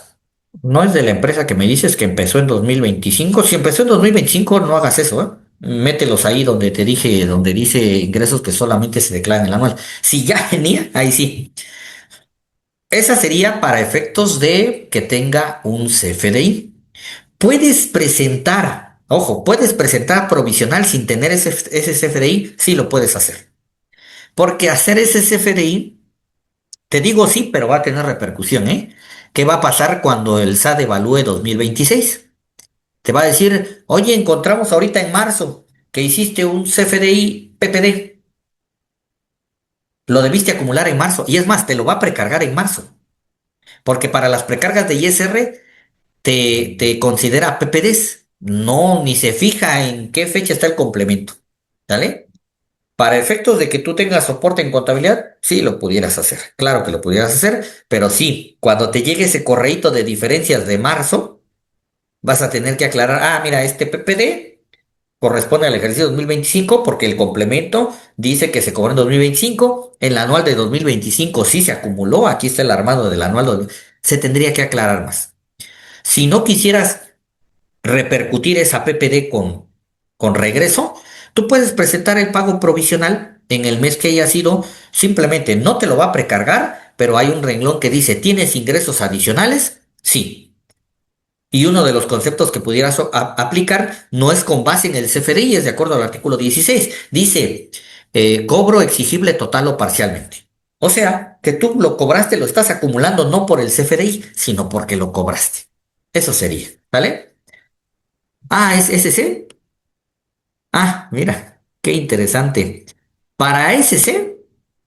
No es de la empresa que me dices que empezó en 2025. Si empezó en 2025, no hagas eso, ¿eh? Mételos ahí donde te dije, donde dice ingresos que solamente se declaran en el anual. Si ya venía, ahí sí. Esa sería para efectos de que tenga un CFDI. Puedes presentar, ojo, puedes presentar provisional sin tener ese CFDI, sí lo puedes hacer. Porque hacer ese CFDI, te digo sí, pero va a tener repercusión, ¿eh? ¿Qué va a pasar cuando el SAT evalúe 2026? Te va a decir, oye, encontramos ahorita en marzo que hiciste un CFDI PPD. lo debiste acumular en marzo. Y es más, te lo va a precargar en marzo. Porque para las precargas de ISR te considera PPDs. No, ni se fija en qué fecha está el complemento. ¿Sale? Para efectos de que tú tengas soporte en contabilidad, sí lo pudieras hacer. Claro que lo pudieras hacer, pero sí, cuando te llegue ese correíto de diferencias de marzo, vas a tener que aclarar, ah, mira, este PPD corresponde al ejercicio 2025 porque el complemento dice que se cobró en 2025, el anual de 2025 sí se acumuló, aquí está el armado del anual, se tendría que aclarar más. Si no quisieras repercutir esa PPD con regreso, tú puedes presentar el pago provisional en el mes que haya sido, simplemente no te lo va a precargar, pero hay un renglón que dice, ¿tienes ingresos adicionales? Sí. Y uno de los conceptos que pudieras aplicar no es con base en el CFDI, es de acuerdo al artículo 16. Dice, cobro exigible total o parcialmente. O sea, que tú lo cobraste, lo estás acumulando no por el CFDI, sino porque lo cobraste. Eso sería, ¿vale? Ah, ¿es SC? Ah, mira, qué interesante. Para SC,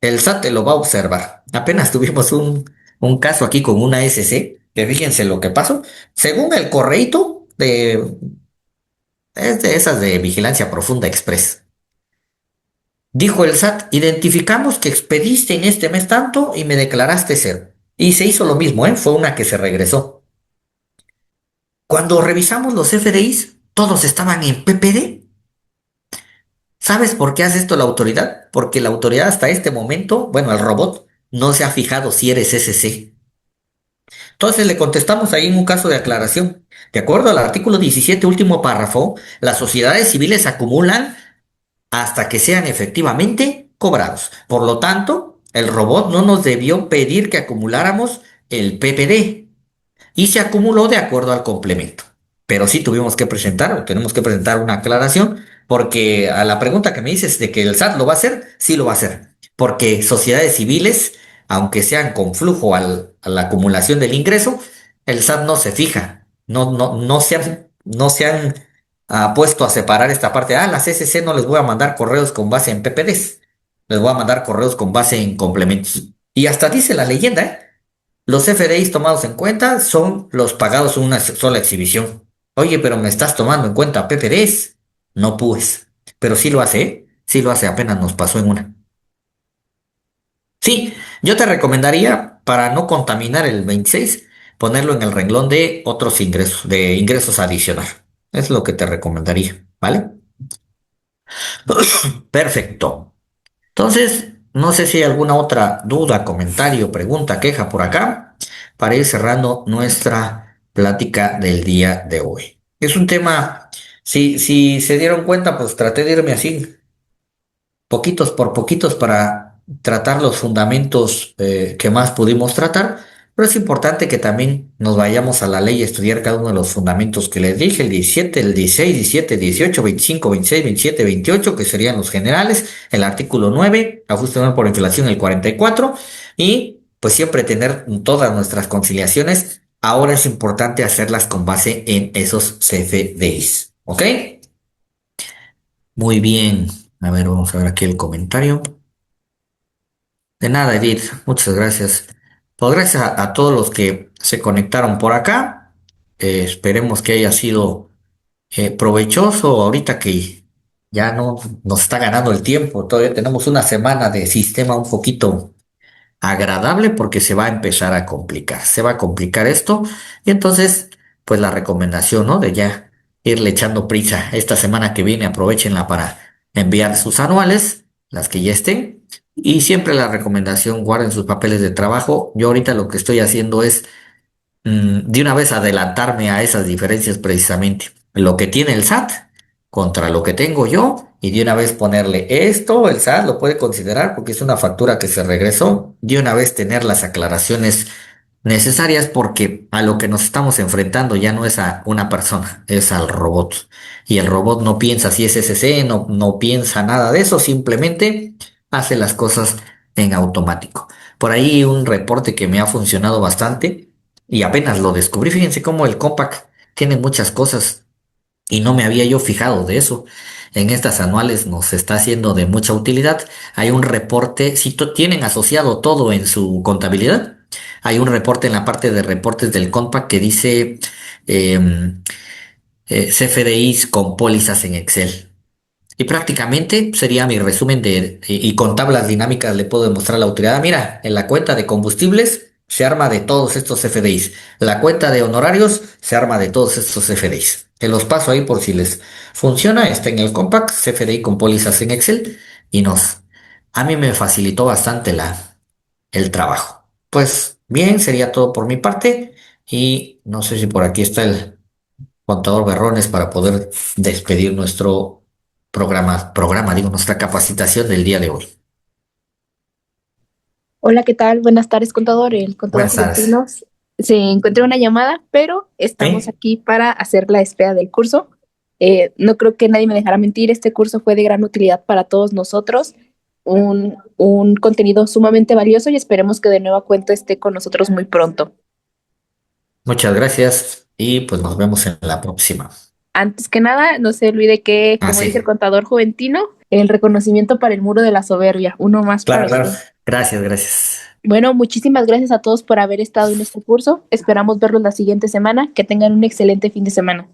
el SAT te lo va a observar. Apenas tuvimos un caso aquí con una SC, que fíjense lo que pasó. Según el correíto es de esas de Vigilancia Profunda Express. Dijo el SAT, identificamos que expediste en este mes tanto y me declaraste cero. Y se hizo lo mismo, ¿eh? Fue una que se regresó. Cuando revisamos los FDIs, todos estaban en PPD. ¿Sabes por qué hace esto la autoridad? Porque la autoridad hasta este momento, bueno, el robot, no se ha fijado si eres SC. Entonces le contestamos ahí en un caso de aclaración. De acuerdo al artículo 17, último párrafo, las sociedades civiles acumulan hasta que sean efectivamente cobrados. Por lo tanto, el robot no nos debió pedir que acumuláramos el PPD y se acumuló de acuerdo al complemento. Pero sí tuvimos que presentar o tenemos que presentar una aclaración porque a la pregunta que me dices de que el SAT lo va a hacer, sí lo va a hacer. Porque sociedades civiles, aunque sean con flujo a la acumulación del ingreso, el SAT no se fija, no se han puesto a separar esta parte. Ah, las SC no les voy a mandar correos con base en PPDs, les voy a mandar correos con base en complementos. Y hasta dice la leyenda, ¿eh? Los FDIs tomados en cuenta son los pagados en una sola exhibición. Oye, pero me estás tomando en cuenta PPDs. No pues. Pero sí lo hace, ¿eh? Sí lo hace, apenas nos pasó en una. Sí, yo te recomendaría, para no contaminar el 26, ponerlo en el renglón de otros ingresos, de ingresos adicionales. Es lo que te recomendaría, ¿vale? Perfecto. Entonces, no sé si hay alguna otra duda, comentario, pregunta, queja por acá para ir cerrando nuestra plática del día de hoy. Es un tema, si se dieron cuenta, pues traté de irme así poquitos por poquitos para tratar los fundamentos que más pudimos tratar, pero es importante que también nos vayamos a la ley y estudiar cada uno de los fundamentos que les dije, el 17, el 16, 17, 18, 25, 26, 27, 28, que serían los generales, el artículo 9, ajuste anual por inflación, el 44, y pues siempre tener todas nuestras conciliaciones. Ahora es importante hacerlas con base en esos CFDIs, ¿ok? Muy bien. A ver, vamos a ver aquí el comentario. De nada, Edith. Muchas gracias. Pues gracias a todos los que se conectaron por acá. Esperemos que haya sido provechoso ahorita que ya no nos está ganando el tiempo. Todavía tenemos una semana de sistema un poquito agradable porque se va a empezar a complicar. Se va a complicar esto y entonces, pues la recomendación, ¿no? De ya irle echando prisa. Esta semana que viene aprovechenla para enviar sus anuales, las que ya estén. Y siempre la recomendación, guarden sus papeles de trabajo. Yo ahorita lo que estoy haciendo es de una vez adelantarme a esas diferencias precisamente. Lo que tiene el SAT contra lo que tengo yo y de una vez ponerle esto, el SAT lo puede considerar porque es una factura que se regresó, de una vez tener las aclaraciones necesarias porque a lo que nos estamos enfrentando ya no es a una persona, es al robot. Y el robot no piensa si es SC, no piensa nada de eso, simplemente hace las cosas en automático. Por ahí un reporte que me ha funcionado bastante y apenas lo descubrí. Fíjense cómo el Compaq tiene muchas cosas y no me había yo fijado de eso. en estas anuales nos está siendo de mucha utilidad. Hay un reporte, si tienen asociado todo en su contabilidad, hay un reporte en la parte de reportes del Compact que dice em, CFDIs con pólizas en Excel. Y prácticamente sería mi resumen y con tablas dinámicas le puedo demostrar a la autoridad, mira, en la cuenta de combustibles se arma de todos estos FDIs, la cuenta de honorarios se arma de todos estos FDIs. Te los paso ahí por si les funciona, está en el Compact, CFDI con pólizas en Excel y a mí me facilitó bastante el trabajo. Pues bien, sería todo por mi parte y no sé si por aquí está el contador Berrones para poder despedir nuestro digo, nuestra capacitación del día de hoy.
Hola, ¿qué tal? Buenas tardes, contador. El contador
Buenas tardes.
Juventino se encuentra en una llamada, pero estamos
¿Sí?
aquí para hacer la espera del curso. No creo que nadie me dejará mentir, este curso fue de gran utilidad para todos nosotros, un contenido sumamente valioso y esperemos que de nueva cuenta esté con nosotros muy pronto.
Muchas gracias y pues nos vemos en la próxima.
Antes que nada, no se olvide que,
Ah,
como dice el
sí.
contador Juventino, el reconocimiento para el muro de la soberbia, uno más para
Claro, claro.
usted.
Gracias, gracias.
Bueno, muchísimas gracias a todos por haber estado en este curso. Esperamos verlos la siguiente semana. Que tengan un excelente fin de semana.